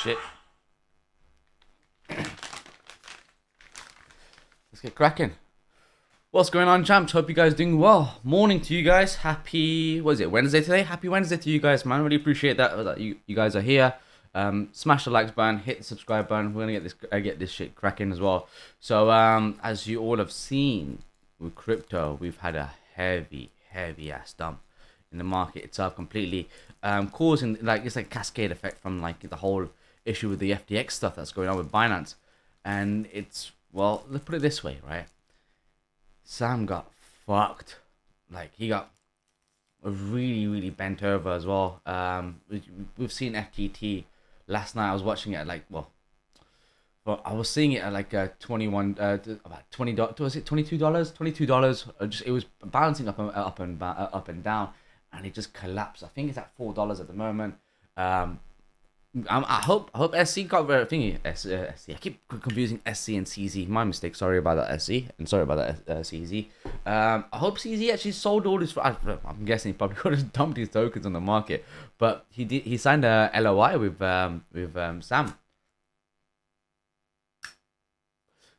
shit. Let's get cracking. What's going on, champs? Hope you guys doing well. Morning to you guys. Happy, what is it, Wednesday today? Happy Wednesday to you guys, man. Really appreciate that you guys are here. Smash the likes button, hit the subscribe button. We're gonna get this shit cracking as well. So as you all have seen with crypto, we've had a heavy ass dump in the market itself, completely causing it's like cascade effect from like the whole issue with the FTX stuff that's going on with Binance. And it's, well, let's put it this way, right? Sam got fucked. Like, he got really bent over as well. We've seen FTT last night. I was watching it at like, well, I was seeing it at like about $20. Was it $22? $22. Just, it was bouncing up and down, and it just collapsed. I think it's at $4 at the moment. I hope SC got rid of thingy. SC. I keep confusing SC and CZ. My mistake. Sorry about that, SC, and sorry about that, CZ. I hope CZ actually sold all his. I'm guessing he probably could have dumped his tokens on the market, but he did. He signed a LOI with Sam.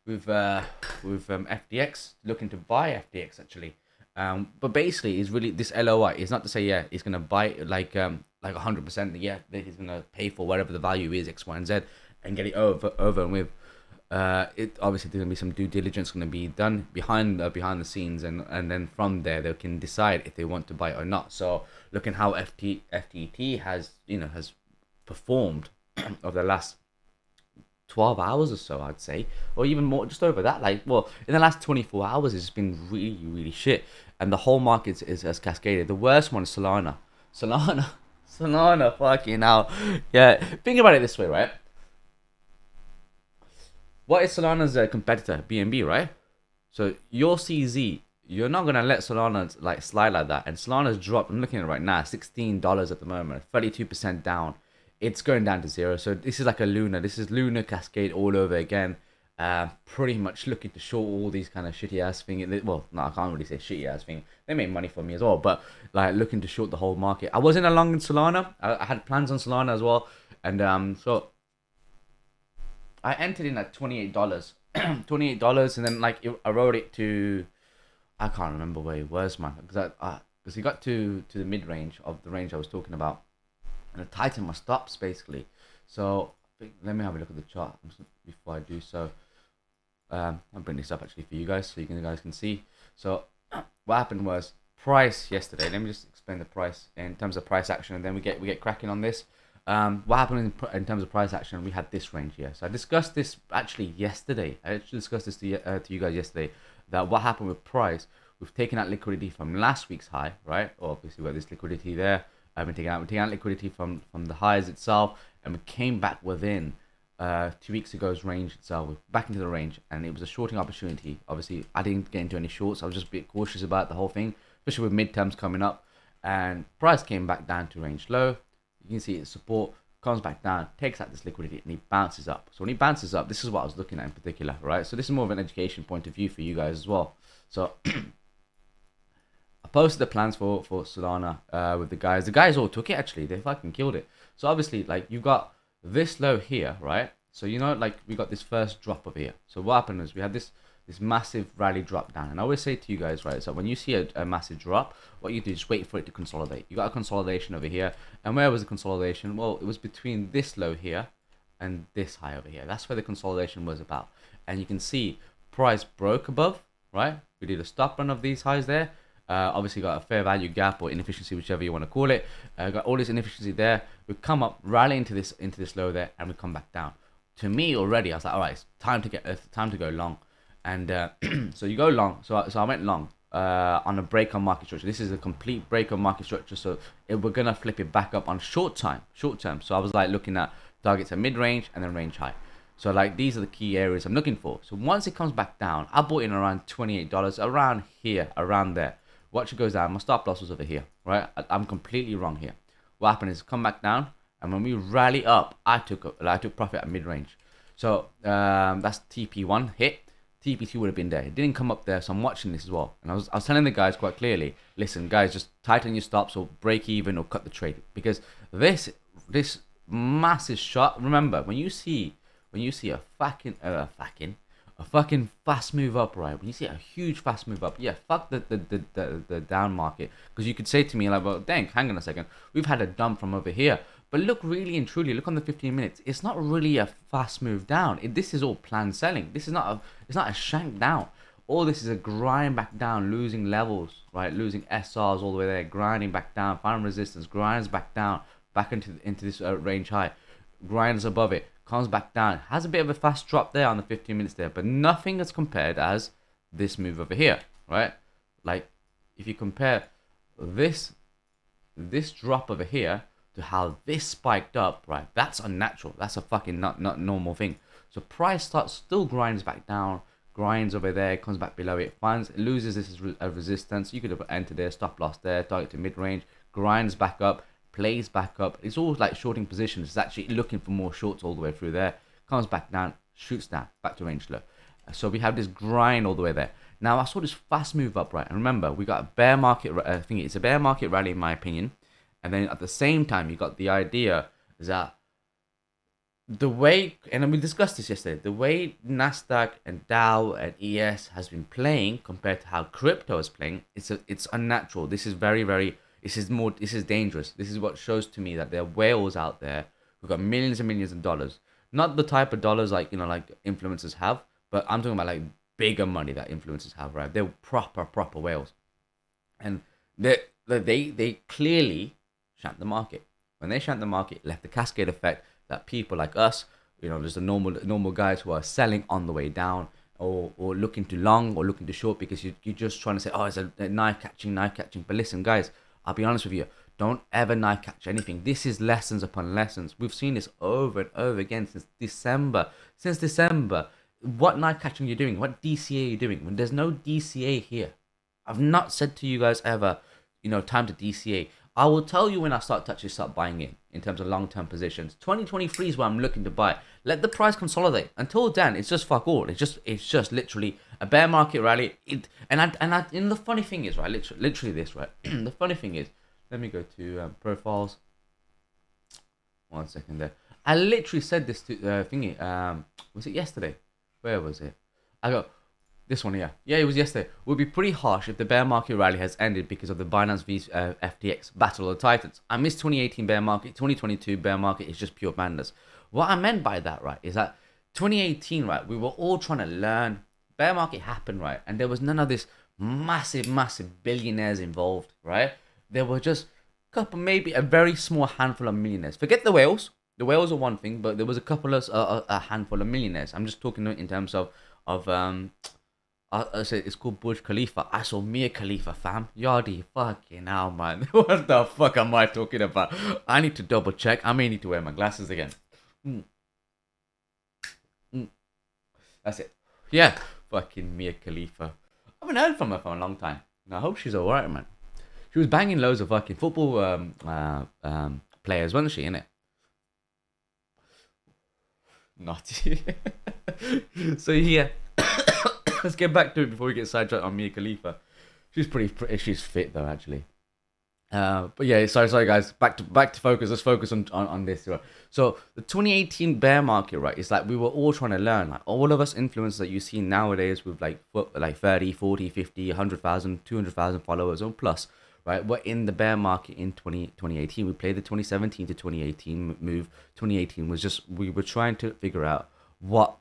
With FTX, looking to buy FTX actually. But basically, is really this LOI is not to say he's gonna buy like 100%. Yeah, that he's gonna pay for whatever the value is, X, Y, and Z, and get it over and with. It obviously there's gonna be some due diligence gonna be done behind the scenes, and then from there they can decide if they want to buy it or not. So looking how FTT has performed over the last 12 hours or so, I'd say, or even more, just over that. Like, well, in the last 24 hours, it's been really shit, and the whole market has cascaded. The worst one is Solana, fucking hell. Yeah, think about it this way, right? What is Solana's competitor? BNB, right? So your CZ, you're not gonna let Solana like slide like that, and Solana's dropped. I'm looking at it right now, $16 at the moment, 32% down. It's going down to zero. So this is like a Luna. This is Luna Cascade all over again. Pretty much looking to short all these kind of shitty ass things. Well, no, I can't really say shitty ass thing. They made money for me as well, but like looking to short the whole market. I wasn't along in Solana. I had plans on Solana as well, and so I entered in at $28, $28, and then like I rode it to, I can't remember where it was, man, because he got to the mid range of the range I was talking about. And I tighten my stops basically. So let me have a look at the chart before I do so. I'll bring this up actually for you guys so you guys can see. So what happened was price yesterday. Let me just explain the price in terms of price action, and then we get cracking on this. What happened in terms of price action? We had this range here. So I discussed this actually yesterday. I actually discussed this to you guys yesterday. That what happened with price? We've taken out liquidity from last week's high, right? Or obviously we got this liquidity there. We're taking out liquidity from the highs itself, and we came back within 2 weeks ago's range itself. We're back into the range, and it was a shorting opportunity. Obviously, I didn't get into any shorts. I was just a bit cautious about the whole thing, especially with midterms coming up. And price came back down to range low. You can see its support comes back down, takes out this liquidity, and he bounces up. So when he bounces up, this is what I was looking at in particular, right? So this is more of an education point of view for you guys as well. So I posted the plans for Solana with the guys. The guys all took it actually. They fucking killed it. So obviously, like, you've got this low here, right? So like we got this first drop over here. So what happened is we had this massive rally drop down. And I always say to you guys, right? So when you see a massive drop, what you do is wait for it to consolidate. You got a consolidation over here, and where was the consolidation? Well, it was between this low here and this high over here. That's where the consolidation was about. And you can see price broke above, right? We did a stop run of these highs there. Obviously got a fair value gap or inefficiency, whichever you want to call it. Got all this inefficiency there. We come up, rally into this low there, and we come back down. To me already, I was like, all right, it's time to go long. And so you go long. So I went long on a break on market structure. This is a complete break on market structure. So we're gonna flip it back up on short term. So I was like looking at targets at mid range and then range high. So like these are the key areas I'm looking for. So once it comes back down, I bought in around $28, around here, around there. Watch it goes down. My stop loss was over here, right? I'm completely wrong here. What happened is come back down, and when we rally up, I took profit at mid range. So that's TP1 hit. TP2 would have been there. It didn't come up there, so I'm watching this as well. And I was telling the guys quite clearly, listen, guys, just tighten your stops or break even or cut the trade, because this massive shot. Remember, when you see a fucking fast move up, right? When you see a huge fast move up, yeah, fuck the down market. Because you could say to me like, well, dang, hang on a second, we've had a dump from over here. But look, really and truly, look on the 15 minutes. It's not really a fast move down. This is all planned selling. This is not it's not a shank down. All this is a grind back down, losing levels, right? Losing SRs all the way there, grinding back down, finding resistance, grinds back down, back into this range high, grinds above it, comes back down, has a bit of a fast drop there on the 15 minutes there, but nothing as compared as this move over here, right? Like if you compare this drop over here to how this spiked up, right? That's unnatural. That's a fucking not normal thing. So price still grinds back down, grinds over there, comes back below it, loses this resistance. You could have entered there, stop loss there, target to mid range, grinds back up, plays back up. It's all like shorting positions. It's actually looking for more shorts all the way through there, comes back down, shoots down, back to range low. So we have this grind all the way there. Now I saw this fast move up, right? And remember, we got a bear market thing. It's a bear market rally in my opinion. And then at the same time, you got the idea is that the way, and we discussed this yesterday, the way Nasdaq and Dow and ES has been playing compared to how crypto is playing, it's unnatural. This is this is dangerous. This is what shows to me that there are whales out there who've got millions and millions of dollars. Not the type of dollars like influencers have, but I'm talking about like bigger money that influencers have, right? They're proper whales, and they clearly shant the market. When they shant the market, it left the cascade effect that people like us, just the normal guys who are selling on the way down, or looking to long or looking to short because you're just trying to say, oh, it's a knife catching. But listen, guys, I'll be honest with you. Don't ever knife catch anything. This is lessons upon lessons. We've seen this over and over again since December. What knife catching are you doing? What DCA are you doing? When there's no DCA here. I've not said to you guys ever, time to DCA. I will tell you when I start buying in terms of long-term positions. 2023 is where I'm looking to buy. Let the price consolidate. Until then, it's just fuck all. It's just literally a bear market rally. And the funny thing is, right, literally this, right? The funny thing is, let me go to profiles. 1 second there. I literally said this to thingy. Was it yesterday? Where was it? I go, this one here. Yeah, it was yesterday. Would be pretty harsh if the bear market rally has ended because of the Binance v FTX Battle of the Titans. I missed 2018 bear market. 2022 bear market is just pure madness. What I meant by that, right, is that 2018, right, we were all trying to learn. Bear market happened, right, and there was none of this massive billionaires involved, right? There were just maybe a very small handful of millionaires. Forget the whales. The whales are one thing, but there was a couple of a handful of millionaires. I'm just talking in terms of I said it's called Burj Khalifa. I saw Mia Khalifa, fam. Yardy, fucking hell, man. What the fuck am I talking about? I need to double check. I may need to wear my glasses again. That's it. Yeah, fucking Mia Khalifa. I haven't heard from her for a long time. I hope she's alright, man. She was banging loads of fucking football players, wasn't she, innit? Naughty. So yeah. Let's get back to it before we get sidetracked on Mia Khalifa. She's pretty. She's fit though, actually. But yeah, sorry guys. Back to focus. Let's focus on this. Right? So the 2018 bear market, right? It's like we were all trying to learn. Like all of us influencers that you see nowadays with like 30, 40, 50, 100,000, 200,000 followers or plus, right? We're in the bear market in 2018. We played the 2017 to 2018 move. 2018 was just we were trying to figure out what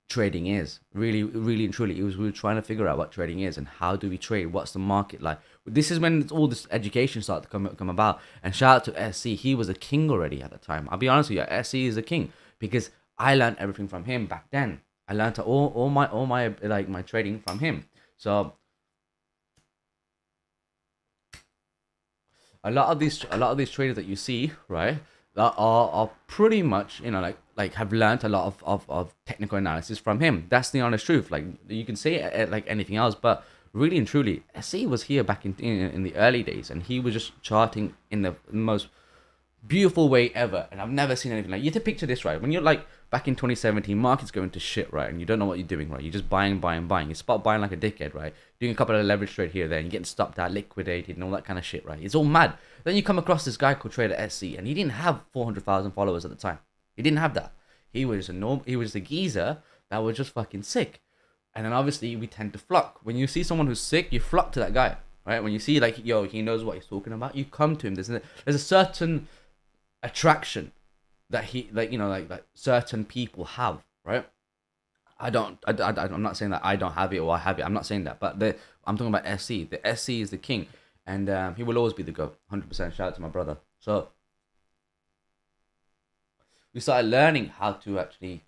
trading is really and truly. We were trying to figure out what trading is and how do we trade, what's the market like. This is when all this education started to come about. And shout out to SC, he was a king already at the time. I'll be honest with you, SC is a king because I learned everything from him back then. I learned all my like my trading from him. So a lot of these traders that you see, right, that are pretty much, like have learned a lot of technical analysis from him. That's the honest truth. Like you can say it like anything else, but really and truly, SC was here back in the early days, and he was just charting in the most beautiful way ever, and I've never seen anything like. You have to picture this, right? When you're like back in 2017, markets going to shit, right? And you don't know what you're doing, right? You're just buying, buying, buying. You spot buying like a dickhead, right? Doing a couple of leverage trade here, there, and you're getting stopped out, liquidated, and all that kind of shit, right? It's all mad. Then you come across this guy called Trader SC, and he didn't have 400,000 followers at the time. He didn't have that. He was a geezer that was just fucking sick. And then obviously we tend to flock. When you see someone who's sick, you flock to that guy, right? When you see like, yo, he knows what he's talking about, you come to him. There's a certain attraction that like certain people have, right? I'm not saying that I don't have it or I have it. I'm not saying that, but I'm talking about SC. The SC is the king, and he will always be the GOAT. 100%. Shout out to my brother. So we started learning how to actually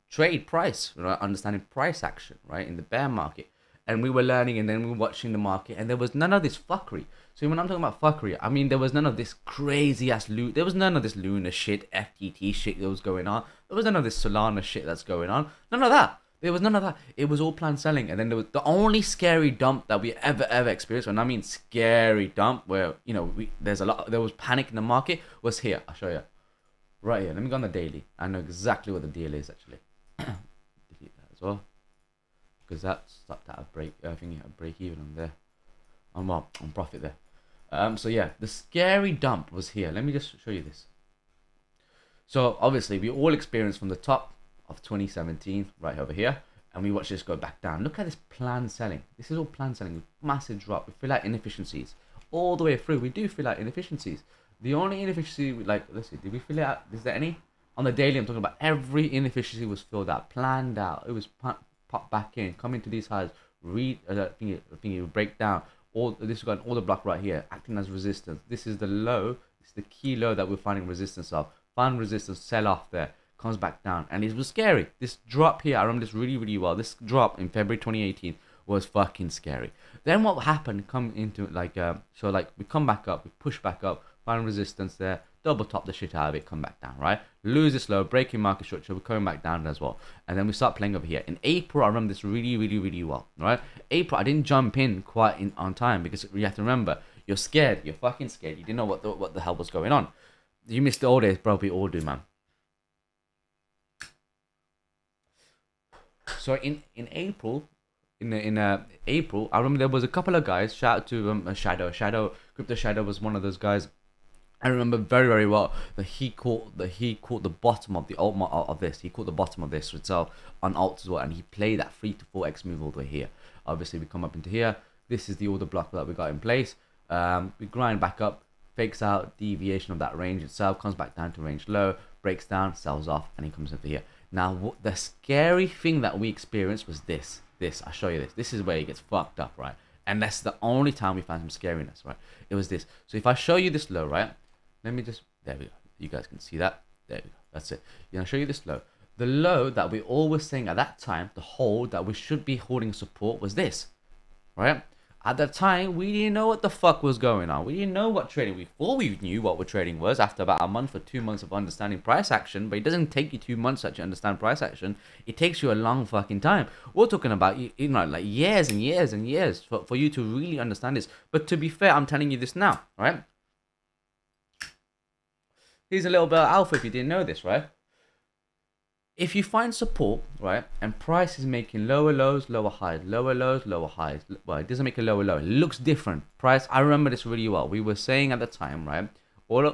trade price, right? Understanding price action, right, in the bear market. And we were learning, and then we were watching the market, and there was none of this fuckery. So when I'm talking about fuckery, I mean there was none of this crazy ass loot. There was none of this Luna shit, FTT shit that was going on. There was none of this Solana shit that's going on. None of that. There was none of that. It was all planned selling. And then there was the only scary dump that we ever experienced. When I mean scary dump, where there was panic in the market, was here. I'll show you. Right here. Let me go on the daily. I know exactly what the deal is actually. Delete that as well, because that stopped at a break. I think a break even on there. On profit there. So yeah, the scary dump was here. Let me just show you this. So obviously we all experienced from the top of 2017 right over here, and we watch this go back down. Look at this planned selling. This is all planned selling. Massive drop. We feel like inefficiencies all the way through. We do feel like inefficiencies. The only inefficiency, let's see, did we fill it out? Is there any? On the daily, I'm talking about every inefficiency was filled out, planned out. It was popped back in, coming to these highs, thingy, break down. This got all the block right here, acting as resistance. This is the low. It's the key low that we're finding resistance of. Find resistance, sell off there, comes back down, and it was scary. This drop here, I remember this really well. This drop in February 2018 was fucking scary. Then what happened? Come into we come back up, we push back up, find resistance there, double top the shit out of it, come back down, right? Lose this low, breaking market structure, we're coming back down as well. And then we start playing over here. In April, I remember this really well, right? April, I didn't jump in quite on time, because you have to remember, you're scared, you're fucking scared, you didn't know what the hell was going on. You missed all days, bro, we all do, man. So in April, April, I remember there was a couple of guys. Shout out to Crypto Shadow was one of those guys. I remember very well that he caught the bottom of the alt of this. He caught the bottom of this itself on alt as well, and he played that 3 to 4x move all the way here. Obviously, we come up into here. This is the order block that we got in place. We grind back up, fakes out deviation of that range itself, comes back down to range low, breaks down, sells off, and he comes over here. Now, the scary thing that we experienced was this. I'll show you this. This is where it gets fucked up, right? And that's the only time we found some scariness, right? It was this. So if I show you this low, right? Let me just, there we go. You guys can see that. There we go. That's it. I'll show you this low. The low that we all were saying at that time, the hold that we should be holding support, was this, right? At that time, we didn't know what the fuck was going on. We didn't know what trading. We thought we knew what trading was after about a month or 2 months of understanding price action, but it doesn't take you 2 months to actually understand price action. It takes you a long fucking time. We're talking about, like years and years and years for you to really understand this. But to be fair, I'm telling you this now, right? Here's a little bit of alpha if you didn't know this, right? If you find support, right, and price is making lower lows, lower highs, lower lows, lower highs. Well, it doesn't make a lower low. It looks different. Price, I remember this really well. We were saying at the time, right,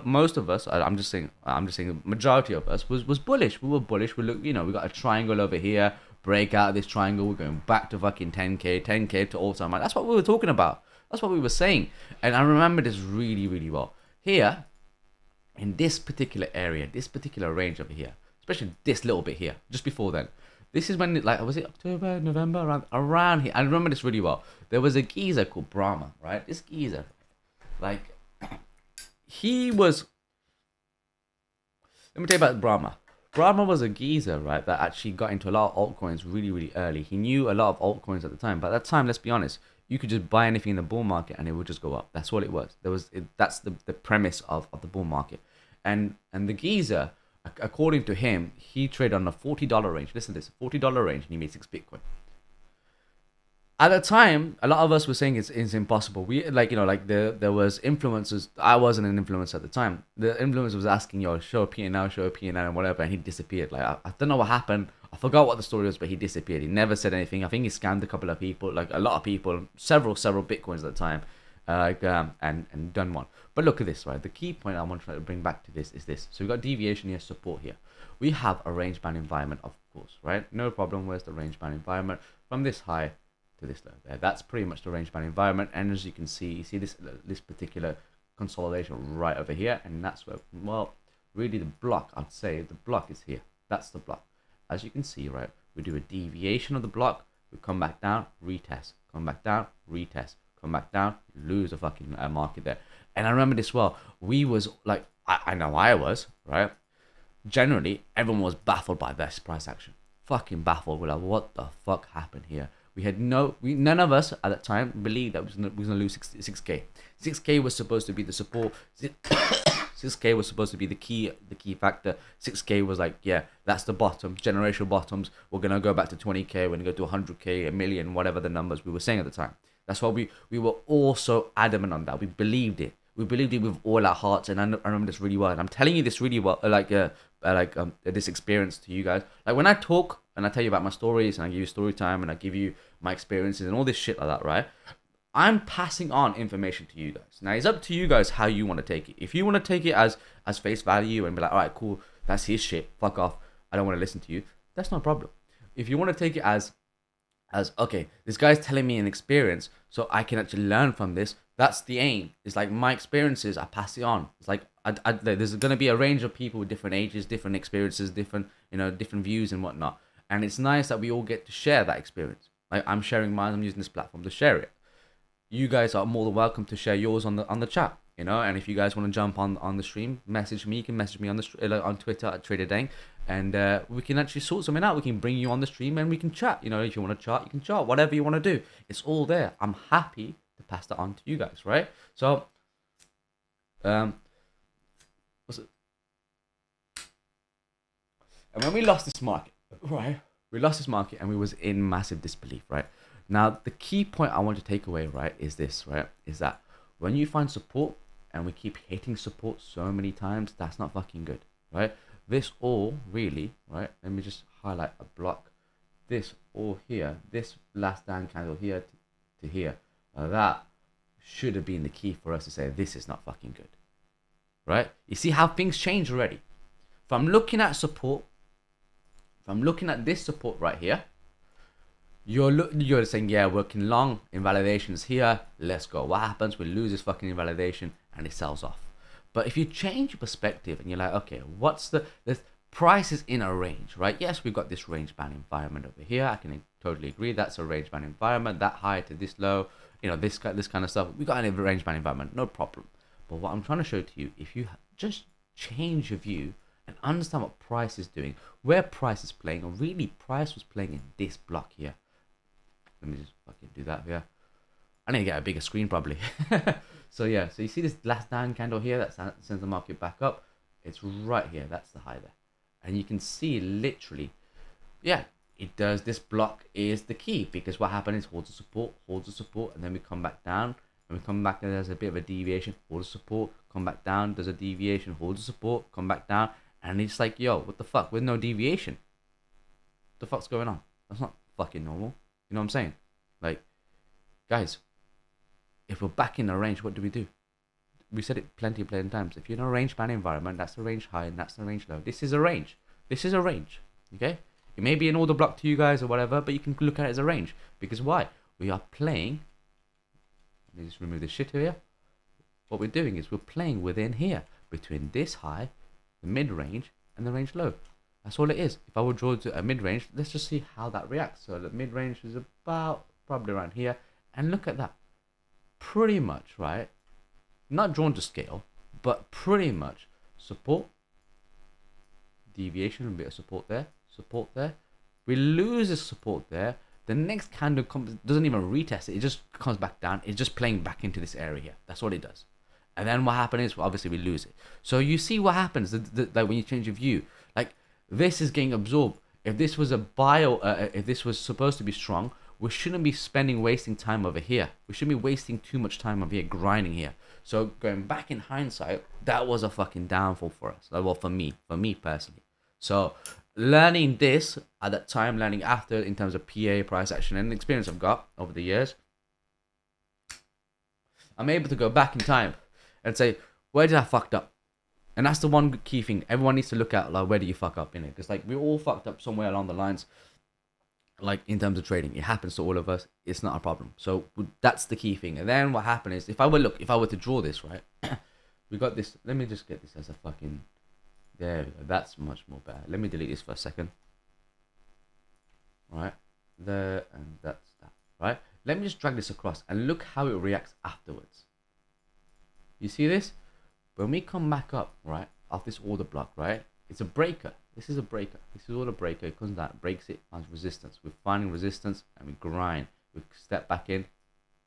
most of us, I'm just saying, the majority of us was bullish. We were bullish. We got a triangle over here, break out of this triangle. We're going back to fucking 10K to all-time high. That's what we were talking about. That's what we were saying. And I remember this really well. Here, in this particular area, this particular range over here, especially this little bit here, just before then. This is when, was it October, November, around here? I remember this really well. There was a geezer called Brahma, right? This geezer, he was, let me tell you about Brahma. Brahma was a geezer, right, that actually got into a lot of altcoins really early. He knew a lot of altcoins at the time, but at that time, let's be honest, you could just buy anything in the bull market and it would just go up. That's all it was. That's the premise of the bull market. And the geezer, according to him, he traded on a $40 range. Listen to this, $40 range, and he made 6 Bitcoin. At the time, a lot of us were saying it's impossible. We like, like there was influencers. I wasn't an influencer at the time. The influencer was asking, yo, show a P&L, show a P&L and whatever, and he disappeared. Like I don't know what happened. I forgot what the story was, but he disappeared. He never said anything. I think he scammed a couple of people, like a lot of people, several Bitcoins at the time, and done one. But look at this, right? The key point I want to try to bring back to this is this. So we got deviation here, support here. We have a range band environment, of course, right? No problem. Where's the range band environment? From this high to this low there. That's pretty much the range band environment. And as you can see, you see this particular consolidation right over here. And that's where, well, really the block, I'd say the block is here. That's the block. As you can see, right, we do a deviation of the block. We come back down, retest, come back down, retest, come back down, lose a fucking market there. And I remember this well. We was like, I know I was, right? Generally, everyone was baffled by this price action. Fucking baffled. We're like, what the fuck happened here? We had none of us at that time believed that we was gonna lose 6k. 6k was supposed to be the support. 6k was supposed to be the key factor. 6k was like, yeah, that's the bottom, generational bottoms. We're gonna go back to 20k. We're gonna go to 100k, a million, whatever the numbers we were saying at the time. That's why we were all so adamant on that. We believed it. We believed it with all our hearts, and I remember this really well. And I'm telling you this really well, this experience to you guys. Like when I talk and I tell you about my stories and I give you story time and I give you my experiences and all this shit like that, right? I'm passing on information to you guys. Now it's up to you guys how you want to take it. If you want to take it as face value and be like, all right, cool, that's his shit, fuck off, I don't want to listen to you, that's no problem. If you want to take it as okay, this guy's telling me an experience so I can actually learn from this, that's the aim. It's like my experiences, I pass it on. It's like there's going to be a range of people with different ages, different experiences, different views and whatnot. And it's nice that we all get to share that experience. Like I'm sharing mine, I'm using this platform to share it. You guys are more than welcome to share yours on the chat, and if you guys want to jump on the stream, message me. You can message me on on Twitter at Trader Daink, and we can actually sort something out. We can bring you on the stream and we can chat. If you want to chat, you can chat. Whatever you want to do, it's all there. I'm happy to pass that on to you guys, right? So, what's it? And when we lost this market, right? We lost this market and we was in massive disbelief, right? Now, the key point I want to take away, right, is this, right? Is that when you find support and we keep hitting support so many times, that's not fucking good, right? This all really, right? Let me just highlight a block. This all here, this last down candle here to here, that should have been the key for us to say this is not fucking good, right? You see how things change already. If I'm looking at support, if I'm looking at this support right here, you're saying, yeah, working long, invalidations here, let's go. What happens? We lose this fucking invalidation and it sells off. But if you change your perspective and you're like, okay, what's the price is in a range, right? Yes, we've got this range band environment over here. I can totally agree. That's a range band environment, that high to this low, this kind of stuff. We got a range band environment, no problem. But what I'm trying to show to you, if you just change your view and understand what price is doing, where price is playing, and really price was playing in this block here. Let me just fucking do that here. I need to get a bigger screen probably. So yeah, so you see this last down candle here that sends the market back up. It's right here. That's the high there. And you can see literally, yeah, it does. This block is the key because what happened is holds the support, and then we come back down. And we come back and there's a bit of a deviation, hold the support, come back down, there's a deviation, hold the support, come back down. And it's like, yo, what the fuck? With no deviation. What the fuck's going on? That's not fucking normal. You know what I'm saying? Like, guys, if we're back in the range, what do? We said it plenty of times. If you're in a range band environment, that's the range high and that's the range low. This is a range. This is a range. Okay? It may be an order block to you guys or whatever, but you can look at it as a range. Because why? We are playing. Let me just remove this shit here. What we're doing is we're playing within here, between this high, the mid range, and the range low. That's all it is. If I would draw to a mid range, let's just see how that reacts. So the mid range is about probably around here, and look at that. Pretty much, right? Not drawn to scale, but pretty much support, deviation, a bit of support there. We lose the support there. The next candle doesn't even retest it. It just comes back down. It's just playing back into this area here. That's what it does. And then what happens is, well, obviously, we lose it. So you see what happens like when you change your view. Like, this is getting absorbed. If this was a buy, if this was supposed to be strong, we shouldn't be wasting time over here. We shouldn't be wasting too much time over here grinding here. So going back in hindsight, that was a fucking downfall for us. Well, for me personally. So learning this at that time, learning after in terms of PA, price action, and the experience I've got over the years, I'm able to go back in time and say, where did I fucked up? And that's the one key thing everyone needs to look at, like, where do you fuck up in it? Because, like, we all fucked up somewhere along the lines, like, in terms of trading. It happens to all of us. It's not a problem. So that's the key thing. And then what happened is, if I were to draw this, right, we got this. Let me just get this as a fucking, there we go. That's much more better. Let me delete this for a second. Right, there, and that's that. Right, let me just drag this across and look how it reacts afterwards. You see this? When we come back up, right, off this order block, right, it's a breaker. This is a breaker. This is all a breaker. It comes down, breaks it, finds resistance. We're finding resistance and we grind. We step back in,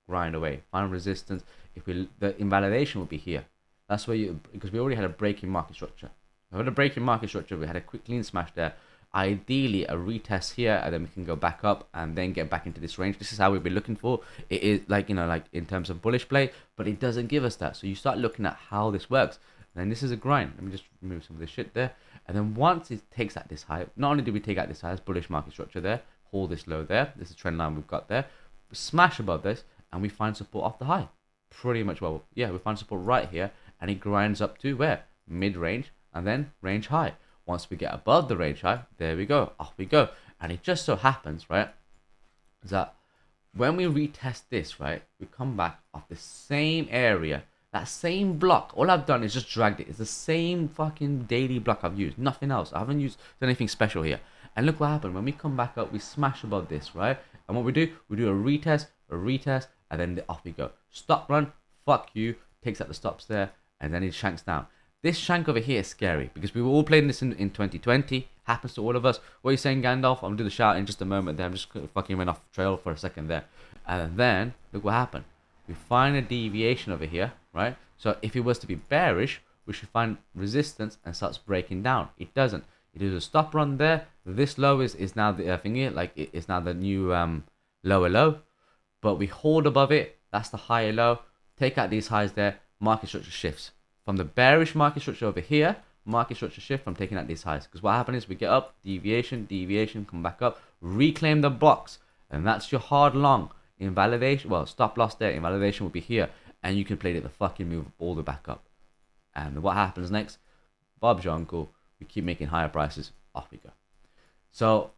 grind away, find resistance. If we, the invalidation will be here. That's where because we already had a breaking market structure. We had a breaking market structure. We had a quick clean smash there. Ideally, a retest here, and then we can go back up and then get back into this range. This is how we've been looking for. It is like, like in terms of bullish play, but it doesn't give us that. So you start looking at how this works. And then this is a grind. Let me just remove some of this shit there. And then once it takes at this high, not only do we take out this high, it's bullish market structure there, hold this low there. This is trend line we've got there. We smash above this, and we find support off the high. Pretty much, well, yeah, we find support right here, and it grinds up to where? Mid-range, and then range high. Once we get above the range high, there we go, off we go. And it just so happens, right, that when we retest this, right, we come back off the same area, that same block. All I've done is just dragged it. It's the same fucking daily block I've used, nothing else. I haven't used anything special here. And look what happened. When we come back up, we smash above this, right? And what we do a retest, and then off we go. Stop run, fuck you, takes out the stops there, and then it shanks down. This shank over here is scary because we were all playing this in 2020. Happens to all of us. What are you saying, Gandalf? I'm going to do the shout in just a moment there. I'm just fucking went off trail for a second there. And then, look what happened. We find a deviation over here, right? So if it was to be bearish, we should find resistance and starts breaking down. It doesn't. It is a stop run there. This low is now the thingy, like it is now the new lower low. But we hold above it. That's the higher low. Take out these highs there. Market structure shifts. From the bearish market structure over here, market structure shift from taking out these highs. Because what happens is we get up, deviation, come back up, reclaim the blocks. And that's your hard long. Invalidation, well, stop loss there. Invalidation will be here. And you can play the fucking move all the way back up. And what happens next? Bob's your uncle. We keep making higher prices. Off we go. So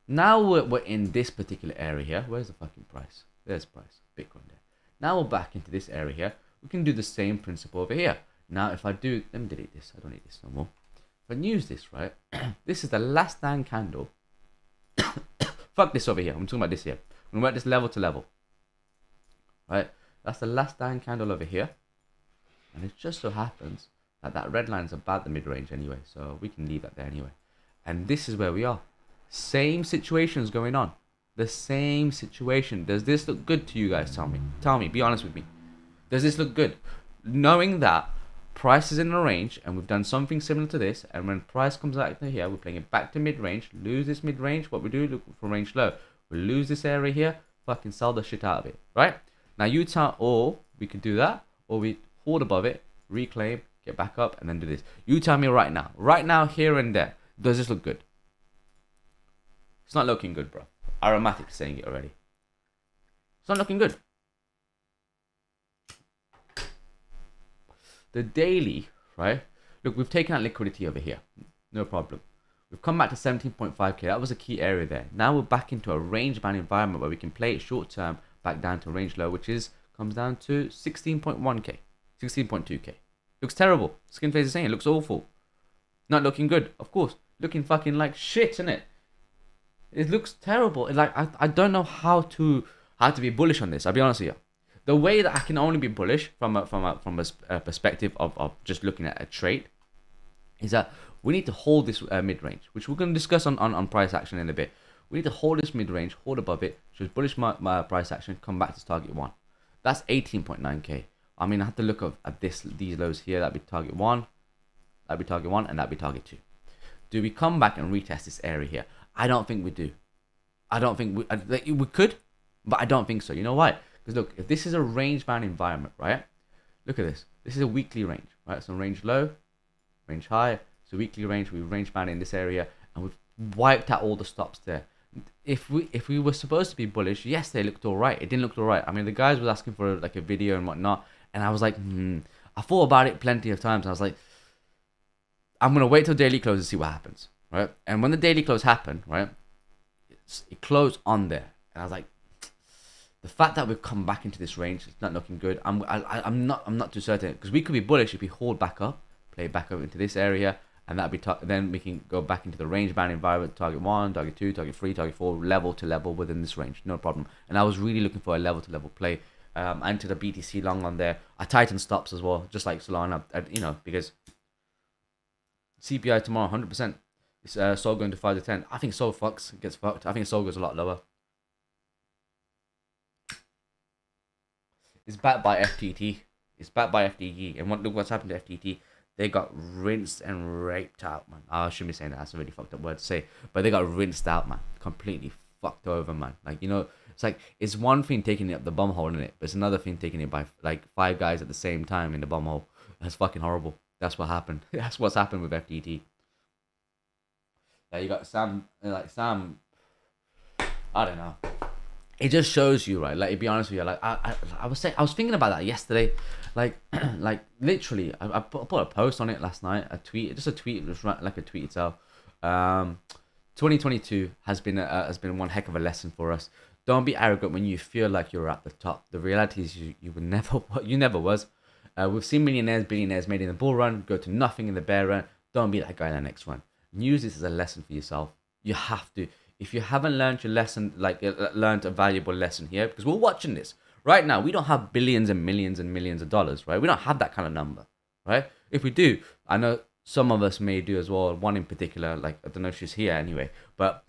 now we're in this particular area here. Where's the fucking price? There's price. Bitcoin there. Now we're back into this area here. We can do the same principle over here. Now, if I do, let me delete this. I don't need this no more. If I use this, right? This is the last Daink candle. Fuck this over here. I'm talking about this here. I'm going to work this level to level. Right? That's the last Daink candle over here. And it just so happens that that red line is about the mid-range anyway. So we can leave that there anyway. And this is where we are. Same situations going on. The same situation. Does this look good to you guys? Tell me. Tell me. Be honest with me. Does this look good? Knowing that price is in a range and we've done something similar to this, and when price comes out to here, we're playing it back to mid-range, lose this mid-range. What we do, look for range low. We lose this area here, fucking sell the shit out of it, right? Now you tell, or we could do that, or we hold above it, reclaim, get back up, and then do this. You tell me right now, here and there, does this look good? It's not looking good, bro. Aromatic saying it already. It's not looking good. The daily, right? Look, we've taken out liquidity over here. No problem. We've come back to 17.5k. That was a key area there. Now we're back into a range bound environment where we can play it short term back down to range low, which comes down to 16.1k, 16.2k. Looks terrible. Skin face is saying it looks awful. Not looking good, of course. Looking fucking like shit, isn't it? It looks terrible. Like I don't know how to be bullish on this. I'll be honest with you. The way that I can only be bullish from a perspective of just looking at a trade is that we need to hold this mid-range, which we're going to discuss on price action in a bit. We need to hold this mid-range, hold above it, shows bullish price action, come back to target 1. That's 18.9k. I mean, I have to look at these lows here. That'd be target 1, that'd be target 1, and that'd be target 2. Do we come back and retest this area here? I don't think we do. I don't think we could. But I don't think so. You know why? Because look, if this is a range bound environment, right? Look at this. This is a weekly range, right? So range low, range high. So weekly range, we range bound in this area, and we've wiped out all the stops there. If we were supposed to be bullish, yes, they looked all right. It didn't look all right. I mean, the guys was asking for like a video and whatnot, and I was like, I thought about it plenty of times. And I was like, I'm gonna wait till daily close to see what happens, right? And when the daily close happened, right, it closed on there, and I was like, the fact that we've come back into this range is not looking good. I'm not too certain, because we could be bullish if we hold back up, play back up into this area, and that'd be then we can go back into the range bound environment, target 1, target 2, target 3, target 4, level to level within this range, no problem. And I was really looking for a level to level play. I entered a BTC long on there. I tightened stops as well, just like Solana, you know, because CPI tomorrow 100%. It's Sol going to 5 to 10. I think Sol gets fucked. I think Sol goes a lot lower. It's backed by FTT. It's backed by FTT. And look what's happened to FTT. They got rinsed and raped out, man. I shouldn't be saying that. That's a really fucked up word to say. But they got rinsed out, man. Completely fucked over, man. Like, you know, it's like, it's one thing taking it up the bum hole, in it? But it's another thing taking it by, like, 5 guys at the same time in the bum hole. That's fucking horrible. That's what happened. That's what's happened with FTT. Like, you got Sam, I don't know. It just shows you, right? Like, to be honest with you, like I was thinking about that yesterday, like literally, I put a post on it last night, a tweet, just like a tweet itself. 2022 has been one heck of a lesson for us. Don't be arrogant when you feel like you're at the top. The reality is you never was. We've seen millionaires, billionaires made in the bull run go to nothing in the bear run. Don't be that guy in the next run. Use this as a lesson for yourself. You have to. If you haven't learned your lesson, learned a valuable lesson here, because we're watching this right now. We don't have billions and millions of dollars, right? We don't have that kind of number, right? If we do, I know some of us may do as well. One in particular, like, I don't know if she's here anyway, but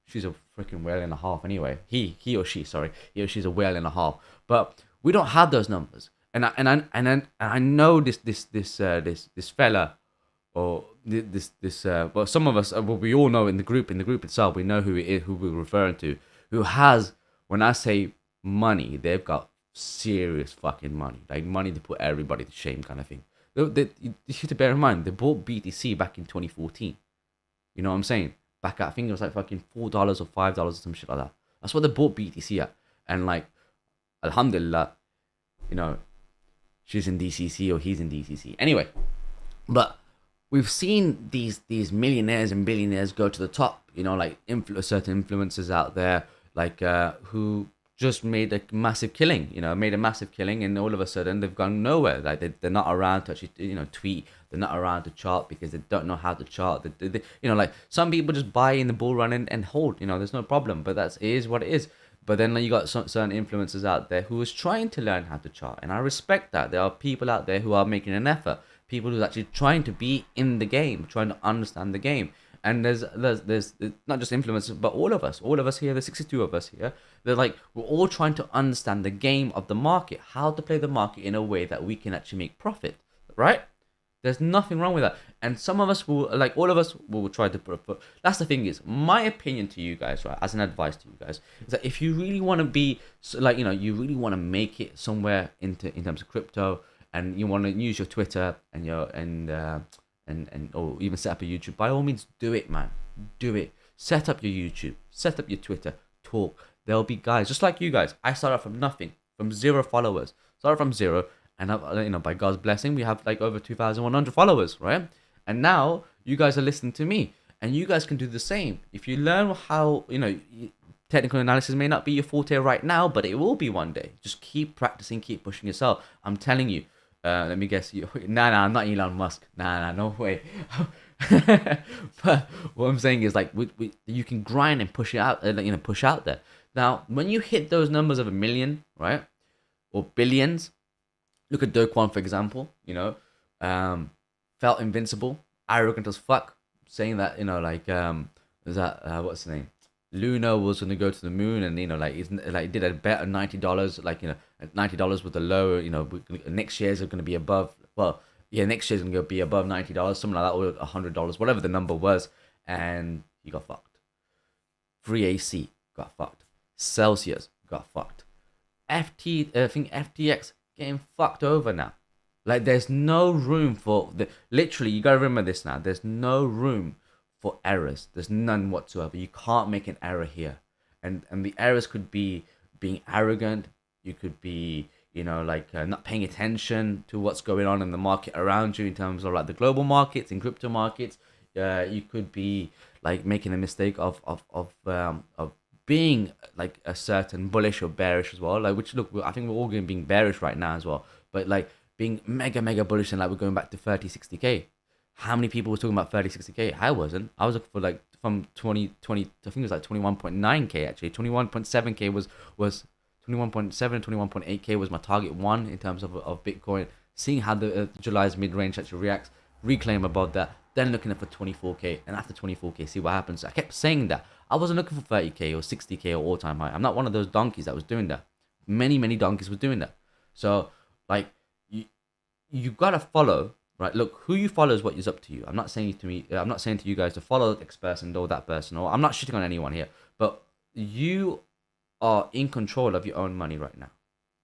she's a freaking whale and a half anyway. He or she's a whale and a half. But we don't have those numbers, and I know this fella. Or well, some of us, well, we all know in the group itself, we know who it is, who we're referring to, who has, when I say money, they've got serious fucking money, like money to put everybody to shame kind of thing. You have to bear in mind, they bought BTC back in 2014. You know what I'm saying? Back at, I think it was like fucking $4 or $5 or some shit like that. That's what they bought BTC at. And like, alhamdulillah, you know, she's in DCC or he's in DCC. Anyway, but we've seen these millionaires and billionaires go to the top, you know, like certain influencers out there, like who just made a massive killing, and all of a sudden they've gone nowhere. Like they're not around to actually, you know, tweet. They're not around to chart because they don't know how to chart. They, you know, like some people just buy in the bull run and hold, you know, there's no problem, but it is what it is. But then you got certain influencers out there who is trying to learn how to chart, and I respect that. There are people out there who are making an effort. People who's actually trying to be in the game, trying to understand the game. And there's not just influencers, but all of us here, the 62 of us here, they're like, we're all trying to understand the game of the market, how to play the market in a way that we can actually make profit, right? There's nothing wrong with that. And some of us will, like all of us will try to put that's the thing is, my opinion to you guys, right, as an advice to you guys, is that if you really want to be, like, you know, you really want to make it somewhere in terms of crypto, and you want to use your Twitter and or even set up a YouTube, by all means do it, man. Do it. Set up your YouTube, set up your Twitter, talk. There'll be guys just like you guys. I started from nothing, from 0 followers. Started from 0, and you know, by God's blessing, we have like over 2,100 followers, right? And now you guys are listening to me, and you guys can do the same. If you learn how, you know, technical analysis may not be your forte right now, but it will be one day. Just keep practicing, keep pushing yourself. I'm telling you. Let me guess. Nah, I'm not Elon Musk. Nah, no way. But what I'm saying is, like, you can grind and push it out. Push out there. Now, when you hit those numbers of 1 million, right, or billions, look at Do Kwon, for example. You know, felt invincible, arrogant as fuck, saying that, you know, like, is that what's the name? Luna was going to go to the moon, and, you know, like, did a bet of $90, like, you know, $90 with the low, you know, next year's are going to be above, well, yeah, next year's going to be above $90, something like that, or $100, whatever the number was, and he got fucked. 3AC got fucked. Celsius got fucked. I think FTX getting fucked over now. Like there's no room for the literally. You gotta remember this now. There's no room for errors. There's none whatsoever. You can't make an error here, and the errors could be being arrogant. You could be like not paying attention to what's going on in the market around you in terms of like the global markets and crypto markets. You could be like making a mistake of being like a certain bullish or bearish as well. Like which look, I think we're all going being bearish right now as well. But like being mega bullish and like we're going back to 30 60k. How many people were talking about 30 60k? I wasn't. I was looking for like from 2020, I think it was like 21.9k actually. 21.7k was 21.7, 21.8k was my target one in terms of Bitcoin. Seeing how the July's mid range actually reacts, reclaim above that, then looking at for 24k, and after 24k, see what happens. I kept saying that I wasn't looking for 30k or 60k or all time high. I'm not one of those donkeys that was doing that. Many donkeys was doing that. So like you gotta follow. Right, look, who you follow is what is up to you. I'm not saying to you guys to follow X person or that person, or I'm not shitting on anyone here, but you are in control of your own money right now,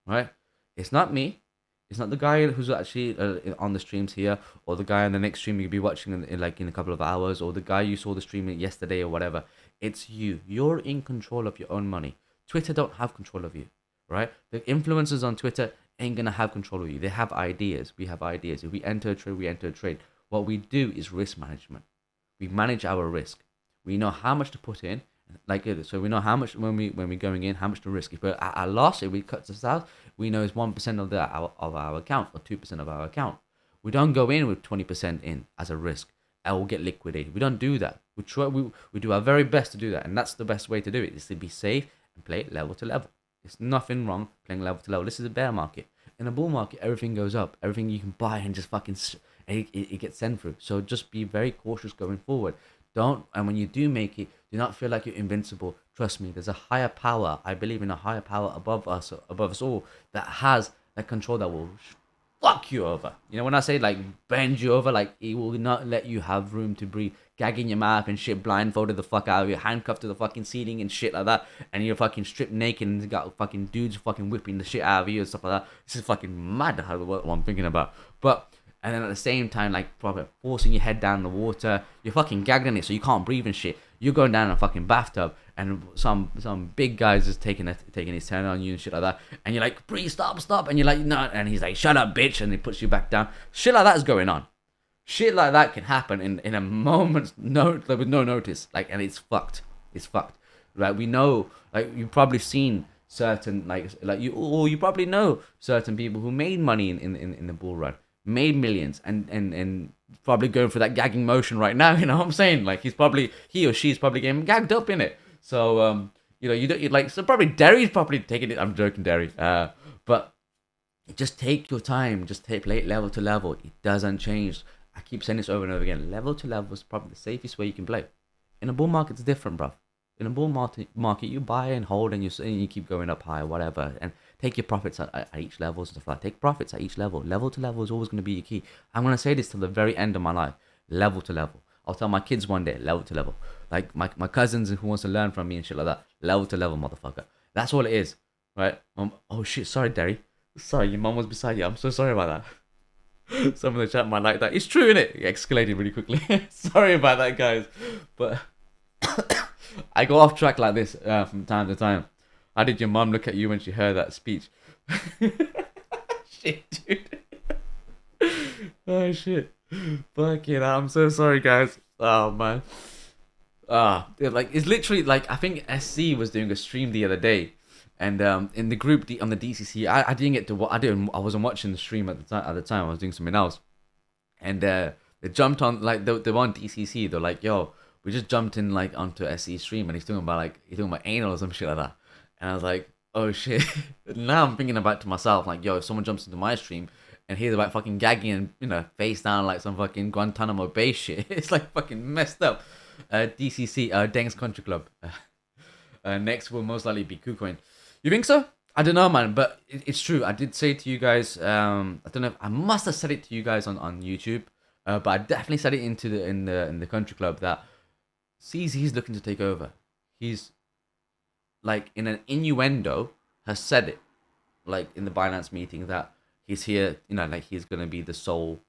right? It's not me. It's not the guy who's actually on the streams here, or the guy on the next stream you'll be watching in a couple of hours, or the guy you saw the stream yesterday or whatever. It's you. You're in control of your own money. Twitter don't have control of you, right? The influencers on Twitter ain't gonna have control of you. They have ideas. We have ideas. If we enter a trade, we enter a trade. What we do is risk management. We manage our risk. We know how much to put in. So we know how much when we're going in, how much to risk. If we're at a loss, if we cut this out, we know it's 1% of our account or 2% of our account. We don't go in with 20% in as a risk. I will get liquidated. We don't do that. We do our very best to do that, and that's the best way to do it. Is to be safe and play it level to level. There's nothing wrong playing level to level. This is a bear market. In a bull market, everything goes up. Everything you can buy and just fucking it gets sent through. So just be very cautious going forward. And when you do make it, do not feel like you're invincible. Trust me, there's a higher power. I believe in a higher power above us all, that has that control that will fuck you over. When I say like bend you over, like it will not let you have room to breathe. Gag in your mouth and shit, blindfolded the fuck out of you, handcuffed to the fucking ceiling and shit like that, and you're fucking stripped naked and got fucking dudes fucking whipping the shit out of you and stuff like that. This is fucking mad what I'm thinking about. And then at the same time, like probably forcing your head down the water, you're fucking gagged in it so you can't breathe and shit. You're going down in a fucking bathtub and some big guy's just taking his turn on you and shit like that, and you're like, breathe, stop, and you're like, no, and he's like, shut up, bitch, and he puts you back down. Shit like that is going on. Shit like that can happen in a moment's with no notice, like, and it's fucked. It's fucked. Right? We know, like, you've probably seen certain you probably know certain people who made money in the bull run, made millions, and probably going through that gagging motion right now. You know what I'm saying? Like he or she's probably getting gagged up in it. So so probably Derry's probably taking it. I'm joking, Derry. But just take your time. Just play it level to level. It doesn't change. I keep saying this over and over again. Level to level is probably the safest way you can play. In a bull market, it's different, bro. In a bull market, you buy and hold, and you keep going up high, whatever, and take your profits at each level and stuff like that. Take profits at each level. Level to level is always going to be your key. I'm going to say this till the very end of my life. Level to level. I'll tell my kids one day, level to level. Like my cousins who wants to learn from me and shit like that. Level to level, motherfucker. That's all it is, right? Oh shit, sorry, Derry. Sorry, your mum was beside you. I'm so sorry about that. Some of the chat might like that. It's true, innit? It escalated really quickly. Sorry about that, guys. But I go off track like this from time to time. How did your mum look at you when she heard that speech? Shit, dude. Oh, shit. Fucking hell. I'm so sorry, guys. Oh, man. It's literally like, I think SC was doing a stream the other day. And in the group on the DCC, I didn't get to. I wasn't watching the stream at the time. I was doing something else, and they jumped on like they were on DCC. They're like, "Yo, we just jumped in like onto SE stream," and he's talking about anal or some shit like that. And I was like, "Oh shit!" Now I'm thinking about to myself like, "Yo, if someone jumps into my stream and hears about fucking gagging and face down like some fucking Guantanamo Bay shit, it's like fucking messed up." DCC, Daink Country Club. Next will most likely be KuCoin. You think so? I don't know, man, but it's true. I did say to you guys, I don't know, I must have said it to you guys on YouTube, but I definitely said it in the country club that CZ's looking to take over. He's like in an innuendo, has said it, like in the Binance meeting, that he's here, you know, like he's gonna be the sole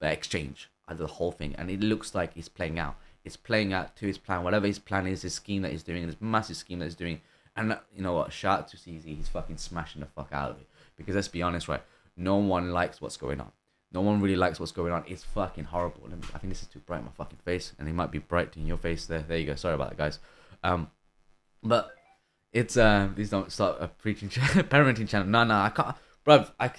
exchange out of the whole thing, and it looks like he's playing out. It's playing out to his plan, whatever his plan is, his scheme that he's doing, this massive scheme that he's doing. And you know what? Shout out to CZ, he's fucking smashing the fuck out of it. Because let's be honest, right? No one likes what's going on. No one really likes what's going on. It's fucking horrible. I think this is too bright in my fucking face, and it might be bright in your face there. There you go. Sorry about that, guys. But it's please don't start a preaching parenting channel. No, I can't, bro. Do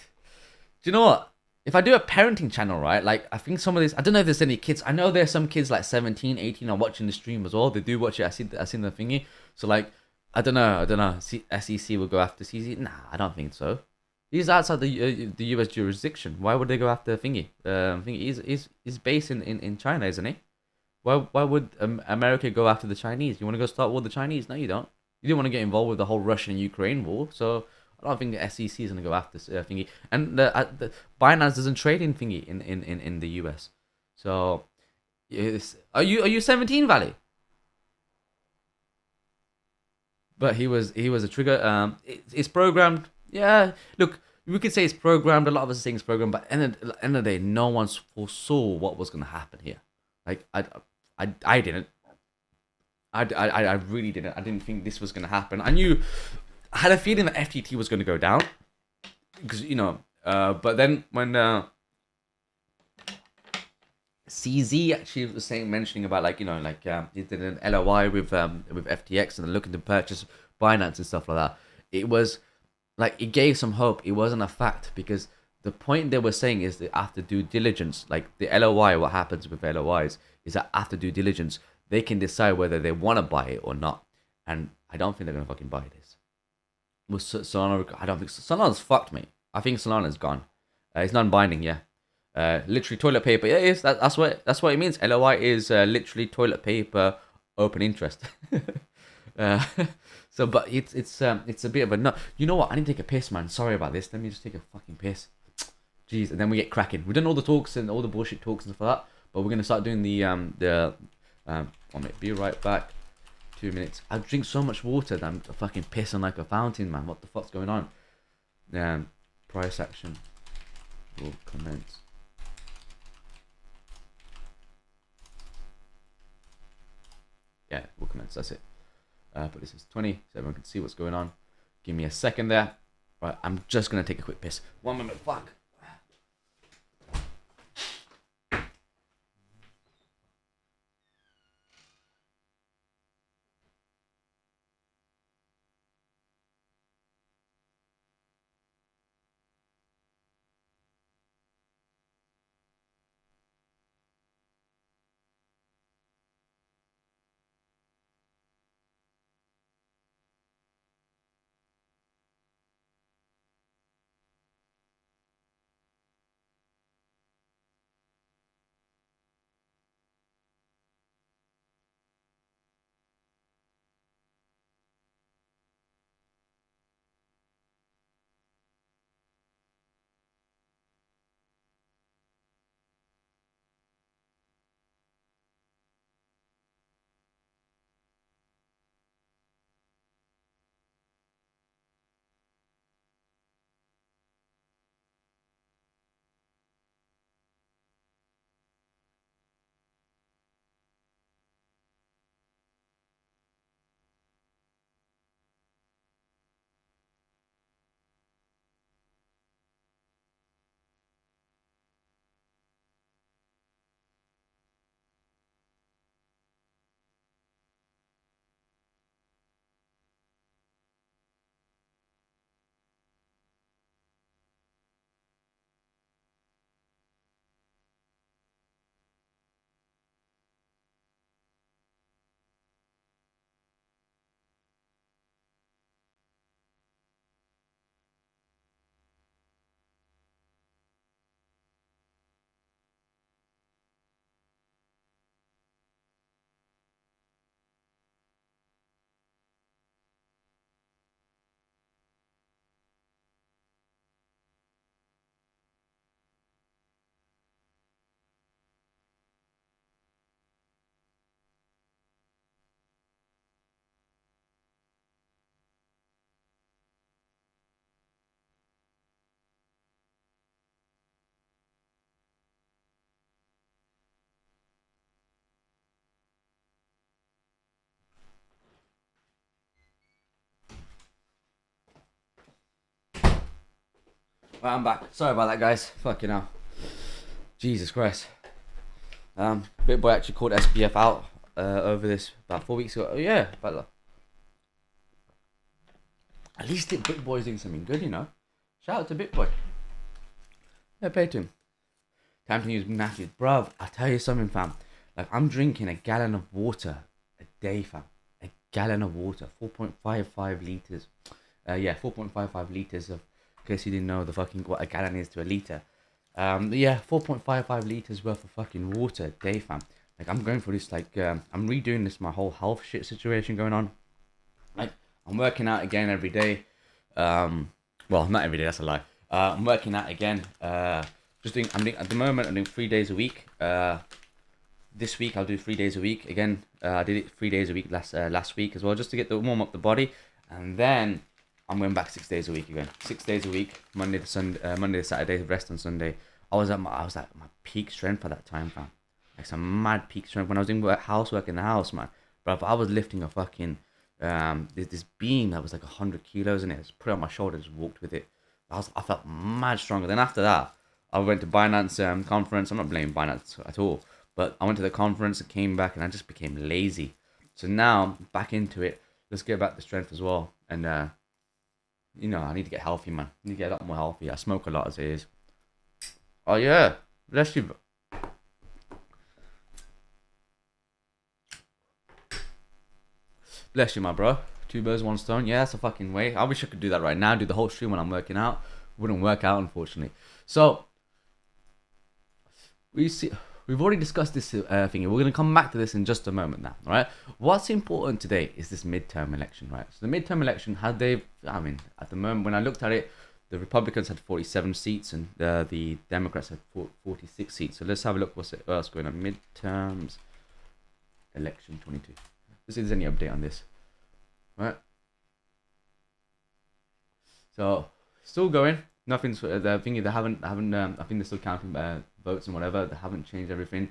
you know what? If I do a parenting channel, right? Like I think some of this, I don't know if there's any kids. I know there's some kids like 17, 18 are watching the stream as well. They do watch it. I seen the thingy. So like, I don't know. SEC will go after CZ. Nah, I don't think so. He's outside the US jurisdiction. Why would they go after thingy? Thingy he's based in China, isn't he? Why would America go after the Chinese? You want to go start war with the Chinese? No, you don't. You didn't want to get involved with the whole Russian-Ukraine war, so I don't think the SEC is going to go after thingy. And the Binance doesn't trade in thingy in the US. So, are you 17, Valley? But he was a trigger. It's programmed. Yeah, look, we could say it's programmed. A lot of us think it's programmed, but at the end of the day, no one foresaw what was going to happen here. Like I didn't. I really didn't. I didn't think this was going to happen. I had a feeling that FTT was going to go down because you know. But then when CZ actually was mentioning about like you know like he did an LOI with FTX and they're looking to purchase Binance and stuff like that. It was like it gave some hope. It wasn't a fact because the point they were saying is that after due diligence, like the LOI, what happens with LOIs is that after due diligence, they can decide whether they want to buy it or not. And I don't think they're gonna fucking buy this. With Solana, I don't think Solana's fucked, mate. I think Solana's gone. It's non-binding, yeah. Literally toilet paper. Yeah, it is. That's what it means. LOI is literally toilet paper, open interest. uh, so, but it's a bit of a nut. You know what? I need to take a piss, man. Sorry about this. Let me just take a fucking piss. Jeez, and then we get cracking. We've done all the talks and all the bullshit talks and stuff like that. But we're gonna start doing the be right back. 2 minutes. I drink so much water that I'm fucking pissing like a fountain, man. What the fuck's going on? Price action will commence. Yeah, we'll commence. That's it. But this is 20, so everyone can see what's going on. Give me a second there. Right, I'm just gonna take a quick piss. 1 minute. Fuck. Right, I'm back. Sorry about that, guys. Fucking hell. Jesus Christ. BitBoy actually called SPF out over this about 4 weeks ago. Oh, yeah, but at least BitBoy's doing something good, you know. Shout out to BitBoy. Yeah, pay to him. Time to use nappies. Bruv, I'll tell you something, fam. Like, I'm drinking a gallon of water a day, fam. A gallon of water. 4.55 litres. 4.55 litres of... In case you didn't know what a gallon is to a litre. 4.55 litres worth of fucking water a day, fam. Like, I'm going for this, like... I'm redoing this, my whole health shit situation going on. Like, I'm working out again every day. Well, not every day, that's a lie. I'm working out again. At the moment, I'm doing 3 days a week. This week I'll do 3 days a week again. I did it 3 days a week last week as well, just to get the warm up the body, and then I'm going back 6 days a week again. 6 days a week, Monday to Saturday, rest on Sunday. I was at my peak strength at that time, fam. Like some mad peak strength when I was doing housework in the house, man. But I was lifting a fucking this beam that was like 100 kilos in it. I just put it on my shoulder, just walked with it. I felt mad stronger. Then after that, I went to Binance conference. I'm not blaming Binance at all, but I went to the conference and came back, and I just became lazy. So now back into it. Let's get back to strength as well. And you know, I need to get healthy, man. I need to get a lot more healthy. I smoke a lot as it is. Oh yeah, bless you. Bless you, my bro. 2 birds, 1 stone. Yeah, that's a fucking way. I wish I could do that right now. Do the whole stream when I'm working out. Wouldn't work out, unfortunately. So we've already discussed this thing. We're gonna come back to this in just a moment now. All right. What's important today is this midterm election, right? So the midterm election, at the moment when I looked at it, the Republicans had 47 seats and the Democrats had 46 seats. So let's have a look. What's else going on? Midterms election 22. Let's see if there's any update on this. Right. So still going. Nothing's the thing. They haven't. I think they're still counting votes and whatever. They haven't changed everything.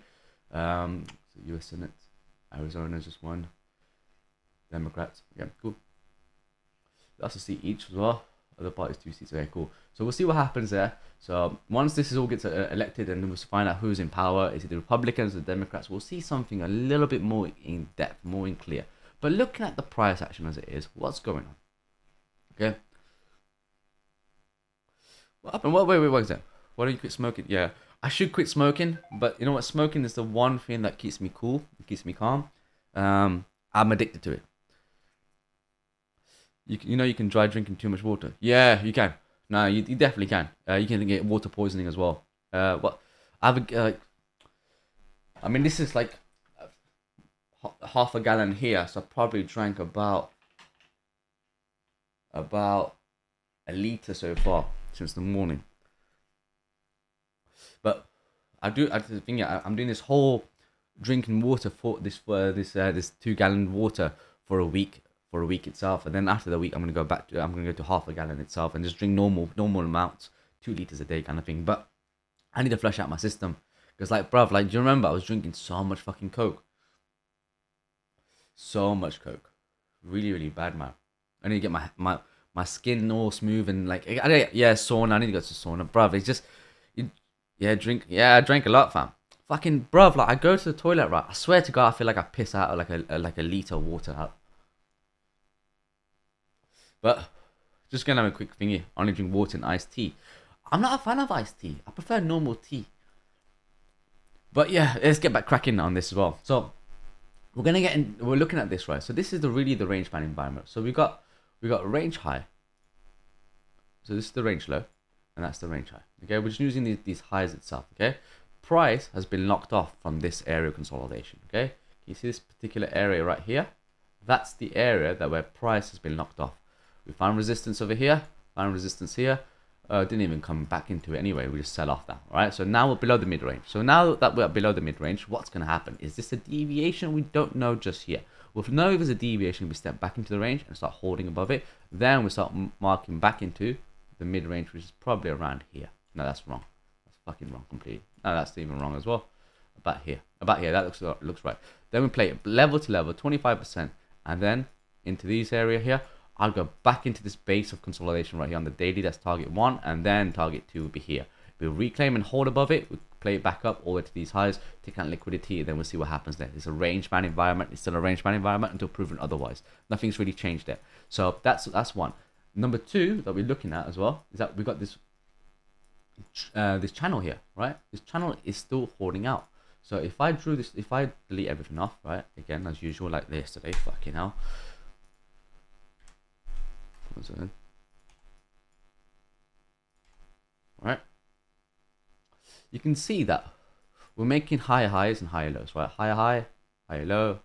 So U.S. Senate, Arizona's just won. Democrats. Yeah, cool. That's a seat each as well. Other parties 2 seats. Okay, cool. So we'll see what happens there. So once this all gets elected, and we'll find out who's in power. Is it the Republicans or the Democrats? We'll see something a little bit more in depth, more in clear. But looking at the price action as it is, what's going on? Okay. What happened? Wait, what is that? Why don't you quit smoking? Yeah, I should quit smoking, but you know what? Smoking is the one thing that keeps me cool, it keeps me calm. I'm addicted to it. You can try drinking too much water. Yeah, you can. No, you definitely can. You can get water poisoning as well. This is like half a gallon here, so I probably drank about a liter so far since the morning. But I'm doing this whole drinking water for this 2 gallon water for a week itself, and then after the week I'm gonna go to half a gallon itself and just drink normal amounts, 2 liters a day kind of thing. But I need to flush out my system because, like, bruv, like, do you remember I was drinking so much fucking coke, really, really bad, man. I need to get my skin all smooth and like, sauna. I need to go to sauna, bruv. It's just, I drank a lot, fam. Fucking bruv, like, I go to the toilet, right? I swear to God, I feel like I piss out like a liter of water out. But just gonna have a quick thingy. I only drink water and iced tea. I'm not a fan of iced tea. I prefer normal tea. But yeah, let's get back cracking on this as well. So we're looking at this, right? So this is really the range band environment. So we got range high. So this is the range low, and that's the range high. Okay, we're just using these highs itself. Okay, price has been locked off from this area consolidation. Okay, can you see this particular area right here? That's the area where price has been locked off. We found resistance over here, found resistance here. Didn't even come back into it anyway. We just sell off that. All right. So now we're below the mid range. So now that we're below the mid range, what's going to happen? Is this a deviation? We don't know just yet. We'll know if there's a deviation. We step back into the range and start holding above it. Then we start marking back into the mid range, which is probably around here. No, that's wrong. That's fucking wrong completely. No, that's even wrong as well. About here. That looks right. Then we play it level to level, 25%, and then into this area here. I'll go back into this base of consolidation right here on the daily. That's target 1, and then target 2 will be here. We'll reclaim and hold above it. We'll play it back up all the way to these highs, take out liquidity, and then we'll see what happens there. It's a range bound environment. It's still a range bound environment until proven otherwise. Nothing's really changed there. So that's one. Number 2 that we're looking at as well is that we got this this channel here, right? This channel is still holding out. So if I drew this, if I delete everything off, right? Again, as usual, like yesterday, fucking hell. Right? You can see that we're making higher highs and higher lows, right? Higher high, higher low.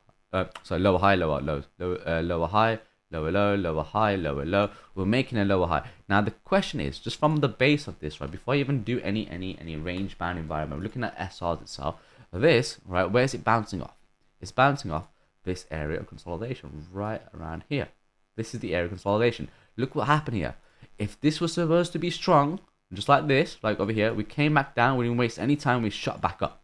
So lower high, lower lows. Lower high, lower low, lower high, lower low. We're making a lower high. Now the question is, just from the base of this, right? Before I even do any range bound environment, we're looking at SRs itself. This, right? Where is it bouncing off? It's bouncing off this area of consolidation right around here. This is the area of consolidation. Look what happened here. If this was supposed to be strong, just like this, like over here, we came back down, we didn't waste any time, we shot back up,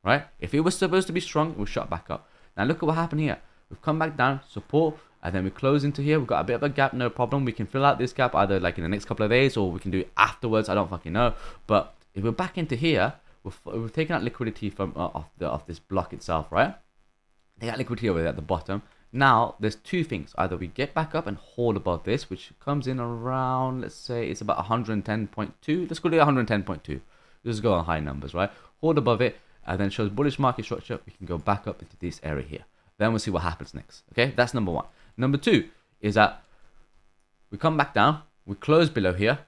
right? If it was supposed to be strong, we shot back up. Now look at what happened here. We've come back down, support, and then we close into here. We've got a bit of a gap, no problem. We can fill out this gap either like in the next couple of days, or we can do it afterwards. I don't fucking know. But if we're back into here, we're taking out liquidity from off this block itself, right? They got liquidity over there at the bottom. Now, there's two things. Either we get back up and hold above this, which comes in around, let's say, it's about 110.2. Let's go to 110.2. Let's go on high numbers, right? Hold above it, and then shows bullish market structure. We can go back up into this area here. Then we'll see what happens next, okay? That's number 1. Number 2 is that we come back down. We close below here.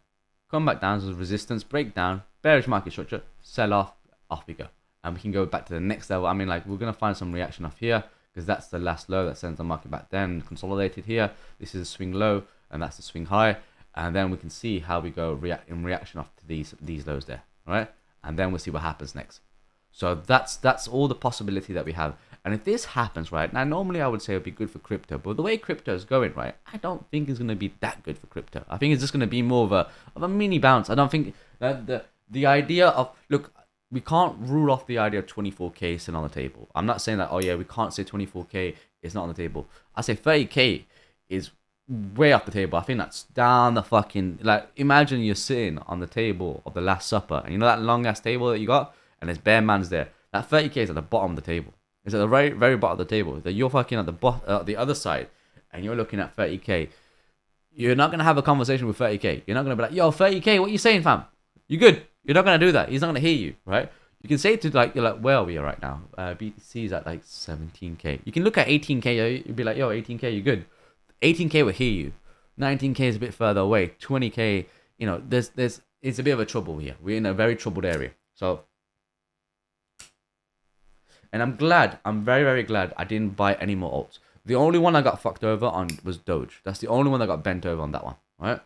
Come back down as resistance, break down, bearish market structure, sell off, off we go. And we can go back to the next level. I mean, like, we're going to find some reaction off here, because that's the last low that sends the market back then, consolidated here. This is a swing low, and that's the swing high. And then we can see how we go in reaction off to these lows there, right? And then we'll see what happens next. So that's all the possibility that we have. And if this happens, right, now normally I would say it would be good for crypto, but the way crypto is going, right, I don't think it's going to be that good for crypto. I think it's just going to be more of a mini bounce. I don't think that the idea of, look, we can't rule off the idea of 24K sitting on the table. I'm not saying that, oh yeah, we can't say 24K is not on the table. I say 30K is way off the table. I think that's down the fucking, like, imagine you're sitting on the table of the Last Supper, and you know that long ass table that you got, and there's bare man's there. That 30K is at the bottom of the table. It's at the very, very bottom of the table. That you're fucking at the other side, and you're looking at 30K. You're not gonna have a conversation with 30K. You're not gonna be like, yo, 30K, what you saying, fam? You good? You're not gonna do that. He's not gonna hear you, right? You can say to, like, you're like, where are we right now? BTC is at like 17K. You can look at 18K. You'd be like, yo, 18K, you good? 18K will hear you. 19K is a bit further away. 20K, you know, it's a bit of a trouble here. We're in a very troubled area. So, and I'm very, very glad I didn't buy any more alts. The only one I got fucked over on was Doge. That's the only one that got bent over on that one, right?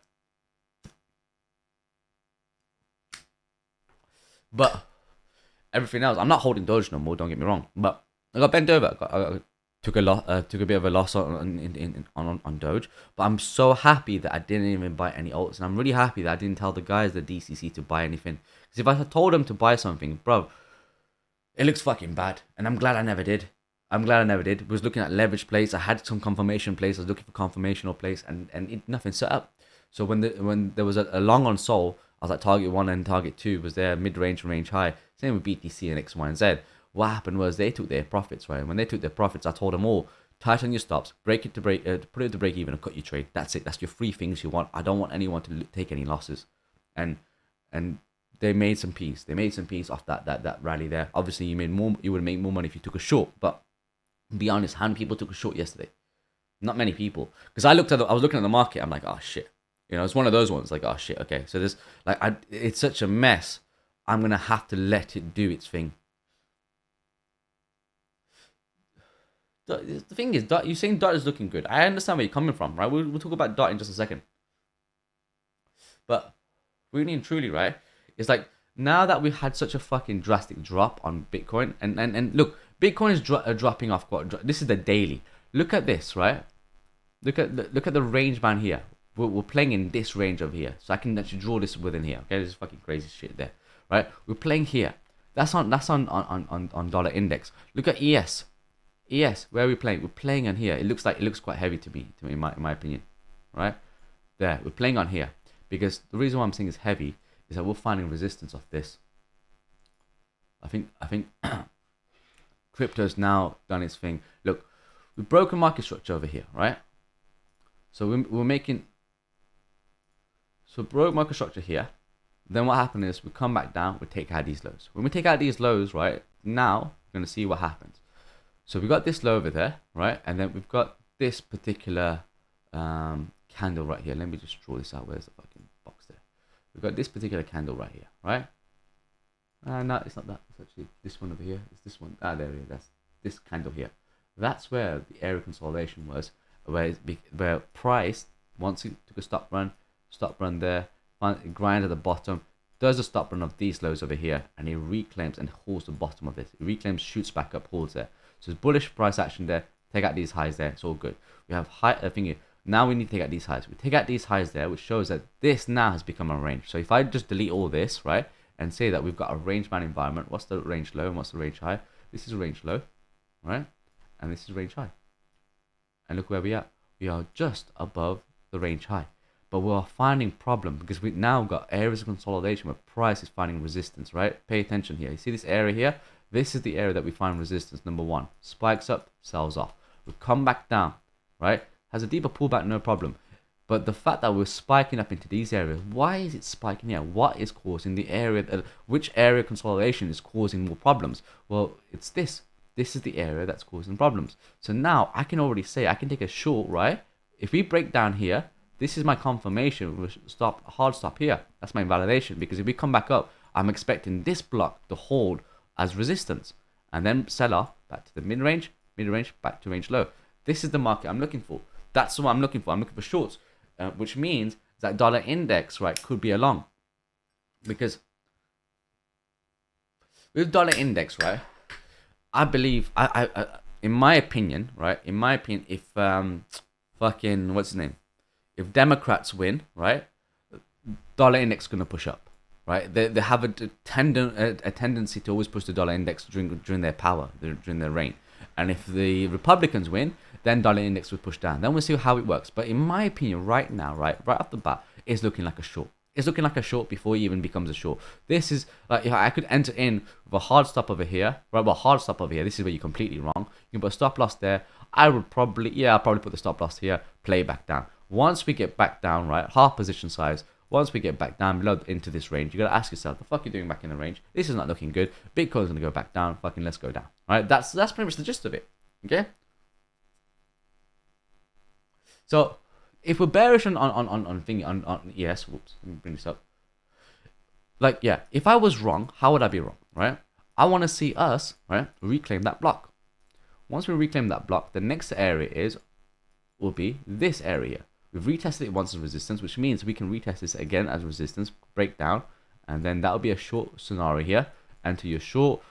But everything else, I'm not holding Doge no more. Don't get me wrong. But I got bent over. I took a bit of a loss on Doge. But I'm so happy that I didn't even buy any alts, and I'm really happy that I didn't tell the guys at DCC to buy anything. Because if I had told them to buy something, bro, it looks fucking bad. And I'm glad I never did. I was looking at leverage plays. I had some confirmation plays. I was looking for confirmational plays, and nothing set up. So when there was a long on Sol, I was like, target 1 and target 2 was there, mid-range and range high. Same with BTC and X, Y, and Z. What happened was they took their profits, right? When they took their profits, I told them all, tighten your stops, put it to break even, and cut your trade. That's it. That's your 3 things you want. I don't want anyone to take any losses. And they made some peace. They made some peace off that rally there. Obviously, you would make more money if you took a short. But be honest, how many people took a short yesterday? Not many people. Because I was looking at the market. I'm like, oh shit. You know, it's one of those ones. Like, oh shit. Okay, so this, like, it's such a mess. I'm gonna have to let it do its thing. The thing is, you're saying DOT is looking good. I understand where you're coming from, right? We'll talk about DOT in just a second. But really and truly, right? It's like, now that we've had such a fucking drastic drop on Bitcoin, and look, Bitcoin is dropping off. This is the daily. Look at this, right? Look at the range band here. We're playing in this range over here, so I can actually draw this within here. Okay, this is fucking crazy shit there, right? We're playing here. That's on dollar index. Look at ES. ES, where are we playing? We're playing on here. It looks quite heavy to me, in my opinion. right? There, we're playing on here. Because the reason why I'm saying it's heavy is that we're finding resistance off this. I think crypto's now done its thing. Look, we've broken market structure over here, right? So we're making, so broke market structure here. Then what happened is we come back down, we take out these lows. When we take out these lows, right, now we're going to see what happens. So we've got this low over there, right? And then we've got this particular candle right here. Let me just draw this out. Where's the fucking box there? We've got this particular candle right here, right? No, it's not that. It's actually this one over here. It's this one. There we go. That's this candle here. That's where the area consolidation was, where price, once it took a stop run there, it grinds at the bottom, does a stop run of these lows over here, and it reclaims and holds the bottom of this. It reclaims, shoots back up, holds there. So it's bullish price action there. Take out these highs there. It's all good. We have high thingy. Now we need to take out these highs. We take out these highs there, which shows that this now has become a range. So if I just delete all this, right, and say that we've got a range bound environment, what's the range low and what's the range high? This is range low, right? And this is range high. And look where we are. We are just above the range high. But we're finding problem because we now got areas of consolidation where price is finding resistance, right? Pay attention here. You see this area here? This is the area that we find resistance, number one. Spikes up, sells off. We come back down, right? Has a deeper pullback, no problem. But the fact that we're spiking up into these areas, why is it spiking here? What is causing the area, which area consolidation is causing more problems? Well, it's this. This is the area that's causing problems. So now I can already say, I can take a short, right? If we break down here, this is my confirmation. We'll stop, hard stop here. That's my validation, because if we come back up, I'm expecting this block to hold as resistance and then sell off back to the mid-range, back to range low. This is the market I'm looking for. That's what I'm looking for. I'm looking for shorts, which means that dollar index, right, could be a long. Because with dollar index, right, I believe, in my opinion, right, if fucking, what's his name? If Democrats win, right, dollar index is going to push up, right? They have a tendency to always push the dollar index during their power, during their reign. And if the Republicans win, then dollar index will push down. Then we'll see how it works. But in my opinion, right now, right off the bat, it's looking like a short. It's looking like a short before it even becomes a short. This is like, if I could enter in with a hard stop over here, right? Well, hard stop over here. This is where you're completely wrong. You can put a stop loss there. I'll probably put the stop loss here, play back down. Once we get back down, right, half position size, once we get back down below into this range, you got to ask yourself, the fuck are you doing back in the range? This is not looking good. Bitcoin's going to go back down. Fucking let's go down. All right, that's pretty much the gist of it. Okay? So, if we're bearish on ES, whoops, let me bring this up. Like, yeah, if I was wrong, how would I be wrong, right? I want to see us, right, reclaim that block. Once we reclaim that block, the next area will be this area. We've retested it once as resistance, which means we can retest this again as resistance, break down, and then that'll be a short scenario here. Enter your short,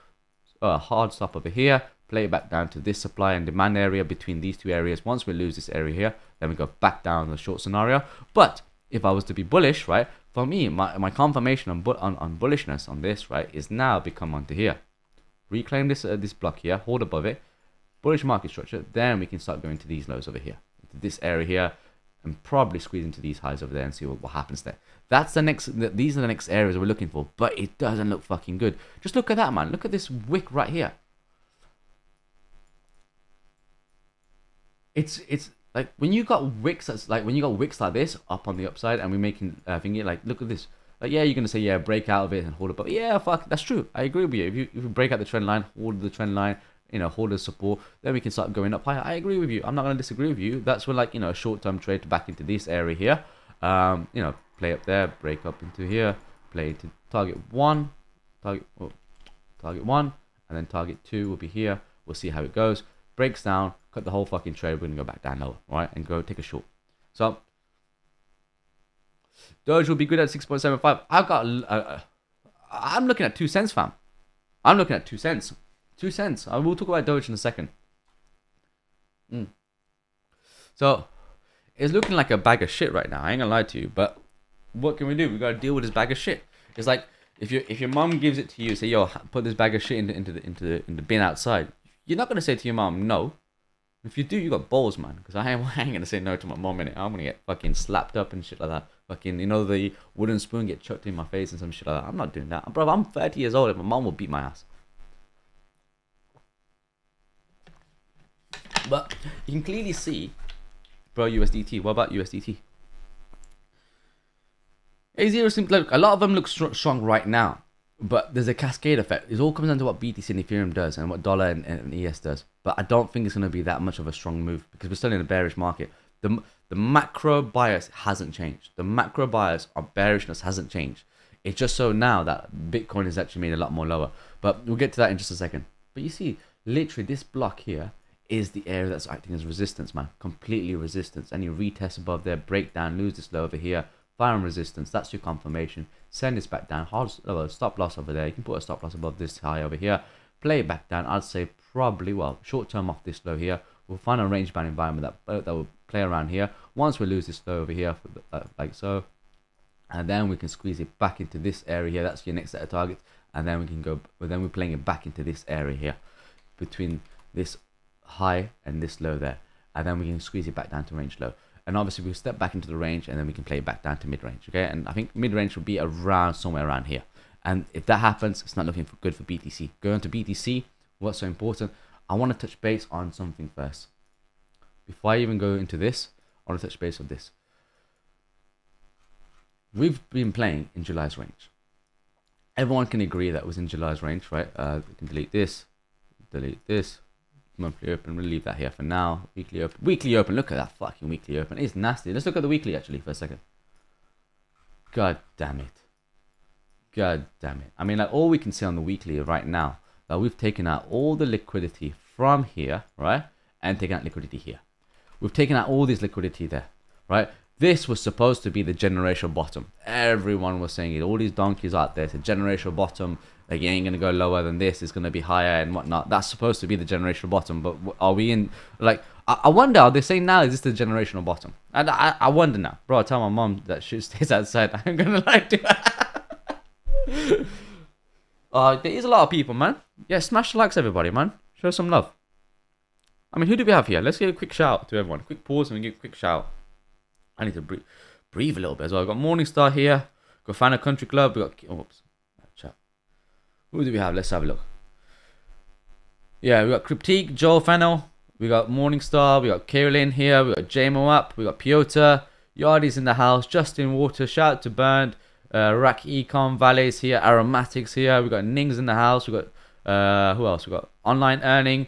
hard stop over here, play it back down to this supply and demand area between these two areas. Once we lose this area here, then we go back down the short scenario. But if I was to be bullish, right, for me, my confirmation on bullishness on this, right, is now become onto here. Reclaim this this block here, hold above it, bullish market structure, then we can start going to these lows over here, into this area here, and probably squeeze into these highs over there and see what happens there. That's the next. These are the next areas we're looking for, but it doesn't look fucking good. Just look at that, man. Look at this wick right here. It's like when you got wicks that's like like this up on the upside, and we're making thingy, like, look at this. Like, yeah, you're gonna say, yeah, break out of it and hold it, but yeah, fuck, that's true. I agree with you. If you break out the trend line, hold the trend line, hold the support, then we can start going up higher. I agree with you. I'm not going to disagree with you. That's where, like, a short-term trade to back into this area here. Play up there, break up into here, play into target one, and then target 2 will be here. We'll see how it goes. Breaks down, cut the whole fucking trade. We're going to go back down lower, right, and go take a short. So, Doge will be good at 6.75. I'm looking at 2 cents, fam. I'm looking at 2 cents. 2 cents. I will talk about Doge in a second. So, it's looking like a bag of shit right now. I ain't gonna lie to you, but what can we do? We gotta deal with this bag of shit. It's like if your mom gives it to you, say, yo, put this bag of shit into the bin outside. You're not gonna say to your mom, no. If you do, you got balls, man. Because I ain't gonna say no to my mom in it. I'm gonna get fucking slapped up and shit like that. Fucking, you know, the wooden spoon get chucked in my face and some shit like that. I'm not doing that, bro. I'm 30 years old and my mom will beat my ass. But you can clearly see, bro, USDT. What about USDT? A0 seems like a lot of them look strong right now, but there's a cascade effect. It all comes down to what BTC and Ethereum does and what dollar and ES does. But I don't think it's going to be that much of a strong move because we're still in a bearish market. The macro bias hasn't changed. The macro bias or bearishness hasn't changed. It's just so now that Bitcoin is actually made a lot more lower. But we'll get to that in just a second. But you see, literally this block here is the area that's acting as resistance, man. Completely resistance. Any retest above there, breakdown, lose this low over here. Fire on resistance, that's your confirmation. Send this back down. Hard stop loss over there. You can put a stop loss above this high over here. Play it back down. I'd say probably, well, short term off this low here. We'll find a range bound environment that will play around here. Once we lose this low over here, like so, and then we can squeeze it back into this area here. That's your next set of targets, and then we can go. But then we're playing it back into this area here, between this high and this low there, and then we can squeeze it back down to range low. And obviously we'll step back into the range and then we can play it back down to mid-range, okay? And I think mid-range will be around somewhere around here. And if that happens, it's not looking good for BTC. Going to BTC, what's so important? I want to touch base on something first. Before I even go into this, I want to touch base on this. We've been playing in July's range. Everyone can agree that was in July's range, right? We can delete this, monthly open, we'll leave that here for now. Weekly open, look at that fucking weekly open. It's nasty. Let's look at the weekly actually for a second. God damn it. I mean, like, all we can see on the weekly right now, that we've taken out all the liquidity from here, right? And taken out liquidity here. We've taken out all this liquidity there, right? This was supposed to be the generational bottom. Everyone was saying it. All these donkeys out there, it's a generational bottom. Like, you ain't going to go lower than this. It's going to be higher and whatnot. That's supposed to be the generational bottom. But are we in, like, I wonder, are they saying now, is this the generational bottom? And I wonder now. Bro, I tell my mom that she stays outside. I'm going to lie to her. There is a lot of people, man. Yeah, smash the likes, everybody, man. Show some love. I mean, who do we have here? Let's give a quick shout to everyone. Quick pause and we give a quick shout. I need to breathe a little bit as well. I've got Morningstar here. Got Daink Country Club. We got, oops. Chat. Who do we have? Let's have a look. Yeah, we got Cryptique, Joel Fennel. We got Morningstar. We got Carolyn here. We got JMO up. We got Piotr. Yardi's in the house. Justin Water. Shout out to Bernd. Rack Econ Valleys here. Aromatics here. We got Nings in the house. We got who else? We got Online Earning.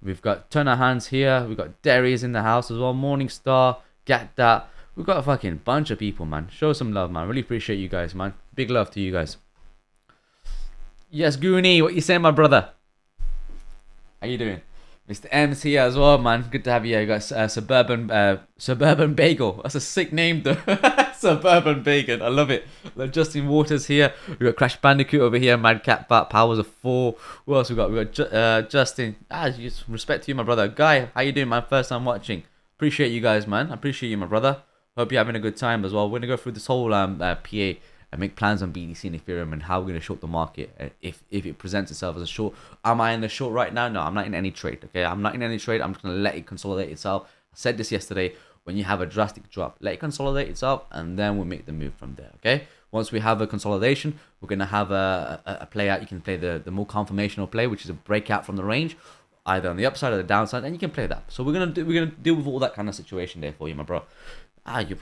We've got Turner Hands here. We got Derry's in the house as well. Morningstar. Get that. We've got a fucking bunch of people, man. Show some love, man. Really appreciate you guys, man. Big love to you guys. Yes, Goonie, what you saying, my brother? How you doing? Mr. M's here as well, man. Good to have you here. You got Suburban Bagel. That's a sick name, though. Suburban Bacon. I love it. Justin Waters here. We got Crash Bandicoot over here. Madcat Bat Powers of 4. Who else we got? We got Justin. Respect to you, my brother. Guy, how you doing, man? First time watching. Appreciate you guys, man. I appreciate you, my brother. Hope you're having a good time as well. We're going to go through this whole PA and make plans on BTC and Ethereum and how we're going to short the market if it presents itself as a short. Am I in the short right now? No, I'm not in any trade, okay? I'm not in any trade. I'm just going to let it consolidate itself. I said this yesterday. When you have a drastic drop, let it consolidate itself and then we'll make the move from there, okay? Once we have a consolidation, we're going to have a play out. You can play the more confirmational play, which is a breakout from the range, either on the upside or the downside, and you can play that. So we're gonna deal with all that kind of situation there for you, my bro.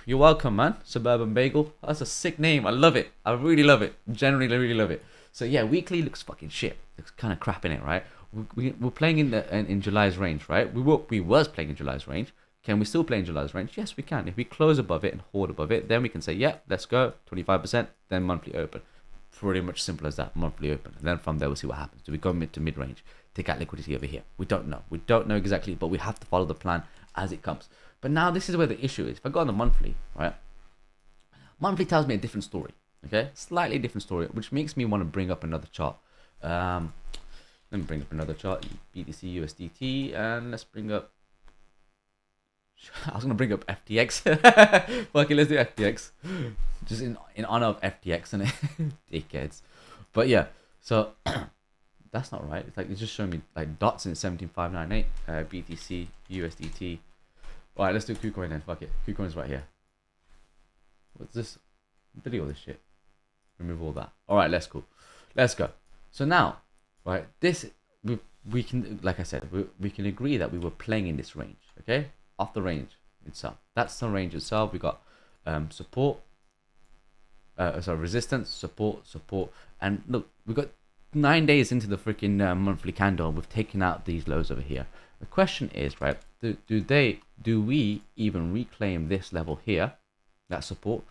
You're welcome, man. Suburban Bagel. That's a sick name. I love it. I really love it. Generally, really love it. So yeah, weekly looks fucking shit. Looks kind of crap in it, right? We're playing in July's range, right? We was playing in July's range. Can we still play in July's range? Yes, we can. If we close above it and hold above it, then we can say, yeah, let's go 25%. Then monthly open. Pretty much simple as that. Monthly open. And then from there, we'll see what happens. Do we go mid to mid range? Take out liquidity over here. We don't know. We don't know exactly, but we have to follow the plan as it comes. But now this is where the issue is. If I go on the monthly, right? Monthly tells me a different story. Okay, slightly different story, which makes me want to bring up another chart. Let me bring up another chart. BTC USDT, and let's bring up. I was gonna bring up FTX. Okay, let's do FTX. Just in honor of FTX and dickheads. But yeah, so. That's not right. It's like it's just showing me like dots in 17598. BTC, USDT. All right, let's do KuCoin then. Fuck it. KuCoin's right here. What's this? Delete all this shit. Remove all that. All right, let's go. Let's go. So now, right, this we can, like I said, we can agree that we were playing in this range. Okay, off the range itself. That's the range itself. We got support. Sorry, resistance, support, and look, we got 9 days into the freaking monthly candle. We've taken out these lows over here. The question is, right, do we even reclaim this level here, that support,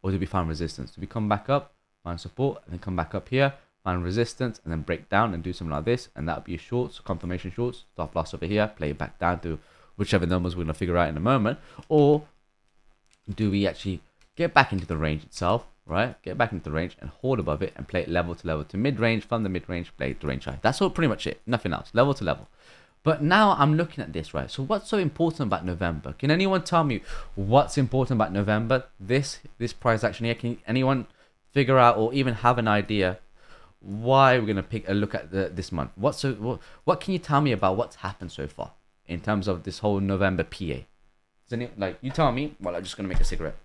or do we find resistance? Do we come back up, find support, and then come back up here, find resistance, and then break down and do something like this, and that would be a shorts, confirmation shorts, stop loss over here, play it back down to whichever numbers we're gonna figure out in a moment, or do we actually get back into the range itself? Right, get back into the range and hold above it and play it level to level to mid range. From the mid range, play it to range high. That's all, pretty much it. Nothing else. Level to level. But now I'm looking at this, right? So what's so important about November? Can anyone tell me what's important about November? This price action here. Can anyone figure out or even have an idea why we're gonna pick a look at this month? What can you tell me about what's happened so far in terms of this whole November PA? Like, you tell me. Well, I'm just gonna make a cigarette.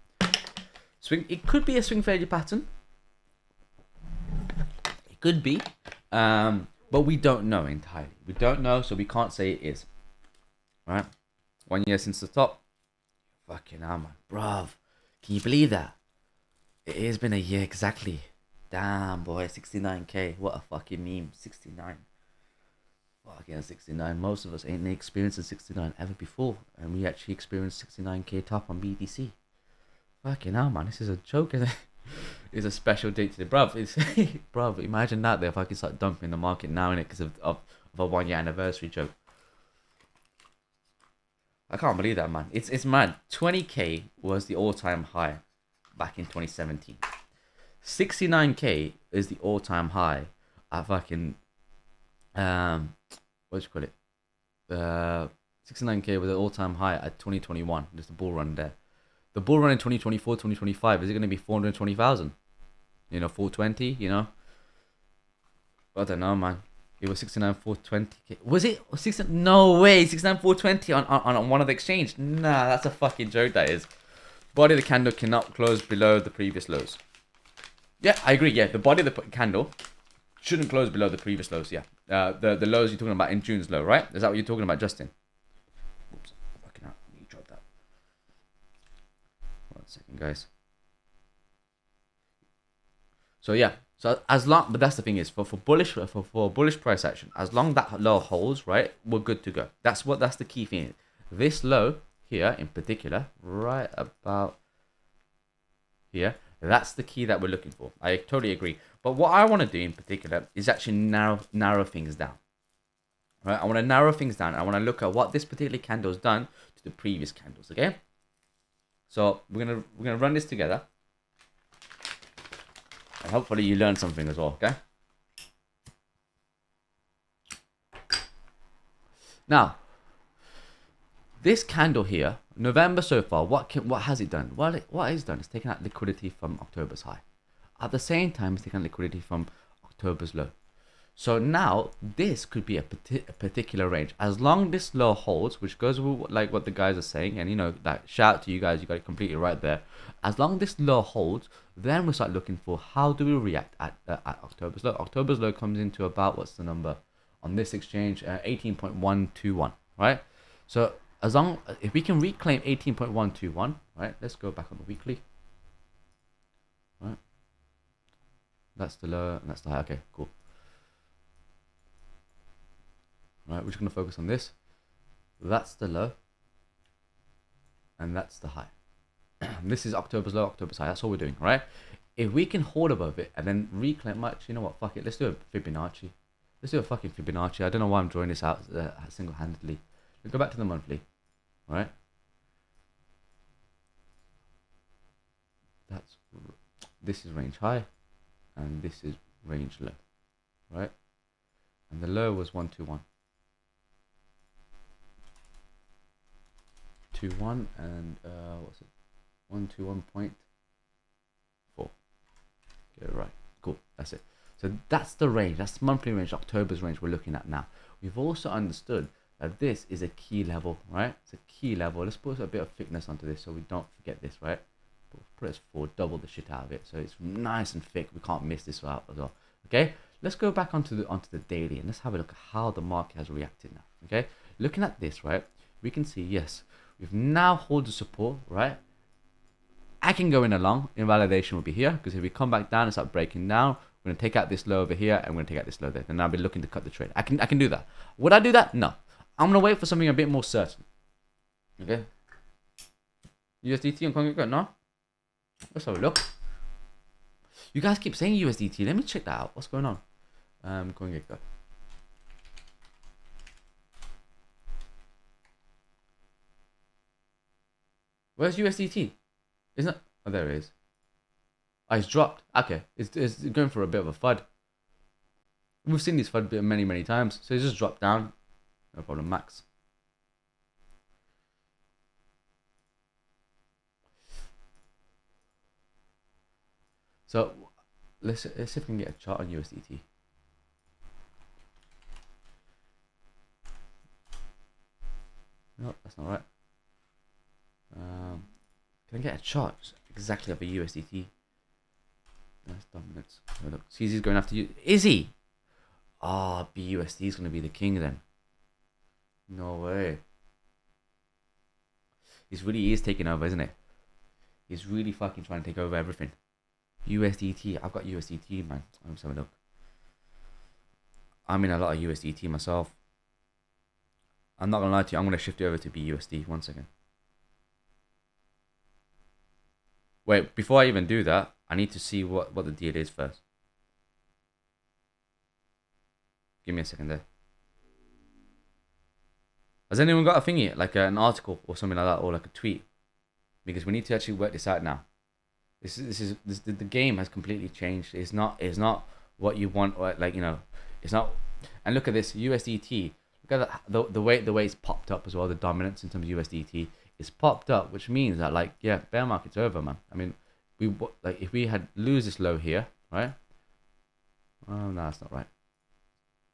Swing. It could be a swing failure pattern. It could be, but we don't know entirely. We don't know, so we can't say it is. Right? 1 year since the top. Fucking hell, man, bruv. Can you believe that? It has been a year exactly. Damn, boy, 69k. What a fucking meme. 69. Fucking 69. Most of us ain't experienced 69 ever before, and we actually experienced 69k top on BTC. Fucking hell, man, this is a joke, isn't it? It's a special date today, bruv. It's bruv, imagine that if I could start dumping the market now in it because of a 1 year anniversary joke. I can't believe that, man. It's mad. 20k was the all-time high back in 2017. 69k is the all-time high at fucking what do you call it? 69k was the all-time high at 2021. Just the bull run there. The bull run in 2024, 2025, is it going to be 420,000? You know, 420, you know? I don't know, man. It was 69, 420. Was it 69? No way, 69, 420 on one of the exchange. Nah, that's a fucking joke, that is. Body of the candle cannot close below the previous lows. Yeah, I agree, yeah. The body of the candle shouldn't close below the previous lows, yeah. The lows you're talking about in June's low, right? Is that what you're talking about, Justin? Oops, fucking hell. You dropped that. 1 second, guys. So yeah, so as long, but that's the thing is for bullish price action, as long that low holds, right, we're good to go. That's the key thing. This low here in particular, right about here, that's the key that we're looking for. I totally agree. But what I want to do in particular is actually narrow things down. Right, I want to narrow things down. I want to look at what this particular candle has done to the previous candles. Okay. So we're gonna run this together, and hopefully you learn something as well. Okay. Now, this candle here, November so far, what has it done? Well, what it's done is taken out liquidity from October's high. At the same time, it's taken out liquidity from October's low. So now this could be a particular range. As long this low holds, which goes with like what the guys are saying, and you know, that shout out to you guys, you got it completely right there. As long this low holds, then we start looking for how do we react at October's low. October's low comes into about, what's the number on this exchange? 18.121, right? So as long, if we can reclaim 18.121, right? Let's go back on the weekly. Right, that's the low and that's the high. Okay, cool. Right, we're just going to focus on this. That's the low. And that's the high. This is October's low, October's high. That's all we're doing, right? If we can hold above it and then reclaim much, you know what? Fuck it. Let's do a Fibonacci. Let's do a fucking Fibonacci. I don't know why I'm drawing this out single-handedly. Let's go back to the monthly, right? This is range high. And this is range low, right? And the low was 121. 21 and what's it? 121.4. Get it right. Cool. That's it. So that's the range. That's the monthly range, October's range we're looking at now. We've also understood that this is a key level, right? It's a key level. Let's put a bit of thickness onto this so we don't forget this, right? Put it forward, double the shit out of it, so it's nice and thick. We can't miss this out as well. Okay, let's go back onto the daily and let's have a look at how the market has reacted now. Okay, looking at this, right, we can see, yes, we've now held the support, right? I can go in a long. Invalidation will be here because if we come back down and start breaking down, we're gonna take out this low over here and we're gonna take out this low there. And I'll be looking to cut the trade. I can do that. Would I do that? No. I'm gonna wait for something a bit more certain. Okay. USDT and CoinGecko, no. Let's have a look. You guys keep saying USDT. Let me check that out. What's going on? CoinGecko. Where's USDT? Isn't it? Oh, there it is. Oh, it's dropped. Okay, it's going for a bit of a FUD. We've seen this FUD many times. So it's just dropped down. No problem, max. So let's see if we can get a chart on USDT. No, that's not right. Can I get a chart exactly of a USDT? That's dominance. Oh, look, CZ's going after you. Is he? Ah, oh, BUSD is going to be the king then. No way. He's really is taking over, isn't it? He's really fucking trying to take over everything. USDT. I've got USDT, man. Let's have a look. I'm in a lot of USDT myself. I'm not going to lie to you. I'm going to shift it over to BUSD. 1 second. Wait, before I even do that, I need to see what the deal is first. Give me a second there. Has anyone got a thingy, like an article or something like that, or like a tweet? Because we need to actually work this out now. The game has completely changed. It's not what you want, or like, you know, it's not. And look at this USDT. Look at the way it's popped up as well. The dominance in terms of USDT is popped up, which means that, like, yeah, bear market's over, man. I mean, like if we had lose this low here, right? Oh no, that's not right.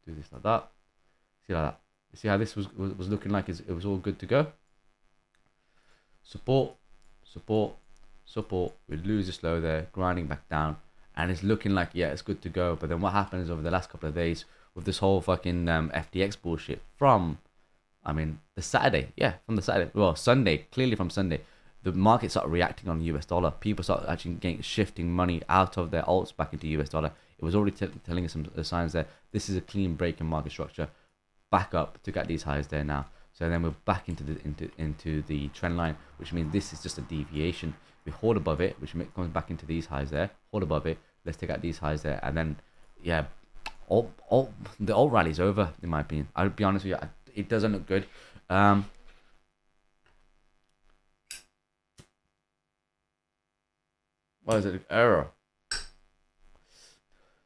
Do this like that. See like that. You see how this was looking like it was all good to go. Support. We lose this low there, grinding back down, and it's looking like, yeah, it's good to go. But then what happens over the last couple of days with this whole fucking FTX bullshit from, I mean, the Saturday, yeah, from the Saturday, well, Sunday, clearly from Sunday, the market started reacting on the US dollar. People started actually shifting money out of their alts back into US dollar. It was already telling us some signs there. This is a clean break in market structure. Back up to get these highs there now. So then we're back into the trend line, which means this is just a deviation. We hold above it, which comes back into these highs there. Hold above it. Let's take out these highs there, and then, yeah, the alt rally is over, in my opinion. I'll be honest with you, it doesn't look good. What is it? Error.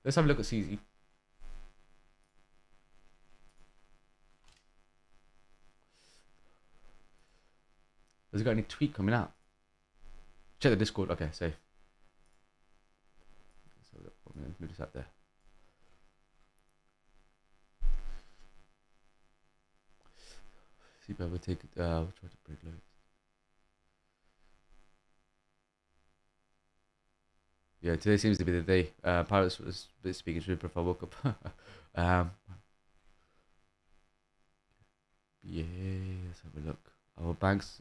Let's have a look at CZ. Has it got any tweet coming out? Check the Discord. Okay, safe. Let's have a look. I'm going to move this out there. See if I will take it. We'll try to break low. Yeah, today seems to be the day. Pirates was a bit speaking truth before I woke up. Yeah, let's have a look. Our banks.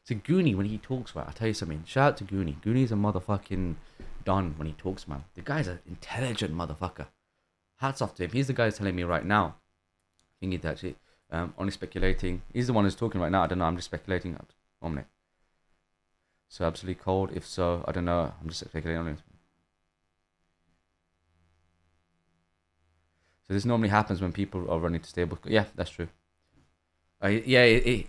See, Goonie, when he talks, right, I'll tell you something. Shout out to Goonie. Goonie's a motherfucking don when he talks, man. The guy's an intelligent motherfucker. Hats off to him. He's the guy who's telling me right now. I think he's actually only speculating. He's the one who's talking right now. I don't know. I'm just speculating. 1 minute. So absolutely cold. If so, I don't know. I'm just speculating on it. So this normally happens when people are running to stable. Yeah, that's true. Yeah,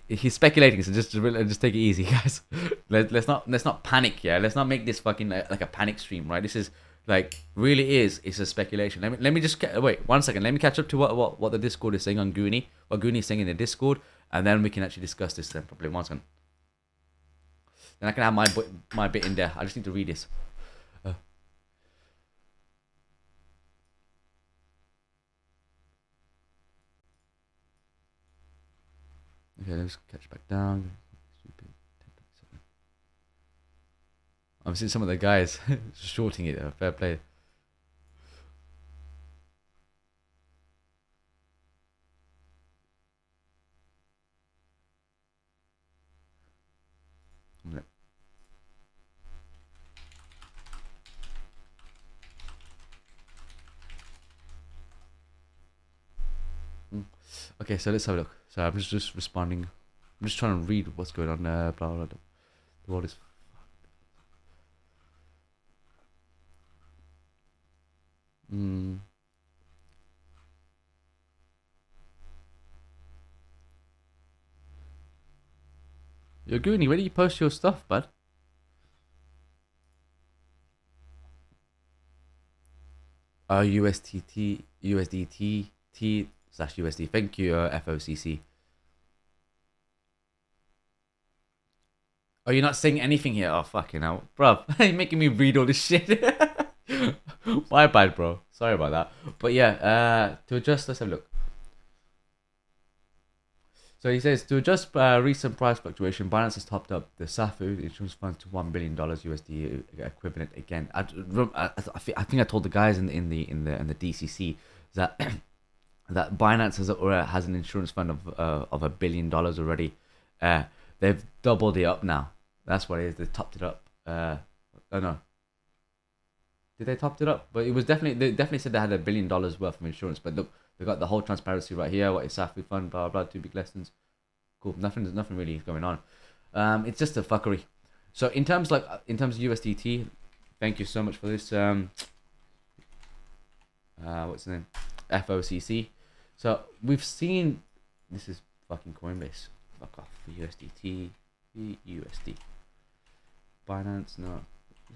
he's speculating. So just take it easy, guys. Let's not panic. Yeah, let's not make this fucking like a panic stream, right? This is like really is. It's a speculation. Let me just wait 1 second. Let me catch up to what the Discord is saying on Goonie. What Goonie is saying in the Discord, and then we can actually discuss this then properly. 1 second. Then I can have my bit in there. I just need to read this. Okay, let's catch back down. I'm seeing some of the guys shorting it. Fair play. Okay, so let's have a look. So I'm just responding. I'm just trying to read what's going on there. Blah blah blah. The world is. Yo, Goonie, where do you post your stuff, bud? USDT, USDT, T/USD. Thank you, FOCC. Oh, you're not saying anything here? Oh, fucking hell. Bro, you're making me read all this shit. My bad, bro. Sorry about that. But yeah, to adjust, let's have a look. So he says, to adjust recent price fluctuation, Binance has topped up the SAFU, the insurance fund, to $1 billion USD equivalent again. I think I told the guys in the DCC that that Binance has an insurance fund of $1 billion already. They've doubled it up now. That's what it is. They topped it up. Oh no. Did they topped it up? But it was they definitely said they had $1 billion worth of insurance. But look, they got the whole transparency right here. What is SAFU fund? Blah blah. 2 big lessons. Cool. Nothing really going on. It's just a fuckery. So in terms of USDT, thank you so much for this. What's the name? FOCC. So we've seen, this is fucking Coinbase. Fuck off. USDT, USD. Binance, no.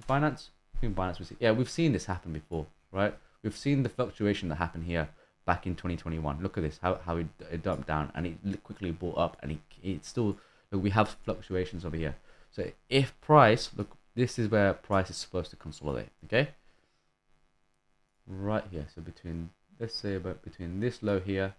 Binance? I think Binance was, yeah, we've seen this happen before, right? We've seen the fluctuation that happened here back in 2021. Look at this, how it dumped down and it quickly bought up, and it still, look, we have fluctuations over here. So if price, look, this is where price is supposed to consolidate, okay? Right here, so between, let's say about between this low here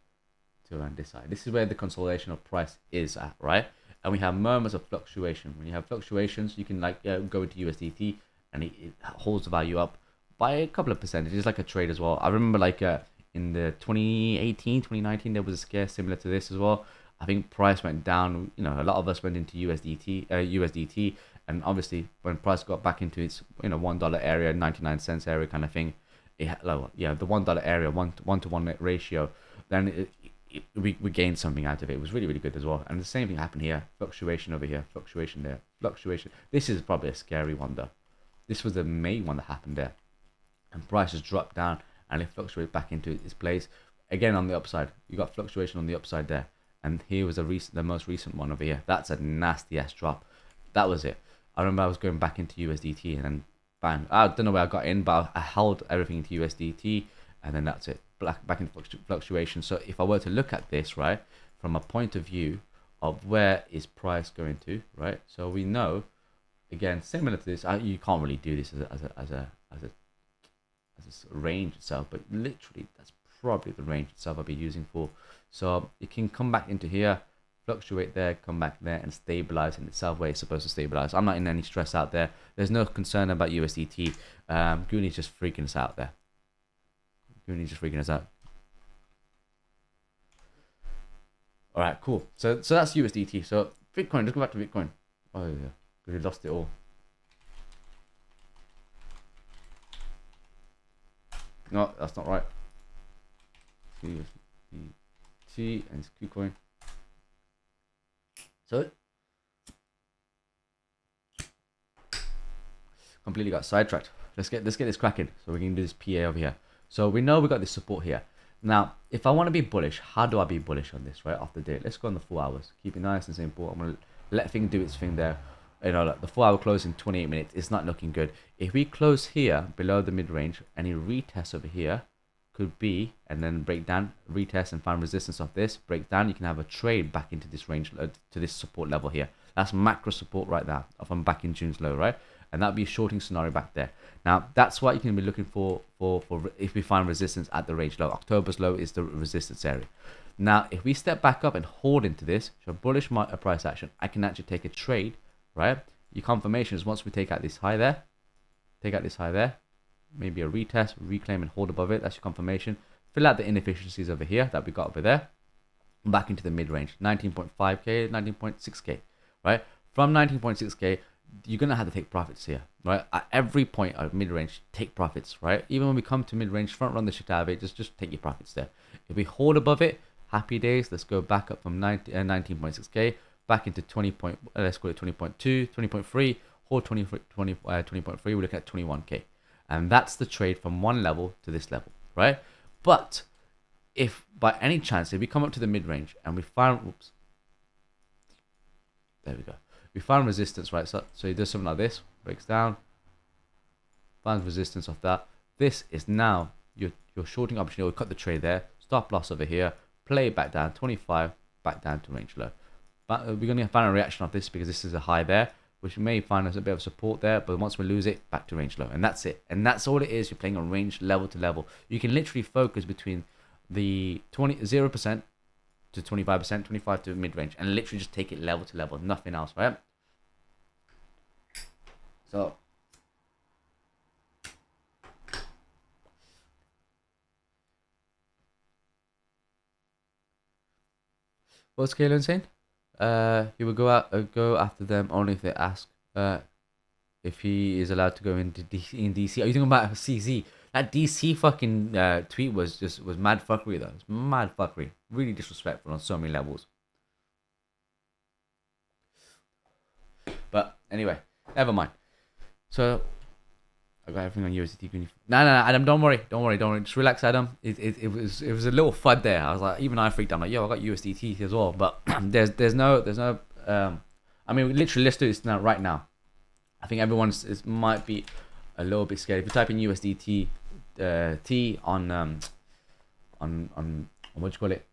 to around this side. This is where the consolidation of price is at, right? And we have moments of fluctuation. When you have fluctuations, you can like go into USDT and it holds the value up by a couple of percentages, like a trade as well. I remember like in the 2018, 2019, there was a scare similar to this as well. I think price went down. You know, a lot of us went into USDT, and obviously when price got back into its $1 area, 99 cents area kind of thing, it had, yeah, the $1 area, one to one ratio, then we gained something out of it. It was really good as well. And the same thing happened here. Fluctuation over here, fluctuation there, fluctuation. This is probably a scary one though. This was the main one that happened there, and prices dropped down and it fluctuated back into its place again on the upside. You got fluctuation on the upside there, and here was the most recent one over here. That's a nasty ass drop. That was it. I remember I was going back into USDT and then bang. I don't know where I got in, but I held everything into USDT, and then that's it. Back into fluctuation. So if I were to look at this, right, from a point of view of where is price going to, right? So we know, again, similar to this, you can't really do this as a range itself, but literally that's probably the range itself I'll be using for. So it can come back into here, fluctuate there, come back there, and stabilize in itself where it's supposed to stabilize. I'm not in any stress out there. There's no concern about USDT. Goonie's just freaking us out there. Goonie's just freaking us out. All right, cool. So that's USDT. So Bitcoin, let's go back to Bitcoin. Oh yeah, because we lost it all. No, that's not right. USDT and it's KuCoin. So completely got sidetracked. Let's get this cracking. So we can do this PA over here. So we know we got this support here. Now, if I want to be bullish, how do I be bullish on this right off the date? Let's go on the 4 hours. Keep it nice and simple. I'm gonna let things do its thing there. You know, like the 4 hour close in 28 minutes. It's not looking good. If we close here below the mid range, any retest over here could be, and then break down, retest and find resistance of this, break down, you can have a trade back into this range, to this support level here. That's macro support right there, from back in June's low, right? And that'd be a shorting scenario back there. Now, that's what you can be looking for if we find resistance at the range low. October's low is the resistance area. Now, if we step back up and hold into this, show bullish price action, I can actually take a trade, right? Your confirmation is once we take out this high there, maybe a retest, reclaim and hold above it. That's your confirmation. Fill out the inefficiencies over here that we got over there. Back into the mid-range, 19.5k, 19.6k, right? From 19.6k, you're going to have to take profits here, right? At every point of mid-range, take profits, right? Even when we come to mid-range, front run the shit out of it, just take your profits there. If we hold above it, happy days. Let's go back up from 19.6k, back into 20 point, let's call it 20.2, 20.3, hold 20.3, we're looking at 21k. And that's the trade from one level to this level, right? But if by any chance, if we come up to the mid-range and we find, oops, there we go. We find resistance, right? So he does something like this, breaks down, finds resistance off that. This is now your shorting opportunity. We'll cut the trade there, stop loss over here, play it back down, 25, back down to range low. But we're going to find a reaction of this because this is a high there, which may find us a bit of support there, but once we lose it, back to range low. And that's it. And that's all it is. You're playing on range level to level. You can literally focus between the 0% to 25%, 25 to mid-range, and literally just take it level to level, nothing else, right? So what's Kalen saying? He will go after them only if they ask if he is allowed to go into in DC. Are you talking about CZ? That DC fucking tweet was mad fuckery though. It's mad fuckery. Really disrespectful on so many levels. But anyway, never mind. So I got everything on USDT. No, Adam, don't worry. Just relax, Adam. It was a little FUD there. I was like, even I freaked out. I'm like, yo, I got USDT as well. But there's no I mean, literally, let's do this now, right now. I think everyone might be a little bit scared. If you type in USDT T on what you call it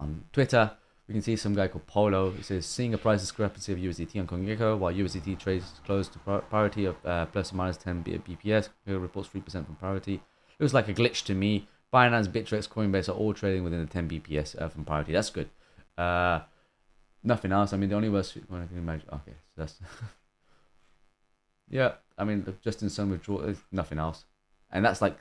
on Twitter, we can see some guy called Polo. It says seeing a price discrepancy of USDT on CoinGecko while USDT trades close to parity of plus or minus 10 BPS. Here reports 3% from parity. Looks like a glitch to me. Binance, Bittrex, Coinbase are all trading within the 10 BPS from parity. That's good. Nothing else. I mean, the only worst one I can imagine. Okay, so that's yeah. I mean, Justin Sun withdrawal. Nothing else, and that's like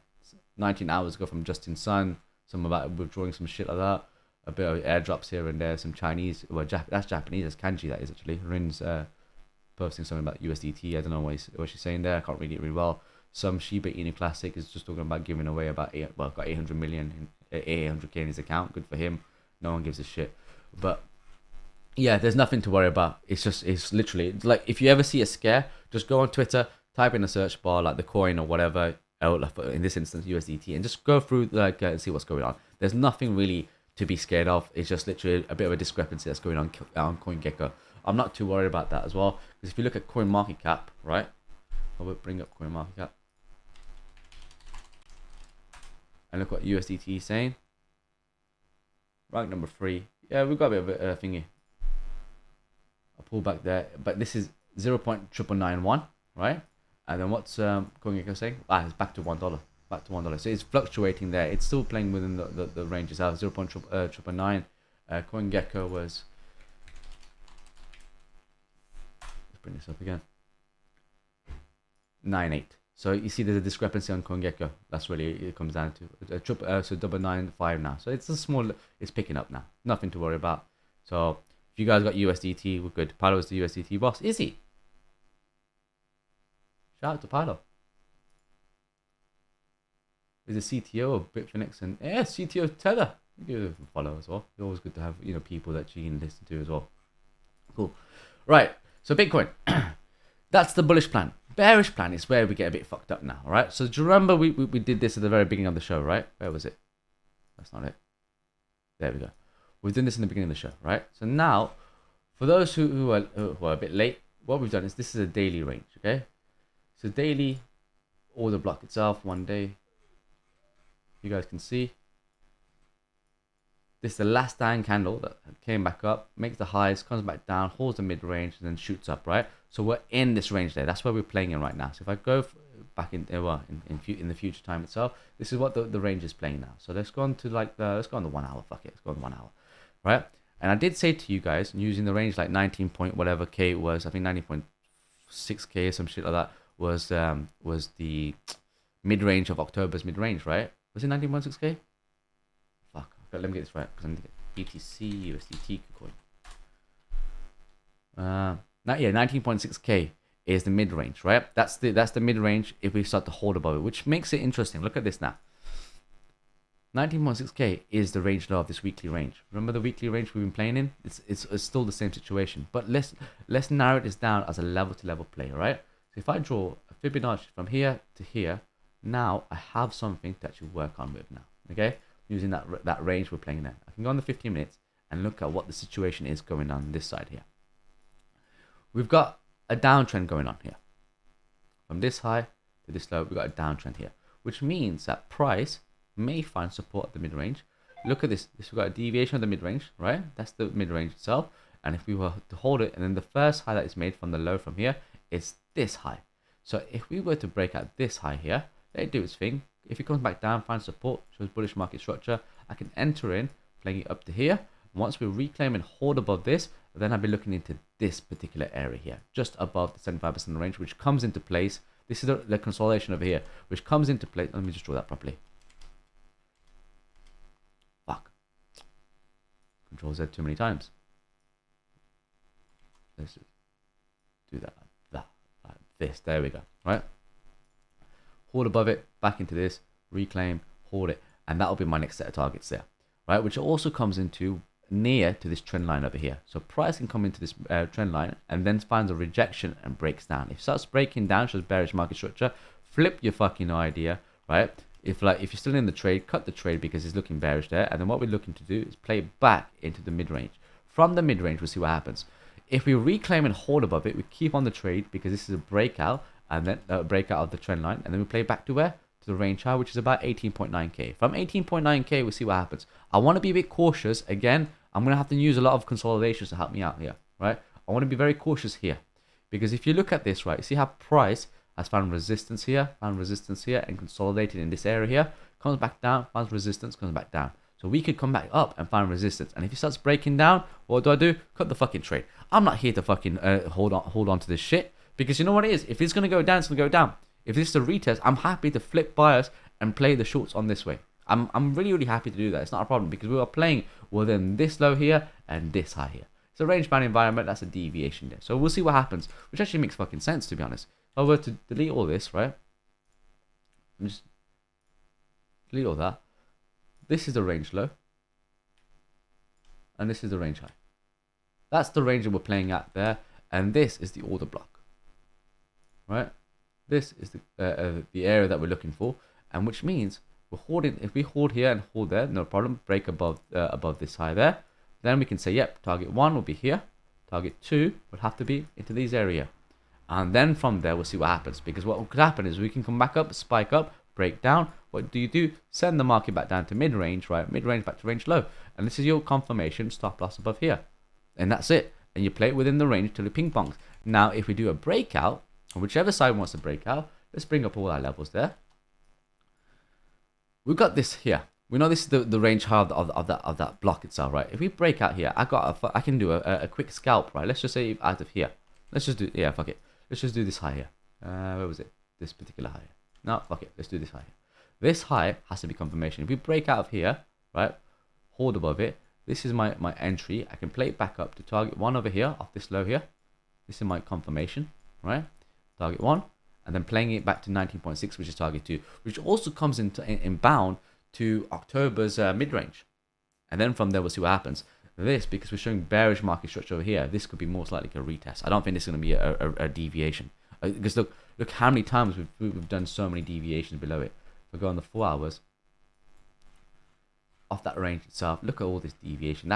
19 hours ago from Justin Sun. Some about withdrawing some shit like that. A bit of airdrops here and there. Some Chinese. Well, that's Japanese. That's kanji. That is actually. Rin's posting something about USDT. I don't know what she's saying there. I can't read it really well. Some Shiba Inu Classic is just talking about giving away about got 800 million, 800k in his account. Good for him. No one gives a shit. But yeah, there's nothing to worry about. It's literally like if you ever see a scare, just go on Twitter, type in a search bar like the coin or whatever, in this instance USDT, and just go through and see what's going on. There's nothing really to be scared of. It's just literally a bit of a discrepancy that's going on CoinGecko. I'm not too worried about that as well, because if you look at CoinMarketCap, right? I will bring up CoinMarketCap and look what USDT is saying. Rank number 3. Yeah, we've got a bit of a thingy. I'll pull back there, but this is 0.991, right? And then what's CoinGecko saying? It's back to $1. Back to $1. So it's fluctuating there. It's still playing within the ranges. 0.999. CoinGecko was. Let's bring this up again. 9.8. So you see there's a discrepancy on CoinGecko. That's really it comes down to. So 995 now. So it's a small. It's picking up now. Nothing to worry about. So if you guys got USDT, we're good. Paolo is the USDT boss. Is he? Shout out to Paolo. He's a CTO of Bitfinex and CTO of Tether. You give him a follow as well. It's always good to have people that you can listen to as well. Cool. Right. So Bitcoin. That's the bullish plan. Bearish plan is where we get a bit fucked up now. All right. So do you remember we did this at the very beginning of the show, right? Where was it? That's not it. There we go. We've done this in the beginning of the show, right? So now, for those who are a bit late, what we've done is this is a daily range. Okay. So daily, order block itself, 1 day. You guys can see this is the last Daink candle that came back up, makes the highs, comes back down, holds the mid range, and then shoots up, right? So we're in this range there. That's where we're playing in right now. So if I go back in well in the future time itself. This is what the range is playing now. So let's go on to like let's go on the 1 hour. Fuck it, let's go on 1 hour, right? And I did say to you guys, using the range like 19 point whatever K it was, I think 19.6K or some shit like that was the mid range of October's mid range, right? Was it 19.6K? Fuck, okay, let me get this right because I need to get BTC USDT coin. Yeah, 19.6K is the mid range, right? That's the mid range if we start to hold above it, which makes it interesting. Look at this now. 19.6K is the range low of this weekly range. Remember the weekly range we've been playing in? It's still the same situation, but let's narrow this down as a level to level play, right? So if I draw a Fibonacci from here to here, now I have something to actually work on with now. Okay, using that range we're playing there. I can go on the 15 minutes and look at what the situation is going on this side here. We've got a downtrend going on here. From this high to this low, we've got a downtrend here, which means that price may find support at the mid-range. Look at this. We've got a deviation of the mid-range, right? That's the mid-range itself. And if we were to hold it, and then the first high that is made from the low from here is this high. So if we were to break out this high here, let it do its thing. If it comes back down, find support, shows bullish market structure, I can enter in, playing it up to here. Once we reclaim and hold above this, then I'll be looking into this particular area here, just above the 75% range, which comes into place. This is the consolidation over here, which comes into place. Let me just draw that properly. Fuck. Control Z too many times. Let's do that like this. There we go. Right? Hold above it, back into this, reclaim, hold it, and that'll be my next set of targets there. Right? Which also comes into near to this trend line over here. So price can come into this trend line and then finds a rejection and breaks down. If it starts breaking down, shows bearish market structure, flip your fucking idea, right? If you're still in the trade, cut the trade because it's looking bearish there. And then what we're looking to do is play back into the mid-range. From the mid-range, we'll see what happens. If we reclaim and hold above it, we keep on the trade because this is a breakout and then breakout of the trend line. And then we play back to where? The range high, which is about 18.9K. From 18.9K, we'll see what happens. I want to be a bit cautious. Again, I'm going to have to use a lot of consolidations to help me out here, right? I want to be very cautious here because if you look at this, right, you see how price has found resistance here, and consolidated in this area here, comes back down, finds resistance, comes back down. So we could come back up and find resistance. And if it starts breaking down, what do? Cut the fucking trade. I'm not here to fucking hold on to this shit because you know what it is? If it's going to go down, it's going to go down. If this is a retest, I'm happy to flip bias and play the shorts on this way. I'm really happy to do that. It's not a problem because we are playing within this low here and this high here. It's a range bound environment. That's a deviation there. So we'll see what happens, which actually makes fucking sense to be honest. If I were to delete all this, right? Just delete all that. This is the range low. And this is the range high. That's the range that we're playing at there. And this is the order block. Right? This is the area that we're looking for, and which means we're holding. If we hold here and hold there, no problem. Break above this high there, then we can say, yep, target 1 will be here, target 2 will have to be into this area, and then from there we'll see what happens. Because what could happen is we can come back up, spike up, break down. What do? Send the market back down to mid range, right? Mid range back to range low, and this is your confirmation stop loss above here, and that's it. And you play it within the range till it ping pongs. Now, if we do a breakout. Whichever side wants to break out, let's bring up all our levels there. We've got this here. We know this is the range high of that block itself, right? If we break out here, I can do a quick scalp, right? Let's just say out of here. Let's just do, yeah, fuck it. Let's just do this high here. Where was it? This particular high here. No, fuck it. Let's do this high here. This high has to be confirmation. If we break out of here, right? Hold above it. This is my entry. I can play it back up to target 1 over here, off this low here. This is my confirmation, right? Target 1, and then playing it back to 19.6, which is target 2, which also comes in bound to October's mid-range. And then from there, we'll see what happens. This, because we're showing bearish market structure over here, this could be most likely a retest. I don't think this is going to be a deviation. Because look how many times we've done so many deviations below it. If I go on the 4 hours, off that range itself, look at all this deviation.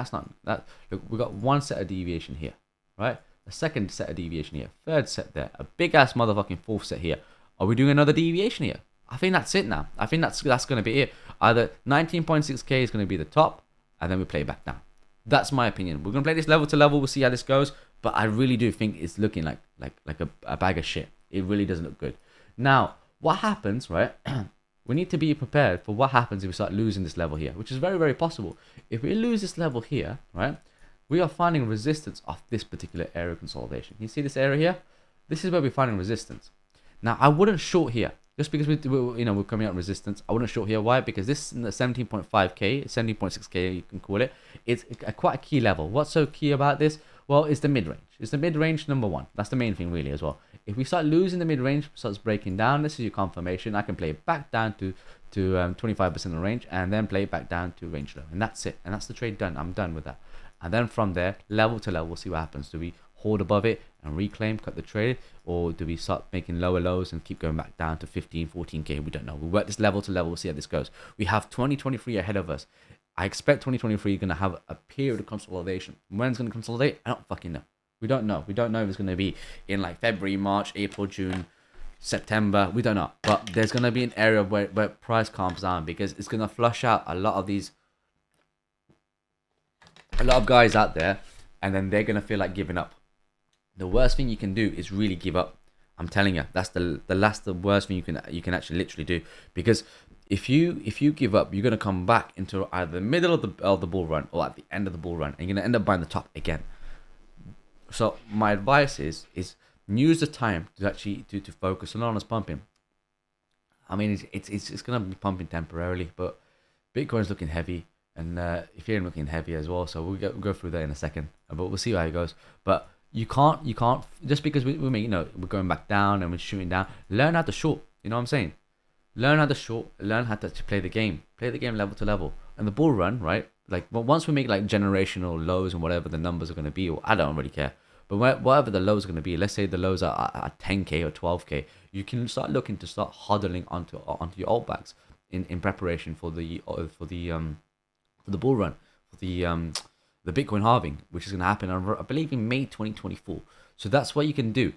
Look, we've got one set of deviation here, right? A second set of deviation here, third set there, a big ass motherfucking fourth set here. Are we doing another deviation here? I think that's it now. I think that's going to be it. Either 19.6K is going to be the top, and then we play back down. That's my opinion. We're going to play this level to level. We'll see how this goes. But I really do think it's looking like a bag of shit. It really doesn't look good. Now, What happens, right? We need to be prepared for what happens if we start losing this level here, which is very, very possible. If we lose this level here, right, we are finding resistance off this particular area of consolidation. You see this area here? This is where we're finding resistance. Now, I wouldn't short here. Just because we're coming out resistance, I wouldn't short here. Why? Because this in the 17.5k, 17.6k, you can call it. It's quite a key level. What's so key about this? Well, it's the mid-range. It's the mid-range number one. That's the main thing really as well. If we start losing the mid-range, starts breaking down, this is your confirmation. I can play it back down to 25% of the range and then play it back down to range low. And that's it. And that's the trade done. I'm done with that. And then from there, level to level, we'll see what happens. Do we hold above it and reclaim, cut the trade, or do we start making lower lows and keep going back down to 15, 14k? We don't know. We work this level to level. We'll see how this goes. We have 2023 ahead of us. I expect 2023 is going to have a period of consolidation. When it's going to consolidate, I don't fucking know. We don't know. We don't know if it's going to be in like February, March, April, June, September. We don't know. But there's going to be an area where price calms down because it's going to flush out a lot of guys out there, and then they're going to feel like giving up. The worst thing you can do is really give up. I'm telling you, that's the worst thing you can actually literally do, because if you give up, you're going to come back into either the middle of the bull run or at the end of the bull run, and you're going to end up buying the top again. So my advice is use the time to actually to focus on honest pumping. I mean, it's going to be pumping temporarily, but Bitcoin's looking heavy, and Ethereum looking heavy as well. So we'll go through that in a second, but we'll see how it goes. But you can't just because we're going back down and we're shooting down. Learn how to short. You know what I'm saying? Learn how to short. Learn how to play the game. Play the game level to level. And the bull run, right? Like once we make like generational lows and whatever the numbers are going to be, or I don't really care. But whatever the lows are going to be, let's say the lows are at 10k or 12k, you can start looking to start hodling onto your altbacks in preparation for the bull run, for the Bitcoin halving, which is going to happen, I believe, in May 2024. So that's what you can do.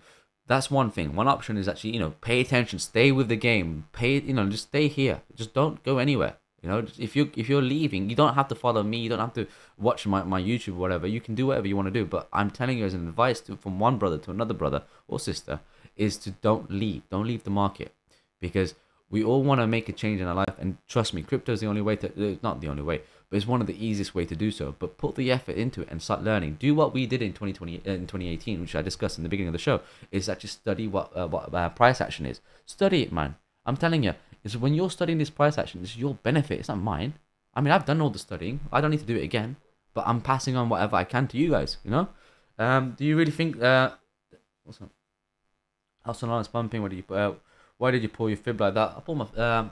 That's one thing. One option is actually, pay attention, stay with the game, just stay here. Just don't go anywhere. If you're leaving, you don't have to follow me. You don't have to watch my YouTube or whatever. You can do whatever you want to do. But I'm telling you as an advice from one brother to another brother or sister is to don't leave. Don't leave the market, because we all want to make a change in our life. And trust me, crypto is the only way it's not the only way, but it's one of the easiest way to do so. But put the effort into it and start learning. Do what we did in 2018, which I discussed in the beginning of the show, is actually study what price action is. Study it, man. I'm telling you, is when you're studying this price action, it's your benefit. It's not mine. I mean, I've done all the studying. I don't need to do it again, but I'm passing on whatever I can to you guys. Do you really think what's up? House on honest pumping? Why did you pull your fib like that? I pulled my.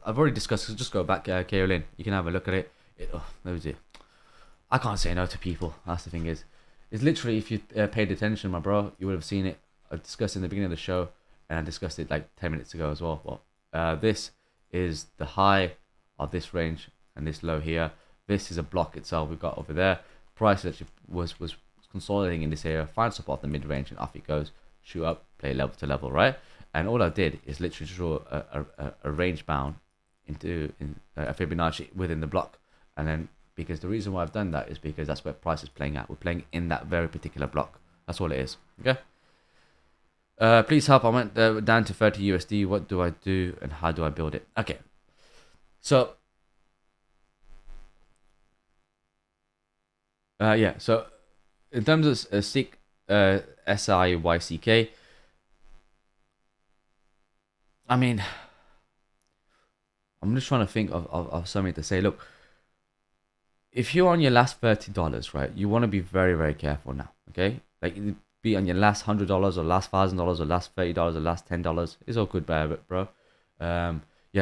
I've already discussed. Just go back, Kaolin. You can have a look at it. That was it. I can't say no to people. That's the thing is. It's literally, if you paid attention, my bro, you would have seen it. I discussed it in the beginning of the show, and I discussed it like 10 minutes ago as well. Well, this is the high of this range and this low here. This is a block itself we've got over there. Price actually was consolidating in this area. Find support the mid range, and off it goes. Shoot up, play level to level, right? And all I did is literally draw a range bound into a Fibonacci within the block. And then, because the reason why I've done that is because that's where price is playing at. We're playing in that very particular block. That's all it is. Okay. Please help. I went down to 30 USD. What do I do and how do I build it? Okay. So, So, in terms of SICK, SIYCK, I mean, I'm just trying to think of something to say. Look, if you're on your last $30, right, you want to be very, very careful now, okay? Like, be on your last $100 or last $1,000 or last $30 or last $10. It's all good, bro.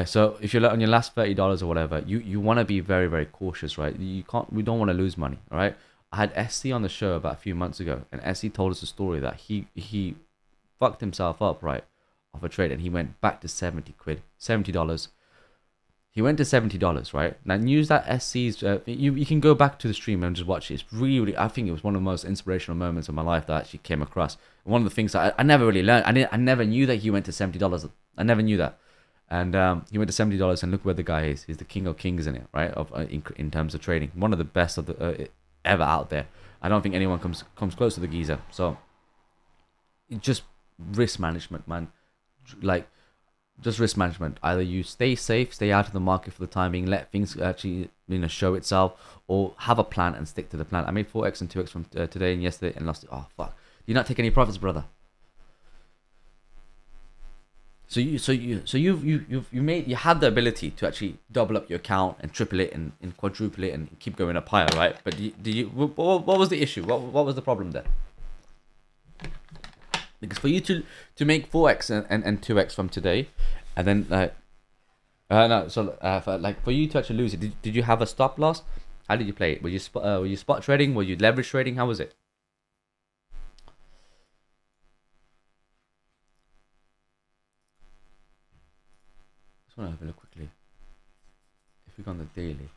So if you're on your last $30 or whatever, you want to be very, very cautious, right? We don't want to lose money, all right? I had SC on the show about a few months ago, and SC told us a story that he fucked himself up, right, off a trade, and he went back to $70. He went to $70, right? Now use that SC's. You can go back to the stream and just watch it. It's really, I think it was one of the most inspirational moments of my life that I actually came across. One of the things that I never really learned. I never knew that he went to $70. I never knew that. And he went to $70, and look where the guy is. He's the king of kings in it, right? In terms of trading, one of the best of the ever out there. I don't think anyone comes close to the geezer. So just risk management, man. Like, just risk management. Either you stay safe, stay out of the market for the time being, let things actually show itself, or have a plan and stick to the plan. I made 4x and 2x from today and yesterday and lost it. Oh fuck! Do you not take any profits, brother? You had the ability to actually double up your account and triple it and quadruple it and keep going up higher, right? But what was the issue? What was the problem there? Because for you to make 4x and 2x from today, and then for you to actually lose it, did you have a stop loss? How did you play it? Were you spot trading? Were you leverage trading? How was it? Just want to have a look quickly. If we go on the daily,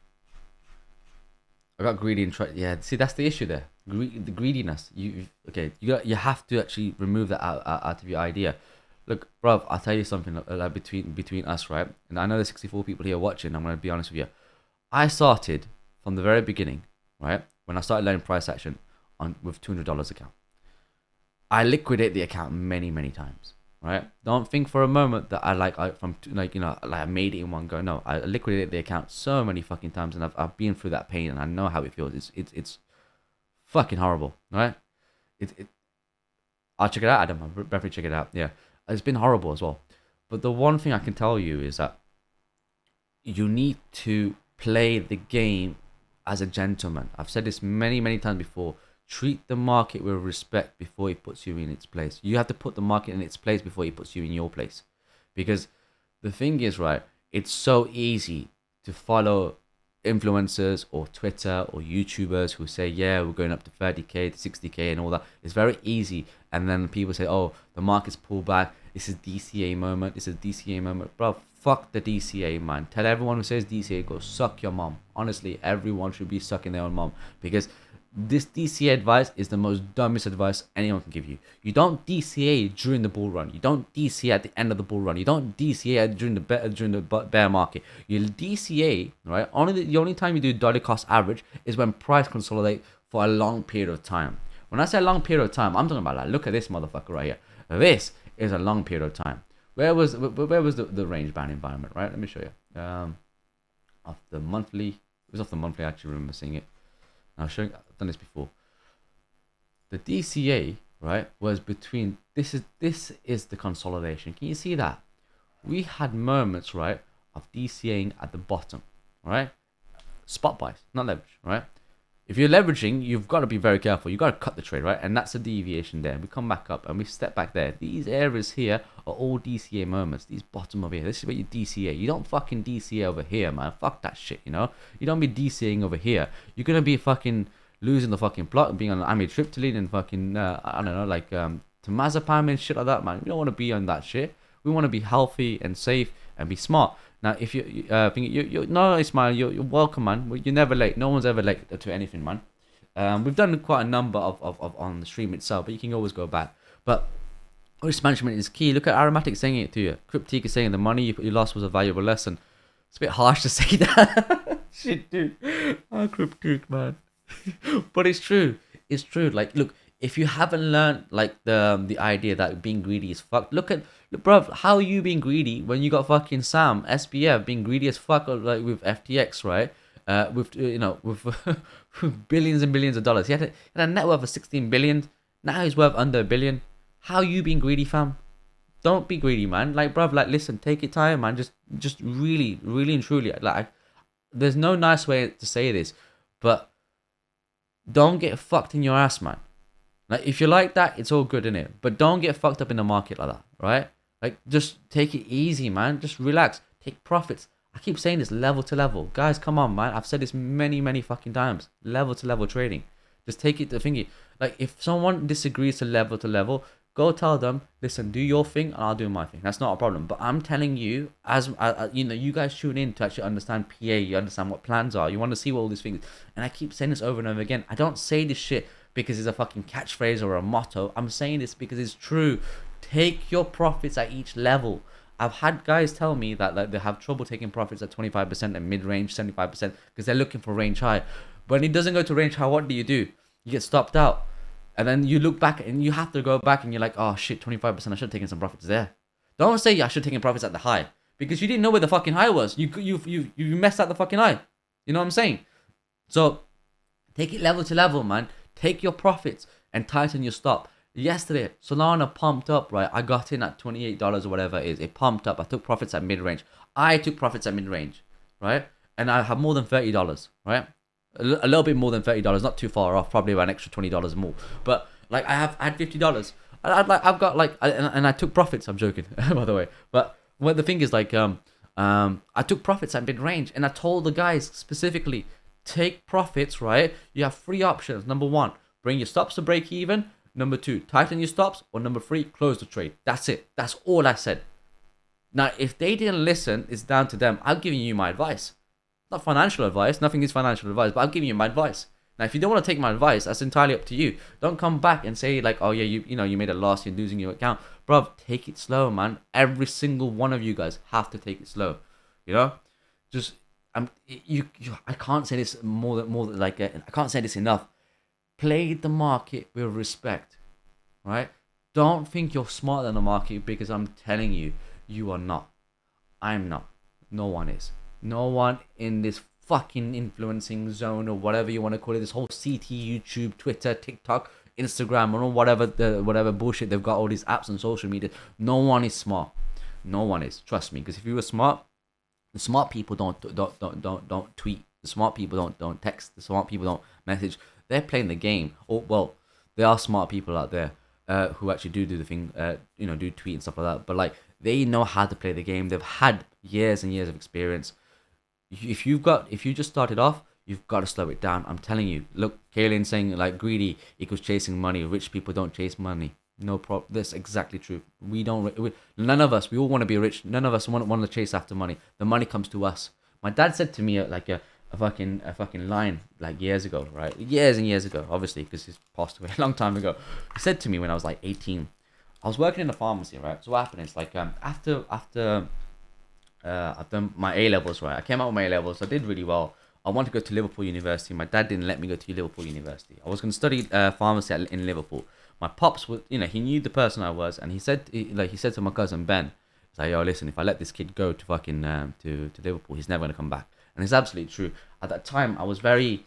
I got greedy and tried. Yeah, see, that's the issue there. The greediness. You have to actually remove that out of your idea. Look, bro, I'll tell you something like between us, right? And I know there's 64 people here watching. I'm gonna be honest with you. I started from the very beginning, right? When I started learning price action with $200 account, I liquidate the account many times, right? Don't think for a moment that I made it in one go. No, I liquidated the account so many fucking times, and I've been through that pain, and I know how it feels. It's fucking horrible, right? I'll check it out, Adam. I'll definitely check it out. Yeah, it's been horrible as well. But the one thing I can tell you is that you need to play the game as a gentleman. I've said this many times before. Treat the market with respect before it puts you in its place. You have to put the market in its place before it puts you in your place. Because the thing is, right, it's so easy to follow influencers or Twitter or YouTubers who say, yeah, we're going up to 30k to 60k and all that. It's very easy. And then people say, oh, the market's pulled back. This is DCA moment. This is DCA moment. Bro, fuck the DCA, man. Tell everyone who says DCA, go suck your mom. Honestly, everyone should be sucking their own mom. Because this DCA advice is the most dumbest advice anyone can give you. You don't DCA during the bull run. You don't DCA at the end of the bull run. You don't DCA during the bear market. You DCA, right? The only time you do dollar cost average is when price consolidate for a long period of time. When I say a long period of time, I'm talking about like, look at this motherfucker right here. This is a long period of time. Where was the range bound environment, right? Let me show you. Off the monthly. It was off the monthly. I actually remember seeing it. I've done this before. The DCA, right, was between this is the consolidation. Can you see that? We had moments, right, of DCAing at the bottom, right? Spot buys, not leverage, right? If you're leveraging, you've got to be very careful. You've got to cut the trade, right? And that's a deviation there. We come back up and we step back there. These areas here are all DCA moments. These bottom over here. This is where you DCA. You don't fucking DCA over here, man. Fuck that shit, you know? You don't be DCAing over here. You're going to be fucking losing the fucking plot and being on amitriptyline and fucking, I don't know, like temazepam and shit like that, man. We don't want to be on that shit. We want to be healthy and safe and be smart. Now, if you think no, Ismail, you're welcome, man. You're never late. No one's ever late to anything, man. We've done quite a number of on the stream itself, but you can always go back. But risk management is key. Look at Aromatic saying it to you. Cryptique is saying the money you lost was a valuable lesson. It's a bit harsh to say that. Shit, dude. Cryptique, man. But it's true. It's true. Like, look, if you haven't learned like the idea that being greedy is fucked, look, bro, how are you being greedy when you got fucking Sam SBF being greedy as fuck, like with FTX, right? With with billions and billions of dollars. He had a net worth of 16 billion. Now he's worth under a billion. How are you being greedy, fam? Don't be greedy, man. Like, bro, like, listen, take your time, man. Just really and truly, like, there's no nice way to say this, but don't get fucked in your ass, man. Like, if you like that, it's all good, innit? But don't get fucked up in the market like that, right? Like, just take it easy, man. Just relax. Take profits. I keep saying this, level to level. Guys, come on, man. I've said this many fucking times. Level to level trading. Just take it to thingy. Like, if someone disagrees to level, go tell them, listen, do your thing and I'll do my thing. That's not a problem. But I'm telling you, as you guys tune in to actually understand PA. You understand what plans are. You want to see what all these things. And I keep saying this over and over again. I don't say this shit because it's a fucking catchphrase or a motto. I'm saying this because it's true. Take your profits at each level. I've had guys tell me that they have trouble taking profits at 25% and mid-range 75% because they're looking for range high. But when it doesn't go to range high, what do? You get stopped out. And then you look back and you have to go back and you're like, oh shit, 25%, I should have taken some profits there. Don't say I should take profits at the high, because you didn't know where the fucking high was. You messed up the fucking high. You know what I'm saying? So take it level to level, man. Take your profits and tighten your stop. Yesterday, Solana pumped up, right? I got in at $28 or whatever it is. It pumped up. I took profits at mid-range. I took profits at mid-range, right? And I have more than $30, right? A little bit more than $30, not too far off. Probably about an extra $20 more. But like I had $50. I've got like, and I took profits. I'm joking, by the way. But what the thing is, like, I took profits at mid-range, and I told the guys specifically, take profits, right? You have three options. Number one, bring your stops to break even. Number two, tighten your stops. Or number three, close the trade. That's it. That's all I said. Now, if they didn't listen, it's down to them. I'm giving you my advice. Not financial advice. Nothing is financial advice, but I'm giving you my advice. Now, if you don't want to take my advice, that's entirely up to you. Don't come back and say like, oh yeah, you made a loss, you're losing your account. Bruv, take it slow, man. Every single one of you guys have to take it slow. You know? Just I can't say this more than like I can't say this enough. Play the market with respect. Right? Don't think you're smarter than the market, because I'm telling you, you are not. I'm not. No one is. No one in this fucking influencing zone, or whatever you want to call it, this whole CT, YouTube, Twitter, TikTok, Instagram, or whatever bullshit they've got, all these apps and social media. No one is smart. No one is. Trust me, because if you were smart, the smart people don't tweet. The smart people don't text. The smart people don't message. They're playing the game. Or well, there are smart people out there who actually do the thing, do tweet and stuff like that. But like, they know how to play the game. They've had years and years of experience. If you just started off, you've got to slow it down. I'm telling you. Look, Kaylin saying like greedy equals chasing money. Rich people don't chase money. No problem. That's exactly true. None of us. We all want to be rich. None of us want to chase after money. The money comes to us. My dad said to me like a fucking line like years ago, right? Years and years ago, obviously, because he's passed away a long time ago. He said to me when I was like 18. I was working in a pharmacy, right? So what happened is like after I've done my A levels, right? I came out with my A levels. I did really well. I wanted to go to Liverpool University. My dad didn't let me go to Liverpool University. I was going to study pharmacy in Liverpool. My pops would, he knew the person I was, and he said to my cousin Ben, he's like, yo, listen, if I let this kid go to fucking to Liverpool, he's never gonna come back. And it's absolutely true. At that time, I was very,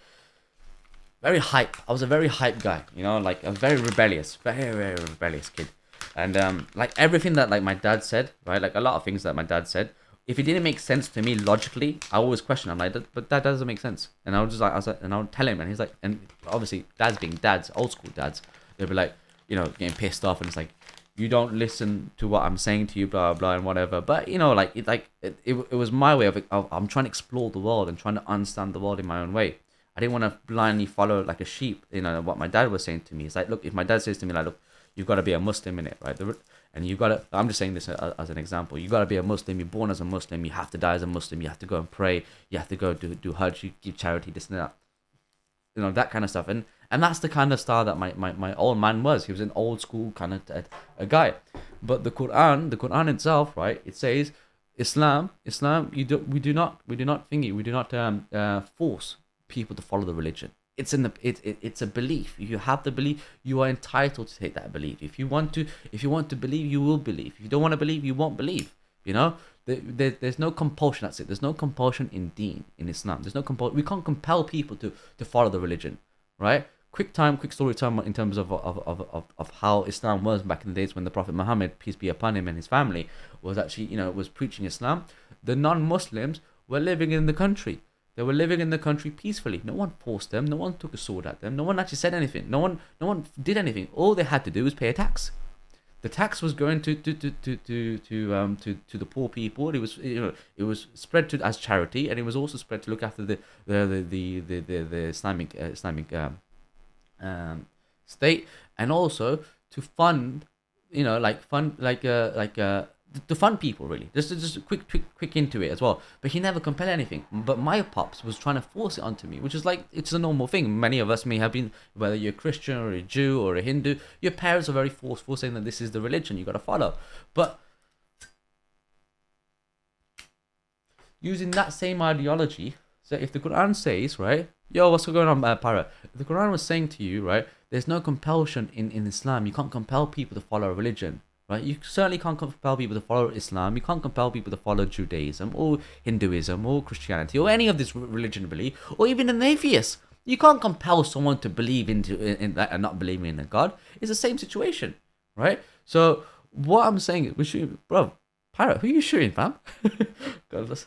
very hype. I was a very hype guy, like a very rebellious kid. And like everything that like my dad said, right? Like a lot of things that my dad said, if it didn't make sense to me logically, I always question. I'm like, but that doesn't make sense. And I would tell him, and he's like, and obviously dads being dads, old school dads, they'd be like, getting pissed off, and it's like, you don't listen to what I'm saying to you, blah blah and whatever. But it was my way of I'm trying to explore the world and trying to understand the world in my own way. I didn't want to blindly follow like a sheep. What my dad was saying to me. It's like, look, if my dad says to me like, look, you've got to be a Muslim in it, right? And you got to, I'm just saying this as an example. You got to be a Muslim. You're born as a Muslim. You have to die as a Muslim. You have to go and pray. You have to go do Hajj. You give charity, this and that. That kind of stuff. And that's the kind of style that my old man was. He was an old school kind of a guy. But the Quran itself, right? It says, Islam. We do not force people to follow the religion. It's a belief. If you have the belief, you are entitled to take that belief. If you want to believe, you will believe. If you don't want to believe, you won't believe. There's no compulsion. That's it. There's no compulsion in Deen, in Islam. There's no compulsion. We can't compel people to follow the religion, right? Quick story time in terms of how Islam was back in the days when the Prophet Muhammad, peace be upon him, and his family was actually was preaching Islam. The non-Muslims were living in the country. They were living in the country peacefully. No one forced them. No one took a sword at them. No one actually said anything. No one did anything. All they had to do was pay a tax. The tax was going to the poor people. It was spread to as charity, and it was also spread to look after the Islamic state, and also to fund to fund people, really. Just quick into it as well. But he never compelled anything. But my pops was trying to force it onto me, which is like, it's a normal thing. Many of us may have been, whether you're a Christian or a Jew or a Hindu, your parents are very forceful, saying that this is the religion you got to follow. But using that same ideology, so if the Quran says, right, yo, what's going on, Parrot? The Quran was saying to you, right, there's no compulsion in Islam. You can't compel people to follow a religion, right? You certainly can't compel people to follow Islam. You can't compel people to follow Judaism or Hinduism or Christianity or any of this religion belief, or even an atheist. You can't compel someone to believe in that and not believing in a God. It's the same situation, right? So what I'm saying is, we're shooting, bro. Parrot, who are you shooting, fam? God bless.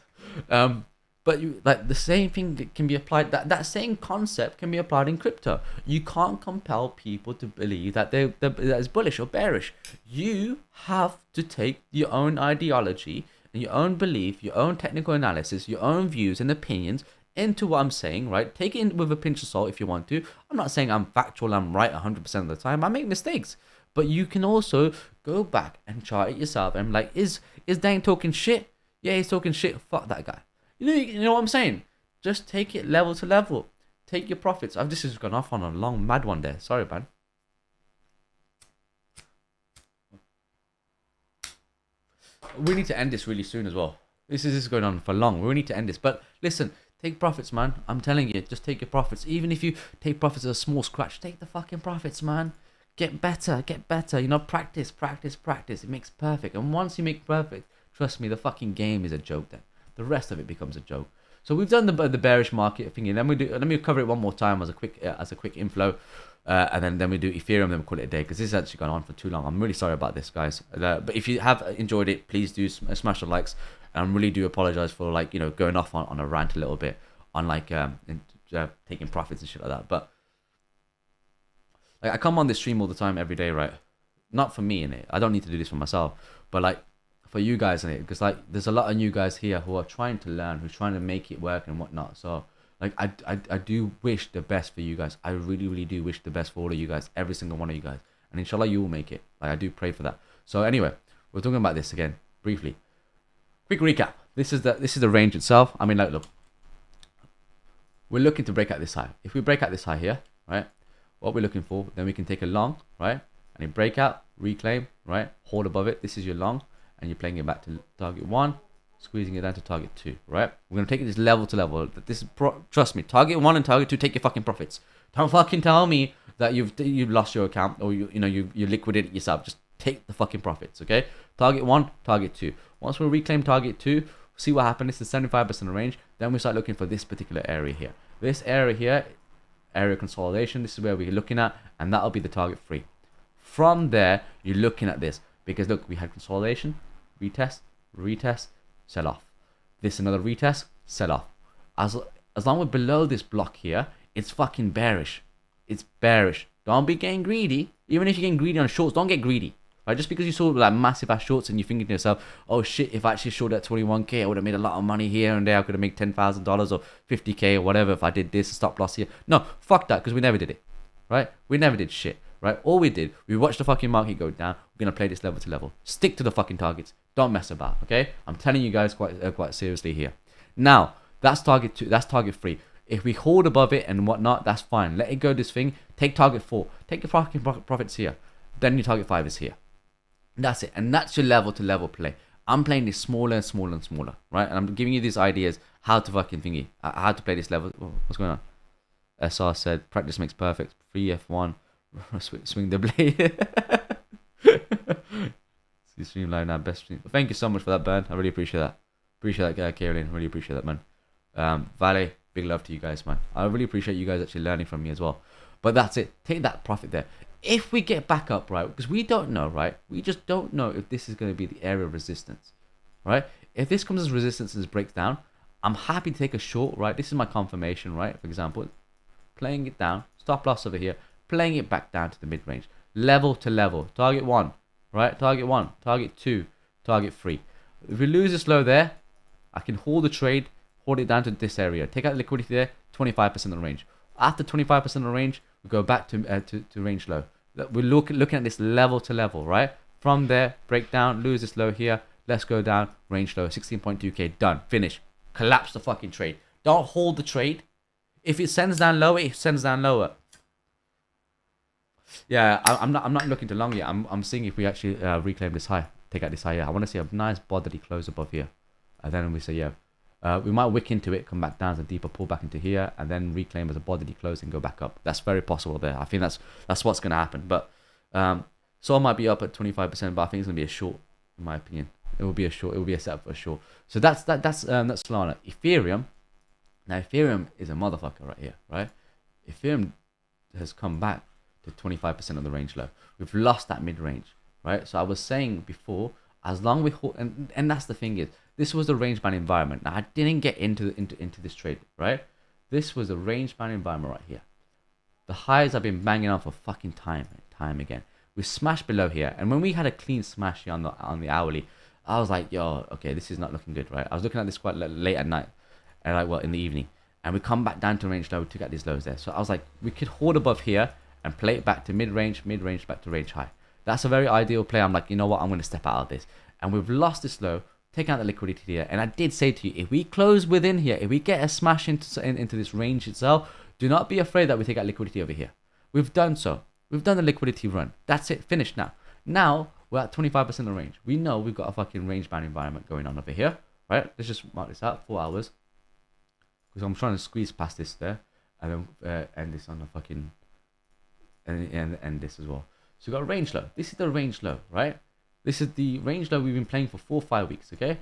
But like the same thing that can be applied. That same concept can be applied in crypto. You can't compel people to believe that that is bullish or bearish. You have to take your own ideology and your own belief, your own technical analysis, your own views and opinions into what I'm saying, right? Take it in with a pinch of salt if you want to. I'm not saying I'm factual, I'm right 100% of the time. I make mistakes. But you can also go back and chart it yourself and like, is Daink talking shit? Yeah, he's talking shit. Fuck that guy. You know what I'm saying? Just take it level to level. Take your profits. I've just gone off on a long mad one there. Sorry, man. We need to end this really soon as well. This is going on for long. We need to end this. But listen, take profits, man. I'm telling you, just take your profits. Even if you take profits at a small scratch, take the fucking profits, man. Get better, get better. You know, practice, practice, practice. It makes perfect. And once you make perfect, trust me, the fucking game is a joke then. The rest of it becomes a joke. So we've done the bearish market thingy. Let me cover it one more time as a quick inflow, and then we do Ethereum. Then we call it a day because this has actually gone on for too long. I'm really sorry about this, guys. But if you have enjoyed it, please do smash the likes. And I really do apologize for like going off on a rant a little bit on like taking profits and shit like that. But like I come on this stream all the time every day, right? Not for me in it. I don't need to do this for myself, but like for you guys in it, because like there's a lot of new guys here who are trying to learn, who's trying to make it work and whatnot. So like I do wish the best for you guys. I really do wish the best for all of you guys, every single one of you guys, and inshallah you will make it. Like I do pray for that. So anyway, we're talking about this again briefly. Quick recap. This is the range itself. I mean, like, look, we're looking to break out this high. If we break out this high here, right, what we're looking for, then we can take a long, right, and then break out, reclaim, right, hold above it. This is your long, and you're playing it back to target 1, squeezing it down to target 2, right? We're gonna take this level to level. This is trust me, target 1 and target 2. Take your fucking profits. Don't fucking tell me that you've lost your account or you liquidated yourself. Just take the fucking profits, okay? Target 1, target 2. Once we reclaim target 2, see what happens. This is 75% range. Then we start looking for this particular area here. This area here, area consolidation. This is where we're looking at, and that'll be the target 3. From there, you're looking at this because look, we had consolidation, retest, retest, sell off. This another retest, sell off. As long as we're below this block here, it's fucking bearish. It's bearish. Don't be getting greedy. Even if you're getting greedy on shorts, don't get greedy. Right? Just because you saw like massive ass shorts and you're thinking to yourself, oh shit, if I actually short at 21k, I would have made a lot of money here and there. I could have made $10,000 or 50k or whatever if I did this stop loss here. No, fuck that, because we never did it. Right? We never did shit. Right? All we did, we watched the fucking market go down. We're gonna play this level to level. Stick to the fucking targets. Don't mess about. Okay? I'm telling you guys quite seriously here. Now that's target 2. That's target 3. If we hold above it and whatnot, that's fine. Let it go this thing. Take target 4. Take your fucking profits here. Then your target 5 is here. That's it. And that's your level to level play. I'm playing this smaller and smaller and smaller. Right? And I'm giving you these ideas how to fucking thingy. How to play this level. What's going on? SR said practice makes perfect. Free F1. Swing the blade. See stream live now. Best stream. Thank you so much for that, Ben. I really appreciate that. Appreciate that, Caroline. Really appreciate that, man. Vale, big love to you guys, man. I really appreciate you guys actually learning from me as well. But that's it. Take that profit there. If we get back up, right, because we don't know, right? We just don't know if this is going to be the area of resistance, right? If this comes as resistance and this breaks down, I'm happy to take a short, right? This is my confirmation, right? For example, playing it down, stop loss over here, playing it back down to the mid-range. Level to level. Target 1, right? Target 1, target 2, target 3. If we lose this low there, I can hold the trade, hold it down to this area. Take out liquidity there, 25% of the range. After 25% of the range, we go back to range low. We're looking at this level to level, right? From there, break down, lose this low here. Let's go down, range low, 16.2k, done, finish. Collapse the fucking trade. Don't hold the trade. If it sends down lower, it sends down lower. Yeah, I'm not looking to long yet. I'm seeing if we actually reclaim this high, take out this high. Yeah, I want to see a nice bodily close above here, and then we say yeah. We might wick into it, come back down as a deeper pull back into here, and then reclaim as a bodily close and go back up. That's very possible there. I think that's what's going to happen. But Sol might be up at 25%, but I think it's gonna be a short, in my opinion. It will be a short. It will be a setup for a short. So that's Solana. Ethereum. Now Ethereum is a motherfucker right here, right? Ethereum has come back to 25% of the range low. We've lost that mid range, right? So I was saying before, as long we hold, and that's the thing is, this was the range band environment. Now I didn't get into this trade, right? This was a range band environment right here. The highs I've been banging on for fucking time again. We smashed below here, and when we had a clean smash here on the hourly, I was like, yo, okay, this is not looking good, right? I was looking at this quite late at night, and like, well, in the evening, and we come back down to range low. We took out these lows there, so I was like, we could hold above here and play it back to mid range back to range high. That's a very ideal play. I'm like, you know what? I'm going to step out of this, and we've lost this low. Take out the liquidity here, and I did say to you, if we close within here, if we get a smash into this range itself, do not be afraid that we take out liquidity over here. We've done so. We've done the liquidity run. That's it. Finished now. Now we're at 25% of the range. We know we've got a fucking range bound environment going on over here, right? Let's just mark this out. 4 hours, because I'm trying to squeeze past this there, and then end this on the fucking and end this as well. So we've got range low. This is the range low, right? This is the range low we've been playing for 4 or 5 weeks, okay?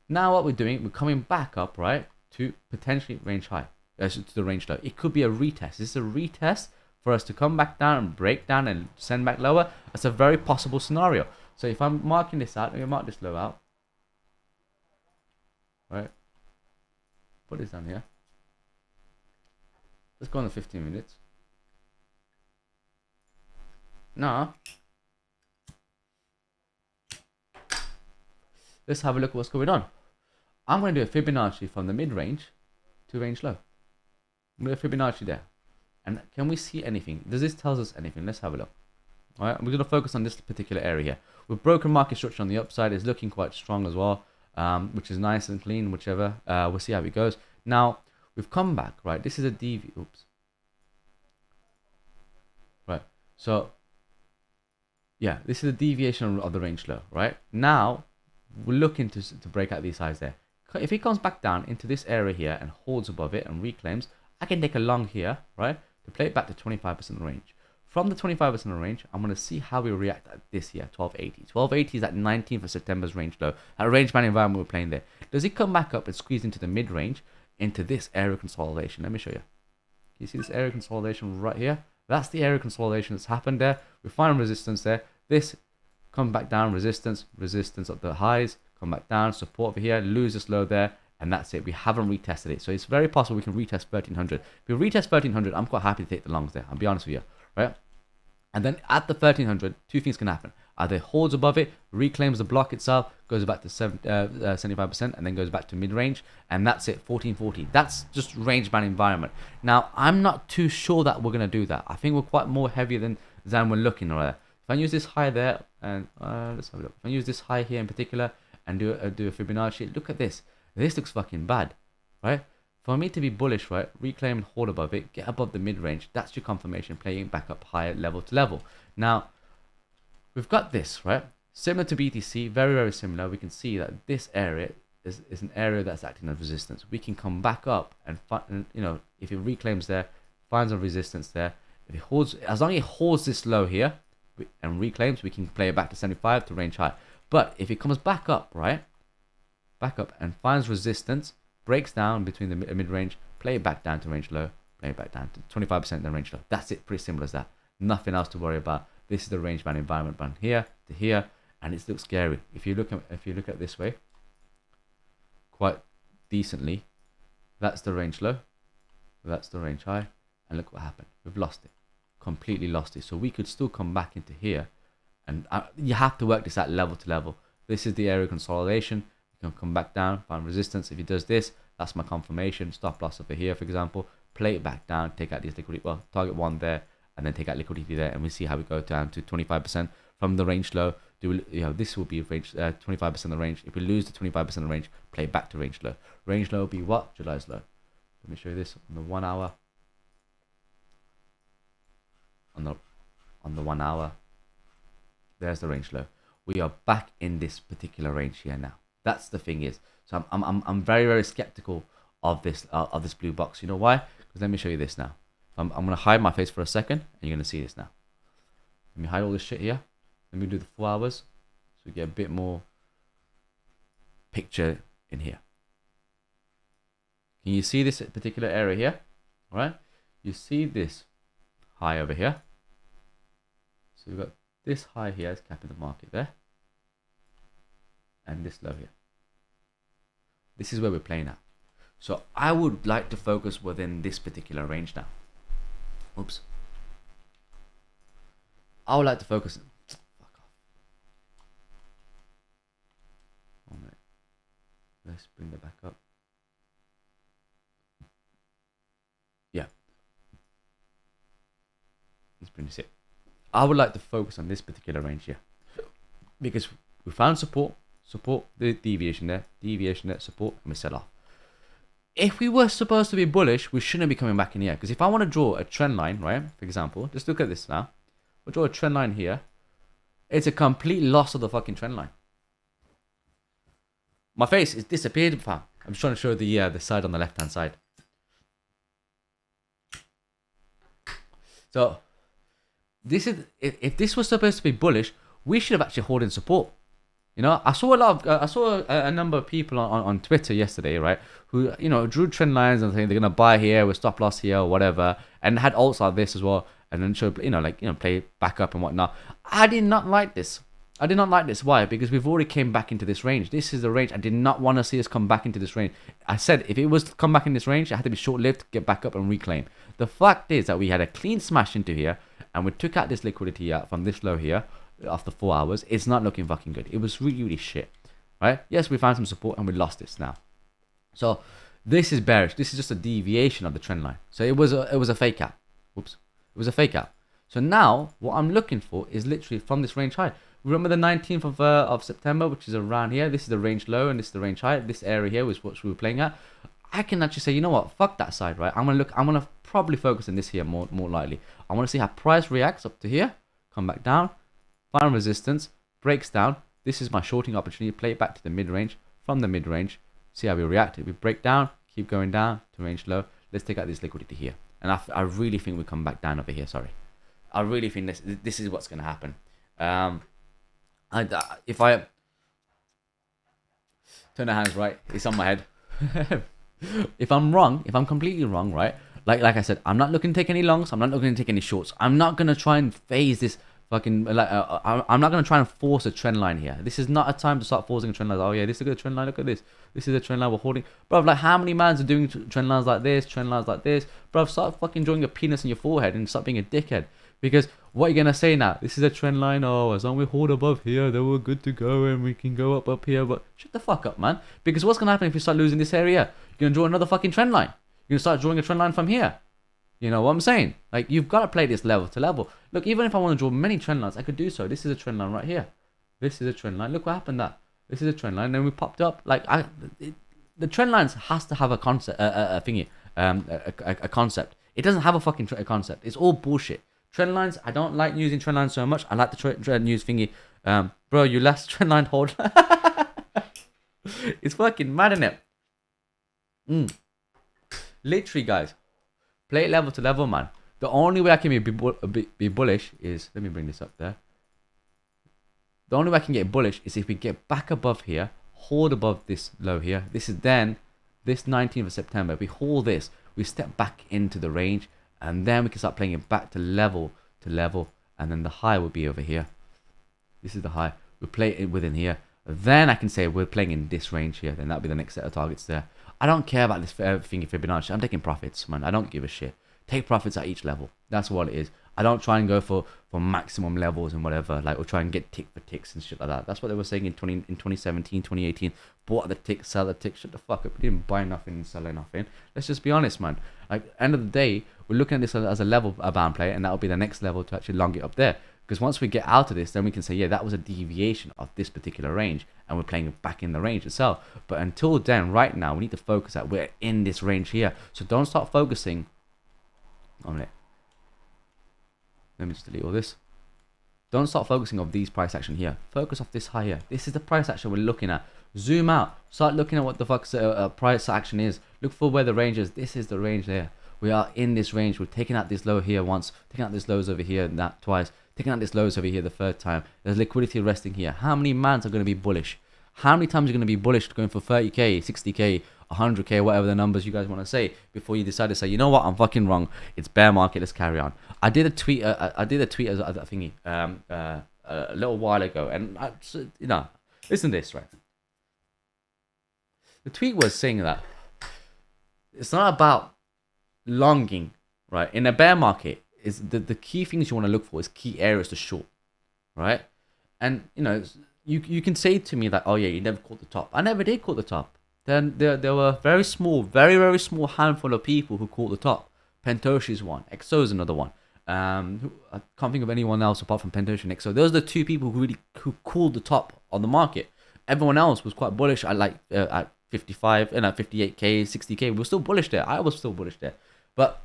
Now what we're doing, we're coming back up, right, to potentially range high, to the range low. It could be a retest. This is a retest for us to come back down and break down and send back lower. That's a very possible scenario. So if I'm marking this out, let me mark this low out, right? Put this down here. Let's go on the 15 minutes. Now, let's have a look at what's going on. I'm going to do a Fibonacci from the mid-range to range low. I'm going to do a Fibonacci there. And can we see anything? Does this tell us anything? Let's have a look. All right, we're going to focus on this particular area here. With broken market structure on the upside, it's looking quite strong as well, which is nice and clean, whichever. We'll see how it goes. Now, we've come back, right? This is a DV. Oops. Right. So, yeah, this is a deviation of the range low, right? Now, we're looking to break out these highs there. If it comes back down into this area here and holds above it and reclaims, I can take a long here, right, to play it back to 25% range. From the 25% range, I'm going to see how we react at this here, 1280. 1280 is at 19th of September's range low. At range band environment we're playing there. Does it come back up and squeeze into the mid-range, into this area consolidation? Let me show you. You see this area consolidation right here? That's the area consolidation that's happened there. We find resistance there. This come back down, resistance at the highs, come back down, support over here, lose this low there, and that's it. We haven't retested it. So it's very possible we can retest 1300. If we retest 1300, I'm quite happy to take the longs there. I'll be honest with you, right? And then at the 1300, two things can happen. Either it holds above it, reclaims the block itself, goes back to 75%, and then goes back to mid-range, and that's it, 1440. That's just range band environment. Now, I'm not too sure that we're going to do that. I think we're quite more heavier than we're looking right. If I use this high there, and let's have a look. If I use this high here in particular, and do a Fibonacci, look at this. This looks fucking bad, right? For me to be bullish, right, reclaim and hold above it, get above the mid-range, that's your confirmation, playing back up higher level to level. Now, we've got this, right? Similar to BTC, very, very similar. We can see that this area is an area that's acting as resistance. We can come back up and, you know, if it reclaims there, finds a resistance there. If it holds, as long as it holds this low here and reclaims, we can play it back to 75 to range high. But if it comes back up, right, back up and finds resistance, breaks down between the mid-range, play it back down to range low, play it back down to 25% then range low. That's it, pretty simple as that. Nothing else to worry about. This is the range band environment band here to here, and it looks scary. If you look at it this way, quite decently, that's the range low, that's the range high, and look what happened. We've lost it, completely lost it. So we could still come back into here, and you have to work this at level to level. This is the area consolidation. You can come back down, find resistance. If it does this, that's my confirmation. Stop loss over here, for example. Play it back down, take out these liquidity. Well, target one there, and then take out liquidity there, and we see how we go down to 25% from the range low. This will be range 25% of the range. If we lose the 25% of the range, play back to range low. Range low will be what? July's low. Let me show you this on the 1 hour. On the 1 hour, there's the range low. We are back in this particular range here now. That's the thing is. So I'm very, very skeptical of this blue box. You know why? Because let me show you this now. I'm gonna hide my face for a second, and you're gonna see this now. Let me hide all this shit here. Let me do the 4 hours so we get a bit more picture in here. Can you see this particular area here? All right, you see this high over here. So we've got this high here is capping the market there, and this low here. This is where we're playing at. So I would like to focus within this particular range now. Oops. I would like to focus. Fuck off. 1 minute. Let's bring that back up. Yeah. Let's bring this in. I would like to focus on this particular range here, because we found support, the deviation there, support, and we sell off. If we were supposed to be bullish, we shouldn't be coming back in here. Because if I want to draw a trend line, right, for example, just look at this now. We'll draw a trend line here. It's a complete loss of the fucking trend line. My face is disappeared, fam. I'm just trying to show the side on the left-hand side. So, this is, if this was supposed to be bullish, we should have actually held in support. You know, I saw a number of people on Twitter yesterday, right, who, you know, drew trend lines and saying they're gonna buy here with stop loss here or whatever, and had alts like this as well, and then showed, you know, like, you know, play back up and whatnot. I did not like this. I did not like this. Why? Because we've already came back into this range. This is the range. I did not want to see us come back into this range. I said if it was to come back in this range, it had to be short-lived, get back up and reclaim. The fact is that we had a clean smash into here, and we took out this liquidity out from this low here after 4 hours. It's not looking fucking good. It was really, really shit, right? Yes, we found some support and we lost this now. So this is bearish. This is just a deviation of the trend line. So it was a fake out. Whoops. It was a fake out. So now what I'm looking for is literally from this range high. Remember the 19th of September, which is around here. This is the range low and this is the range high. This area here was what we were playing at. I can actually say, you know what? Fuck that side, right? I'm gonna probably focus on this here more likely. I want to see how price reacts up to here, come back down, find resistance, breaks down. This is my shorting opportunity. Play it back to the mid range. From the mid range, see how we react. If we break down, keep going down to range low. Let's take out this liquidity here, and I really think we come back down over here. Sorry, I really think this is what's gonna happen. If I turn the hands right, it's on my head. If I'm wrong, if I'm completely wrong, right? Like I said, I'm not looking to take any longs. I'm not looking to take any shorts. I'm not gonna try and phase this fucking. I'm not gonna try and force a trend line here. This is not a time to start forcing a trend line. Oh yeah, this is a good trend line. Look at this. This is a trend line we're holding, bro. Like how many mans are doing trend lines like this, trend lines like this, bro? Start fucking drawing a penis in your forehead and stop being a dickhead. Because what are you gonna say now? This is a trend line. Oh, as long as we hold above here, then we're good to go and we can go up here. But shut the fuck up, man. Because what's gonna happen if you start losing this area? You're gonna draw another fucking trend line. You're gonna start drawing a trend line from here. You know what I'm saying? Like you've got to play this level to level. Look, even if I want to draw many trend lines, I could do so. This is a trend line right here. This is a trend line. Look what happened there. This is a trend line. Then we popped up. Like the trend lines has to have a concept, a concept. It doesn't have a fucking concept. It's all bullshit. Trend lines, I don't like using trend lines so much. I like the use thingy. Bro, you last trend line hold. It's fucking mad, isn't it? Literally, guys. Play it level to level, man. The only way I can be bullish is... Let me bring this up there. The only way I can get bullish is if we get back above here. Hold above this low here. This is then... This 19th of September. If we hold this, we step back into the range. And then we can start playing it back to level. And then the high will be over here. This is the high. We'll play it within here. Then I can say we're playing in this range here. Then that'll be the next set of targets there. I don't care about this thingy Fibonacci. I'm taking profits, man. I don't give a shit. Take profits at each level. That's what it is. I don't try and go for maximum levels and whatever. Like, we'll try and get tick for ticks and shit like that. That's what they were saying in 2017, 2018. Bought the tick, sell the tick. Shut the fuck up. We didn't buy nothing and sell nothing. Let's just be honest, man. Like, end of the day, we're looking at this as a level bound play, and that'll be the next level to actually long it up there. Because once we get out of this, then we can say, yeah, that was a deviation of this particular range, and we're playing back in the range itself. But until then, right now, we need to focus that we're in this range here. So don't start focusing on it. Let me just delete all this. Don't start focusing on these price action here. Focus off this high here. This is the price action we're looking at. Zoom out. Start looking at what the fuck's price action is. Look for where the range is. This is the range there. We are in this range. We're taking out this low here once, taking out this lows over here and that twice, taking out this lows over here the third time. There's liquidity resting here. How many mans are going to be bullish? How many times are you going to be bullish going for 30k, 60k, 100k, whatever the numbers you guys want to say before you decide to say, you know what, I'm fucking wrong. It's bear market. Let's carry on. I did a tweet. I did a tweet as a thingy a little while ago, and listen to this, right? The tweet was saying that it's not about longing, right? In a bear market, is the key things you want to look for is key areas to short, right? And you can say to me that, oh yeah, you never caught the top. I never did caught the top. Then there were very very small handful of people who caught the top. Pentoshi's one, XO is another one. I can't think of anyone else apart from Pentoshi and XO. Those are the two people who called the top on the market. Everyone else was quite bullish. I like at 55, 58k, 60k. We were still bullish there. I was still bullish there. But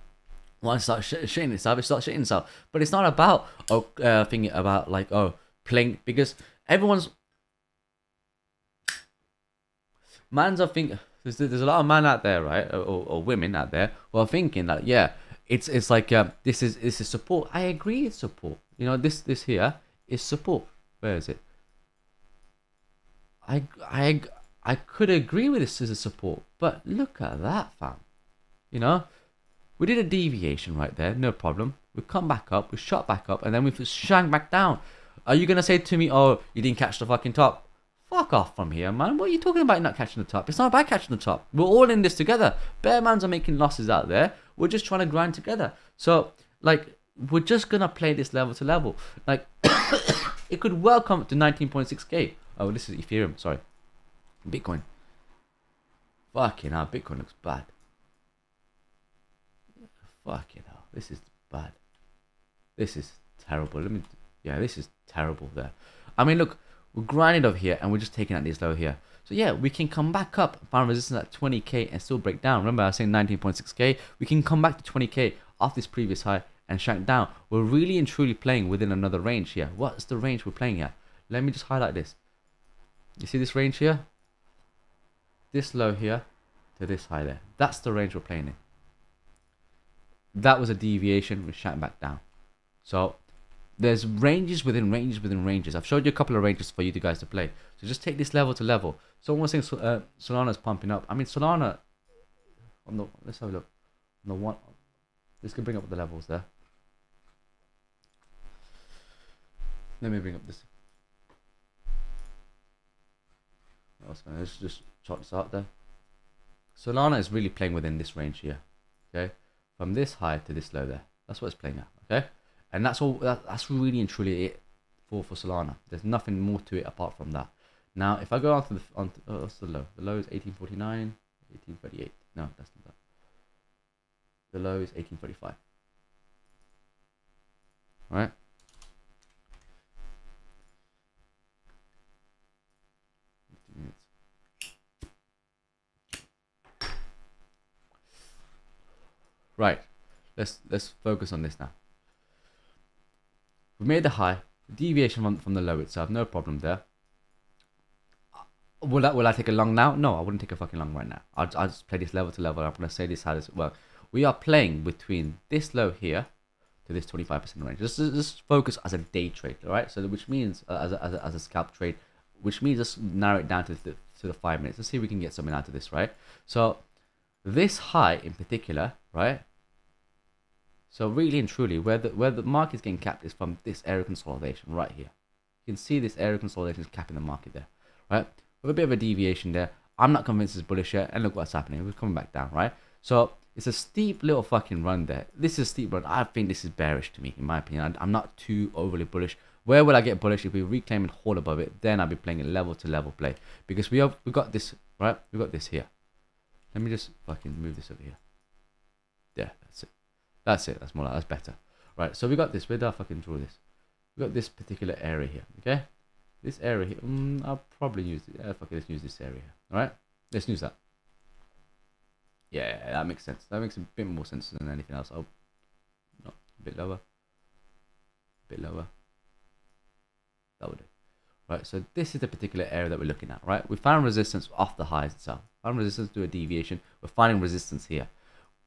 once it starts shitting itself, it starts shitting itself. But it's not about thinking about like playing, because everyone's mans are thinking. There's a lot of men out there, right, or women out there who are thinking that it's like this is support. I agree, it's support. This here is support. Where is it? I could agree with this as a support, but look at that, fam. We did a deviation right there, no problem. We come back up, we shot back up, and then we shang back down. Are you gonna say to me, oh, you didn't catch the fucking top? Fuck off from here, man. What are you talking about not catching the top? It's not about catching the top. We're all in this together. Bear mans are making losses out there. We're just trying to grind together. So, we're just gonna play this level to level. It could well come to 19.6k. Oh, this is Ethereum, sorry. Bitcoin. Fucking hell, Bitcoin looks bad. Fucking hell, this is bad. This is terrible. This is terrible there. I mean, look, we're grinding over here and we're just taking out this low here. So yeah, we can come back up, find resistance at 20k and still break down. Remember I was saying 19.6k. We can come back to 20k off this previous high and shank down. We're really and truly playing within another range here. What's the range we're playing at? Let me just highlight this. You see this range here? This low here to this high there. That's the range we're playing in. That was a deviation. We shank back down. So there's ranges within ranges within ranges. I've showed you a couple of ranges for you guys to play. So just take this level to level. Someone was saying Solana's pumping up. I mean, Solana, let's have a look. On the one, this can bring up the levels there. Let me bring up this. Let's just chart this out there. Solana is really playing within this range here. Okay, from this high to this low there. That's what it's playing at. Okay. And that's all. That's really and truly it for Solana. There's nothing more to it apart from that. Now, if I go on to what's the low? The low is 1849, 1838. No, that's not that. The low is 1835. Right. Right. Let's focus on this now. We made the high, deviation from the low itself, no problem there. Will I take a long now? No, I wouldn't take a fucking long right now. I'll just play this level to level. I'm gonna say this how this works. We are playing between this low here to this 25% range. Just focus as a day trade, all right? So which means as a scalp trade, which means just narrow it down to the 5 minutes. Let's see if we can get something out of this, right? So this high in particular, right? So really and truly, where the market is getting capped is from this area consolidation right here. You can see this area consolidation is capping the market there, right? With a bit of a deviation there. I'm not convinced it's bullish yet, and look what's happening. We're coming back down, right? So it's a steep little fucking run there. This is a steep run. I think this is bearish to me, in my opinion. I'm not too overly bullish. Where will I get bullish? If we reclaim and hold above it, then I'll be playing a level to level play, because we got this, right? We got this here. Let me just fucking move this over here. Yeah, that's it. That's more like, that's better. Right, so we got this. Where did I fucking draw this? We got this particular area here. Okay, this area here. I'll probably use it. Fuck it, let's use this area here. All right, let's use that. Yeah, that makes sense. That makes a bit more sense than anything else. Oh, no, a bit lower. A bit lower. That would do. Right, so this is the particular area that we're looking at. Right, we found resistance off the highs itself. Found resistance to a deviation. We're finding resistance here.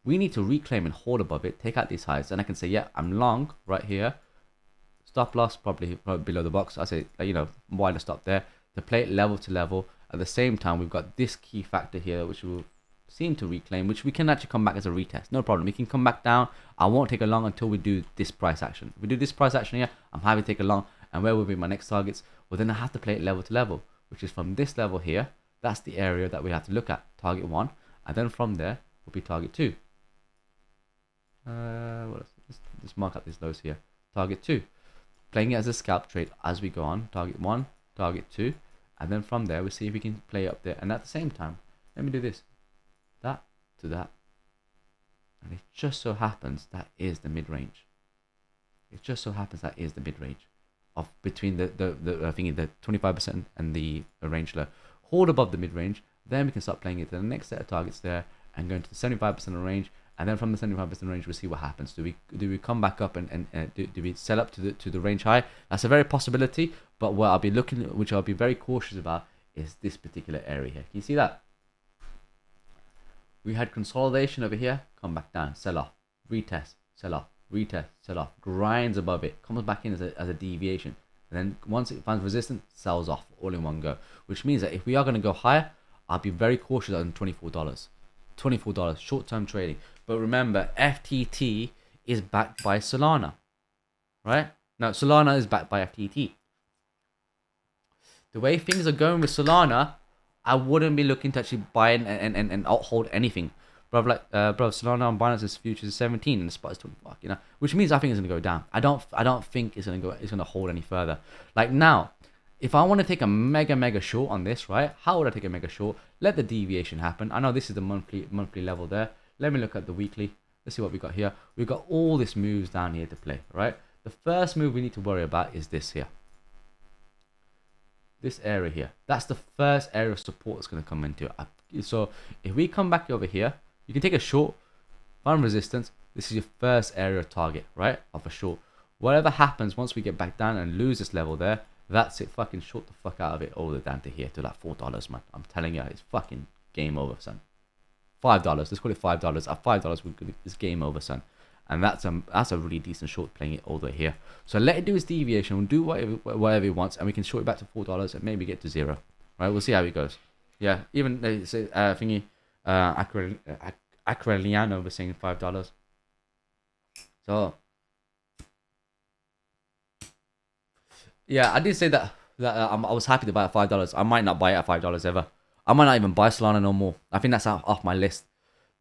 We need to reclaim and hold above it, take out these highs, and I can say, yeah, I'm long right here. Stop loss probably below the box. I say, you know, wider stop there. To play it level to level. At the same time, we've got this key factor here, which will seem to reclaim, which we can actually come back as a retest. No problem. We can come back down. I won't take a long until we do this price action. If we do this price action here, I'm happy to take a long. And where will be my next targets? Well, then I have to play it level to level, which is from this level here. That's the area that we have to look at. Target 1. And then from there will be target 2. Let's mark out these lows here. Target 2. Playing it as a scalp trade as we go on. Target 1, target 2. And then from there, we'll see if we can play up there. And at the same time, let me do this. That to that. And it just so happens that is the mid-range. It just so happens that is the mid-range of between the 25% and the range low. Hold above the mid-range. Then we can start playing it to the next set of targets there and going to the 75% of range. And then from the 75% range, we'll see what happens. Do we come back up and do we sell up to the range high? That's a very possibility. But what I'll be looking, which I'll be very cautious about, is this particular area here. Can you see that? We had consolidation over here, come back down, sell off, retest, sell off, retest, sell off, grinds above it, comes back in as a deviation. And then once it finds resistance, sells off all in one go. Which means that if we are going to go higher, I'll be very cautious on $24. $24 short-term trading. But remember, FTT is backed by Solana, right? Now, Solana is backed by FTT. The way things are going with Solana, I wouldn't be looking to actually buy and hold anything. Bro, Solana on Binance's futures is 17 and the spot is 25, you know, which means I think it's gonna go down. I don't think it's gonna hold any further. Like now, if I want to take a mega short on this, right? How would I take a mega short? Let the deviation happen. I know this is the monthly level there. Let me look at the weekly. Let's see what we got here. We've got all these moves down here to play, right? The first move we need to worry about is this here. This area here. That's the first area of support that's going to come into it. So if we come back over here, you can take a short, find resistance. This is your first area of target, right? Of a short. Whatever happens once we get back down and lose this level there, that's it. Fucking short the fuck out of it all the way down to here to like $4, man. I'm telling you, it's fucking game over, son. $5. Let's call it $5. At $5, it's game over, son. And that's a really decent short playing it all the way here. So let it do its deviation. We'll do whatever it wants, and we can short it back to $4 and maybe get to 0. Right? We'll see how it goes. Yeah. Even they say Acreliano was saying $5. So yeah, I did say that I was happy to buy at $5. I might not buy it at $5 ever. I might not even buy Solana no more. I think that's off my list.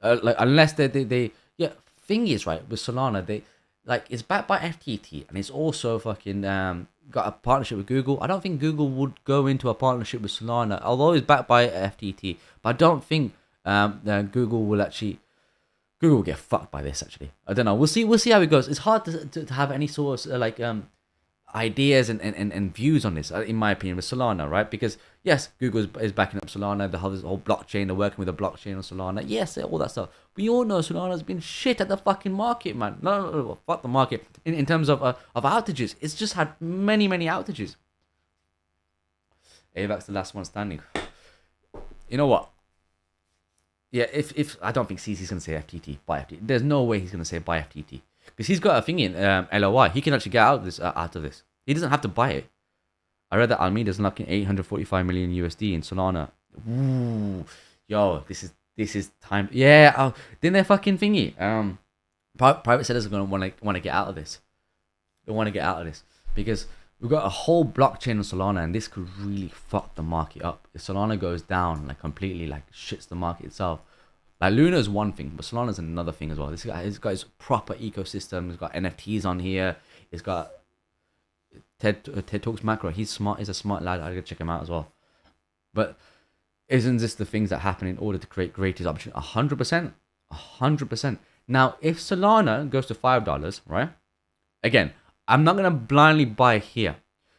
Like unless they yeah. Thing is, right, with Solana, they like it's backed by FTT and it's also fucking got a partnership with Google. I don't think Google would go into a partnership with Solana, although it's backed by FTT. But I don't think Google will get fucked by this. Actually, I don't know. We'll see how it goes. It's hard to have any sort of ideas and views on this, in my opinion, with Solana, right? Because yes, Google is backing up Solana, the whole blockchain, they're working with a blockchain on Solana. Yes, all that stuff. We all know Solana's been shit at the fucking market, man. No, fuck the market. In terms of outages, it's just had many outages. AVAX the last one standing. You know what? Yeah, if I don't think CC's gonna say FTT, buy FTT. There's no way he's gonna say buy FTT. Because he's got a thing in LOI. He can actually get out of this. He doesn't have to buy it. I read that Almeida's locking 845 million USD in Solana. Ooh, yo, this is time. Yeah, didn't they fucking thingy? Private sellers are gonna want to get out of this. They want to get out of this because we've got a whole blockchain on Solana, and this could really fuck the market up. If Solana goes down like completely, like shits the market itself. Like Luna is one thing, but Solana is another thing as well. This guy, he's got his proper ecosystem. He's got NFTs on here. He's got TED Talks Macro. He's smart. He's a smart lad. I gotta check him out as well. But isn't this the things that happen in order to create greatest opportunity? 100%, 100%. Now, if Solana goes to $5, right? Again, I'm not gonna blindly buy here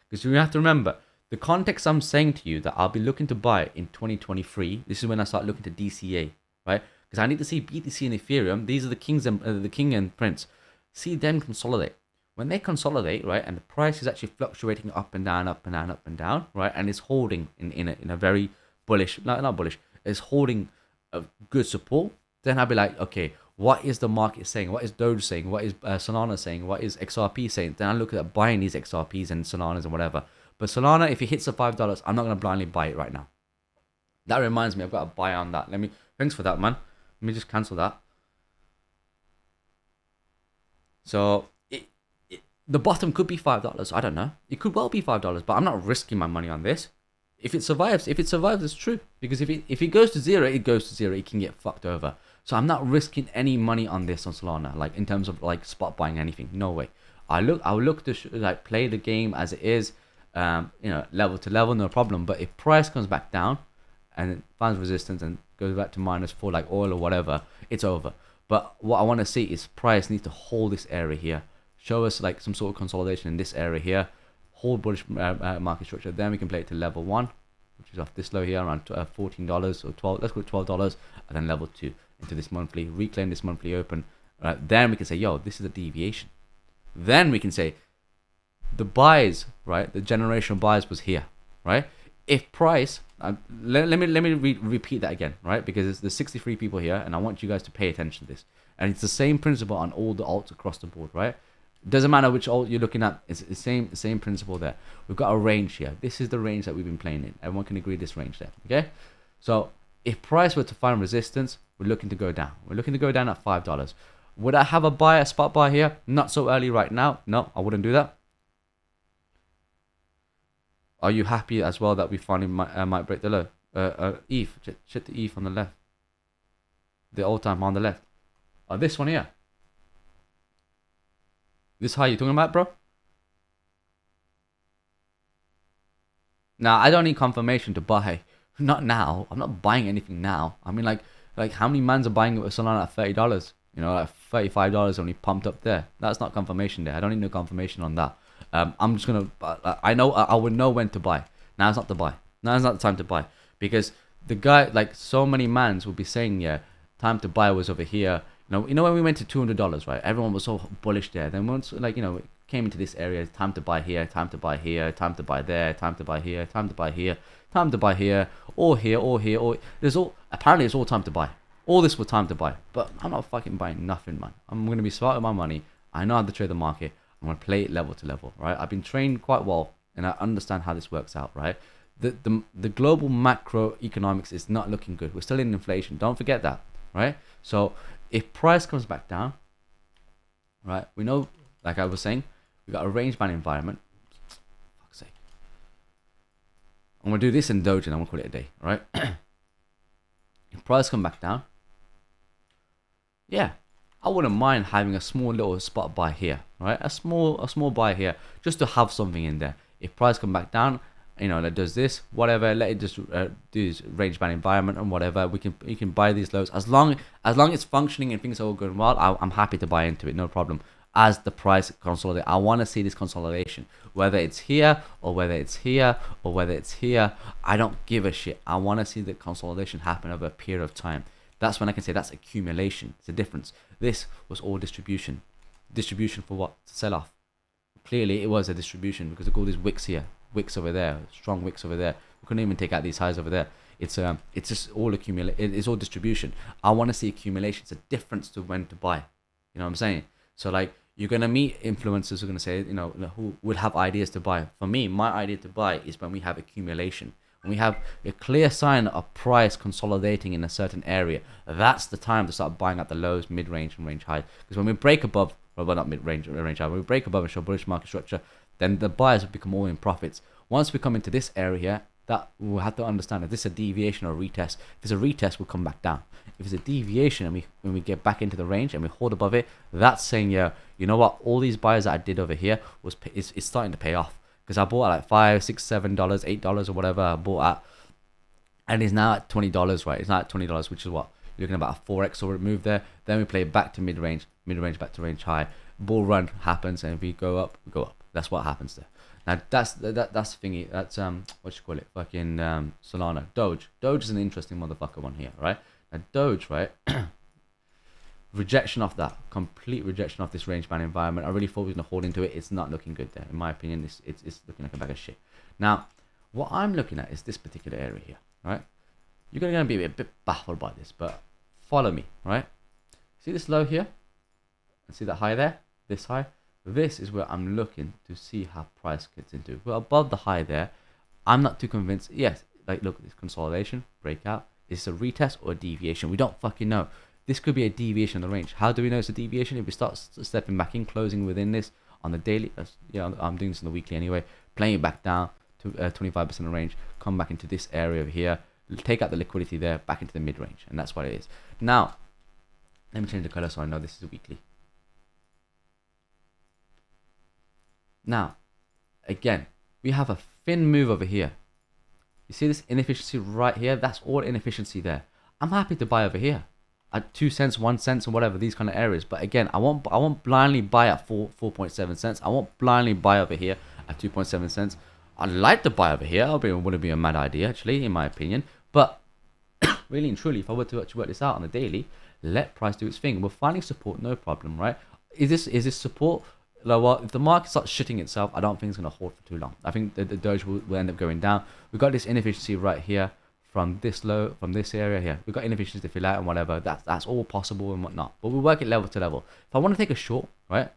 because you have to remember the context I'm saying to you that I'll be looking to buy in 2023. This is when I start looking to DCA. Right, because I need to see BTC and Ethereum. These are the kings and the king and prince. See them consolidate. When they consolidate, right, and the price is actually fluctuating up and down, up and down, up and down, right, and it's holding in a very bullish, not bullish, it's holding a good support. Then I'll be like, okay, what is the market saying? What is Doge saying? What is Solana saying? What is XRP saying? Then I look at buying these XRPs and Solanas and whatever. But Solana, if it hits the $5, I'm not going to blindly buy it right now. That reminds me, I've got to buy on that. Thanks for that, man. Let me just cancel that. So the bottom could be $5. I don't know. It could well be $5, but I'm not risking my money on this. If it survives, it's true. Because if it goes to zero, it goes to zero. It can get fucked over. So I'm not risking any money on this on Solana, like in terms of like spot buying anything. No way. I'll look to like play the game as it is, level to level, no problem. But if price comes back down and it finds resistance and goes back to -4 like oil or whatever, it's over. But what I want to see is price needs to hold this area here. Show us like some sort of consolidation in this area here. Hold bullish market structure. Then we can play it to level 1, which is off this low here around $14 or 12. Let's go $12, and then level 2 into this monthly. Reclaim this monthly open. Then we can say, yo, this is a deviation. Then we can say the buys, right? The generational buys was here, right? If price, let me repeat that again, right? Because there's 63 people here, and I want you guys to pay attention to this. And it's the same principle on all the alts across the board, right? Doesn't matter which alt you're looking at, it's the same principle there. We've got a range here. This is the range that we've been playing in. Everyone can agree this range there, okay? So if price were to find resistance, we're looking to go down. We're looking to go down at $5. Would I have a spot buy here? Not so early right now. No, I wouldn't do that. Are you happy as well that we finally might break the low? ETH, check the ETH on the left. The all-time on the left. This one here. This high you talking about, bro? Now, I don't need confirmation to buy. Not now. I'm not buying anything now. I mean, like how many mans are buying it with Solana at $30? You know, like $35 only pumped up there. That's not confirmation there. I don't need no confirmation on that. I'm just gonna. I would know when to buy. Now's not the buy. Now's not the time to buy, because the guy, like so many mans, will be saying, yeah, time to buy was over here. You know when we went to $200, right? Everyone was so bullish there. Then once, like, it came into this area, time to buy here, time to buy here, time to buy there, time to buy here, time to buy here, time to buy here, or here, or here, or there's all. Apparently, it's all time to buy. All this was time to buy, but I'm not fucking buying nothing, man. I'm gonna be smart with my money. I know how to trade the market. I'm gonna play it level to level, right? I've been trained quite well, and I understand how this works out, right? The global macroeconomics is not looking good. We're still in inflation. Don't forget that, right? So if price comes back down, right? We know, like I was saying, we got a range band environment. Fuck's sake. I'm gonna do this in Doge, and I'm gonna call it a day, right? If price come back down, yeah, I wouldn't mind having a small little spot buy here, right? A small buy here, just to have something in there. If price come back down, that does this, whatever, let it just do this range band environment and whatever. You can buy these lows as long as it's functioning and things are all going well. I'm happy to buy into it, no problem. As the price consolidate, I want to see this consolidation, whether it's here or whether it's here or whether it's here. I don't give a shit. I want to see the consolidation happen over a period of time. That's when I can say that's accumulation. It's a difference. This was all distribution. Distribution for what? To sell off. Clearly, it was a distribution because look at all these wicks here, wicks over there, strong wicks over there. We couldn't even take out these highs over there. It's just all accumulate. It's all distribution. I want to see accumulation. It's a difference to when to buy. You know what I'm saying? So like, you're gonna meet influencers who are gonna say, who would have ideas to buy. For me, my idea to buy is when we have accumulation. When we have a clear sign of price consolidating in a certain area, that's the time to start buying at the lows, mid-range, and range high. Because when we break above, well, not mid-range, range high, when we break above and show bullish market structure, then the buyers will become all in profits. Once we come into this area, that we'll have to understand if this is a deviation or a retest. If it's a retest, we'll come back down. If it's a deviation and when we get back into the range and we hold above it, that's saying, yeah, you know what, all these buys that I did over here it's starting to pay off. Because I bought at like $5, $6, $7, $8 or whatever I bought at, and it's now at $20, right? It's now at $20, which is what you're looking at, about a 4x or move there. Then we play it back to mid-range back to range high. Bull run happens, and if we go up, we go up. That's what happens there. Now that's thingy. That's what you call it? Fucking Solana. Doge is an interesting motherfucker one here, right? Now Doge, right? Rejection of that, complete rejection of this range band environment. I really thought we were gonna hold into it. It's not looking good there, in my opinion. It's looking like a bag of shit. Now, what I'm looking at is this particular area here, right? You're gonna be a bit baffled by this, but follow me, right? See this low here? And see that high there? This high? This is where I'm looking to see how price gets into. We're above the high there. I'm not too convinced. Yes, like look, this consolidation, breakout. Is it a retest or a deviation? We don't fucking know. This could be a deviation in the range. How do we know it's a deviation? If we start stepping back in, closing within this on the daily, yeah, I'm doing this on the weekly anyway, playing it back down to 25% of range, come back into this area over here, take out the liquidity there, back into the mid-range, and that's what it is. Now, let me change the color so I know this is a weekly. Now, again, we have a thin move over here. You see this inefficiency right here? That's all inefficiency there. I'm happy to buy over here at 2 cents, 1 cent, or whatever, these kind of areas. But again, I won't blindly buy at 4.7 cents. I won't blindly buy over here at 2.7 cents. I'd like to buy over here. It wouldn't be a mad idea, actually, in my opinion. But really and truly, if I were to actually work this out on the daily, let price do its thing. We're finding support, no problem, right? Is this support? Well, if the market starts shitting itself, I don't think it's going to hold for too long. I think the Doge will end up going down. We've got this inefficiency right here from this low, from this area here. We've got inefficiency to fill out and whatever. That's all possible and whatnot. But we work it level to level. If I want to take a short, right?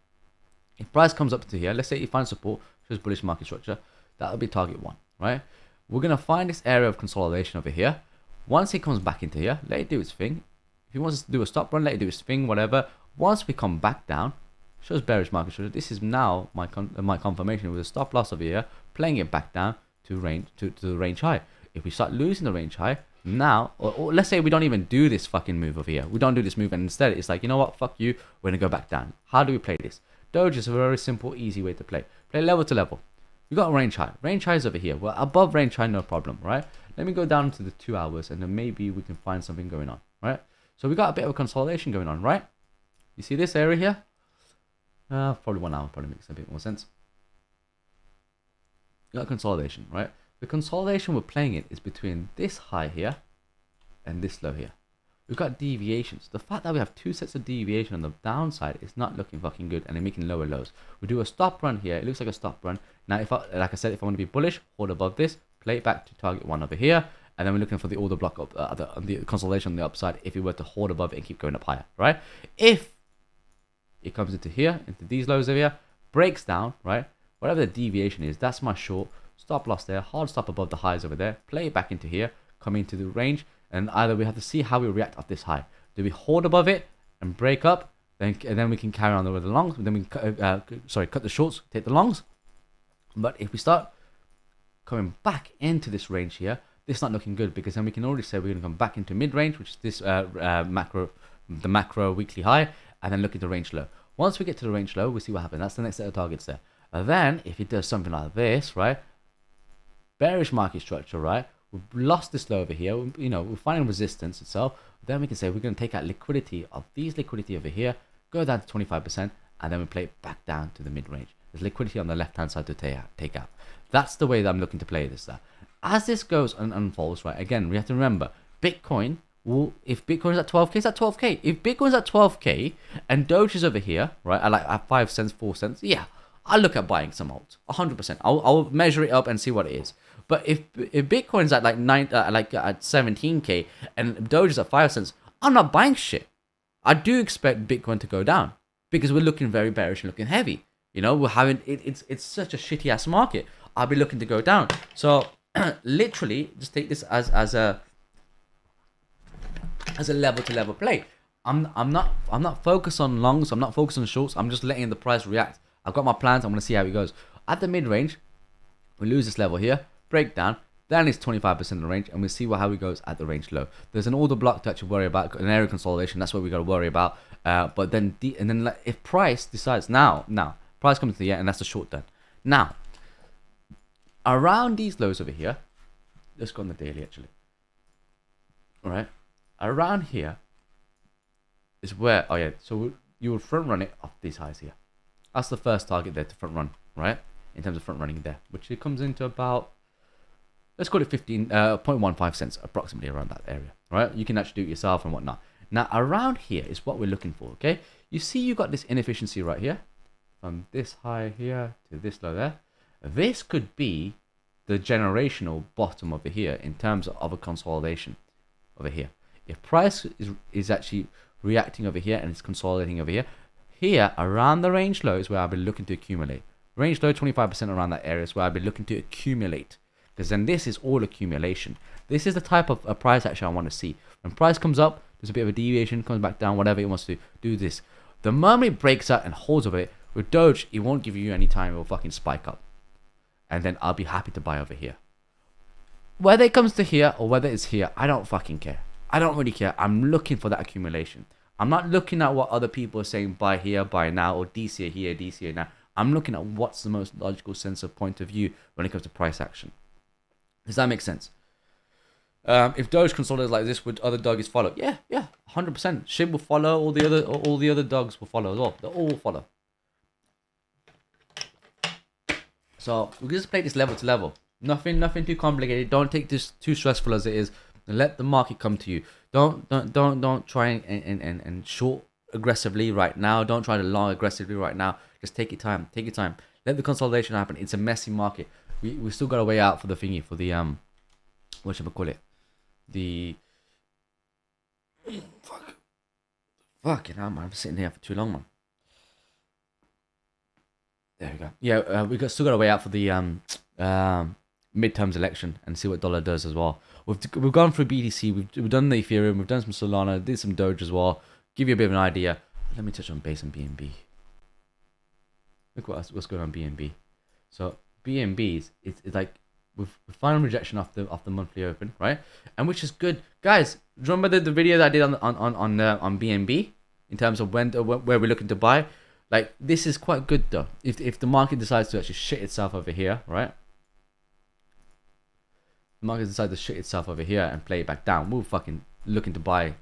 If price comes up to here, let's say you find support, shows bullish market structure, that'll be target 1, right? We're going to find this area of consolidation over here. Once it comes back into here, let it do its thing. If he wants to do a stop run, let it do its thing, whatever. Once we come back down, shows bearish market structure. This is now my confirmation with a stop loss over here, playing it back down to the range high. If we start losing the range high now, or let's say we don't even do this fucking move over here, we don't do this move, and instead it's like, you know what, fuck you, we're gonna go back down. How do we play this? Doge is a very simple, easy way to play. Play level to level. We got a range high. Range high is over here. We're above range high, no problem, right? Let me go down to the 2 hours, and then maybe we can find something going on, right? So we got a bit of a consolidation going on, right? You see this area here? Probably 1 hour probably makes a bit more sense. You got consolidation, right? The consolidation we're playing it is between this high here and this low here. We've got deviations. The fact that we have 2 sets of deviation on the downside is not looking fucking good, and they're making lower lows. We do a stop run here. It looks like a stop run. Now, like I said, if I want to be bullish, hold above this, play it back to target 1 over here, and then we're looking for the order block up, the consolidation on the upside. If we were to hold above it and keep going up higher, right? If it comes into here, into these lows over here, breaks down, right? Whatever the deviation is, that's my short. Stop loss there, hard stop above the highs over there, play it back into here, come into the range, and either we have to see how we react off this high. Do we hold above it and break up, and then we can carry on with the longs, then we cut the shorts, take the longs. But if we start coming back into this range here, this is not looking good, because then we can already say we're going to come back into mid-range, which is this the macro weekly high, and then look at the range low. Once we get to the range low, we see what happens. That's the next set of targets there. And then if it does something like this, right, bearish market structure, right, we've lost this low over here, you know, we're finding resistance itself, then we can say we're going to take out liquidity of these liquidity over here, go down to 25%, and then we play it back down to the mid-range. There's liquidity on the left-hand side to take out. That's the way that I'm looking to play this. As this goes and unfolds, right, again, we have to remember, Bitcoin, if Bitcoin is at 12k, it's at 12k. If Bitcoin's at 12k and Doge is over here, right, at 5 cents, 4 cents, yeah, I'll look at buying some alts, 100%. I'll measure it up and see what it is. But if Bitcoin's at at 17k and Doge is at 5 cents, I'm not buying shit. I do expect Bitcoin to go down because we're looking very bearish and looking heavy. You know, we're having it's such a shitty ass market. I'll be looking to go down. So literally, just take this as a level to level play. I'm not focused on longs. I'm not focused on shorts. I'm just letting the price react. I've got my plans. I'm gonna see how it goes. At the mid range, we lose this level here, break down. Then it's 25% of the range, and we'll see how it goes at the range low. There's an order block to actually worry about, an area consolidation. That's what we got to worry about. But then if price decides now price comes to the end, and that's the short done. Now, around these lows over here, let's go on the daily actually. All right, around here is where so you will front run it off these highs here. That's the first target there to front run, right? In terms of front running there, which it comes into about, let's call it 0.15 cents approximately around that area, right? You can actually do it yourself and whatnot. Now around here is what we're looking for, okay? You see you got this inefficiency right here, from this high here to this low there. This could be the generational bottom over here in terms of a consolidation over here. If price is actually reacting over here and it's consolidating over here. Here, around the range low is where I'll be looking to accumulate. Range low, 25% around that area is where I'll be looking to accumulate. Because then this is all accumulation. This is the type of price action I want to see. When price comes up, there's a bit of a deviation, comes back down, whatever it wants to do this. The moment it breaks out and holds over it, with Doge, it won't give you any time, it will fucking spike up. And then I'll be happy to buy over here. Whether it comes to here or whether it's here, I don't fucking care. I don't really care. I'm looking for that accumulation. I'm not looking at what other people are saying, buy here, buy now, or DC here, DC now. I'm looking at what's the most logical sense of point of view when it comes to price action. Does that make sense? If Doge consolidates like this, would other doggies follow? Yeah, 100%. SHIB will follow. All the other dogs will follow as well. They all follow. So we just play this level to level. Nothing too complicated. Don't take this too stressful as it is. Let the market come to you. Don't try and short aggressively right now. Don't try to long aggressively right now. Just take your time. Take your time. Let the consolidation happen. It's a messy market. We still got a way out for the thingy, for the what should I call it? The fucking hell, man. I'm sitting here for too long, man. There we go. Yeah, still got a way out for the midterms election and see what dollar does as well. We've gone through BTC, we've done the Ethereum, we've done some Solana, did some Doge as well. Give you a bit of an idea. Let me touch on base and BNB. Look what's going on BNB. So BNBs, it's like we've final rejection off the monthly open, right? And which is good, guys. Remember the video that I did on BNB in terms of where we're looking to buy. Like, this is quite good though. If the market decides to actually shit itself over here, right? The market decides to shit itself over here and play it back down. We'll fucking looking to buy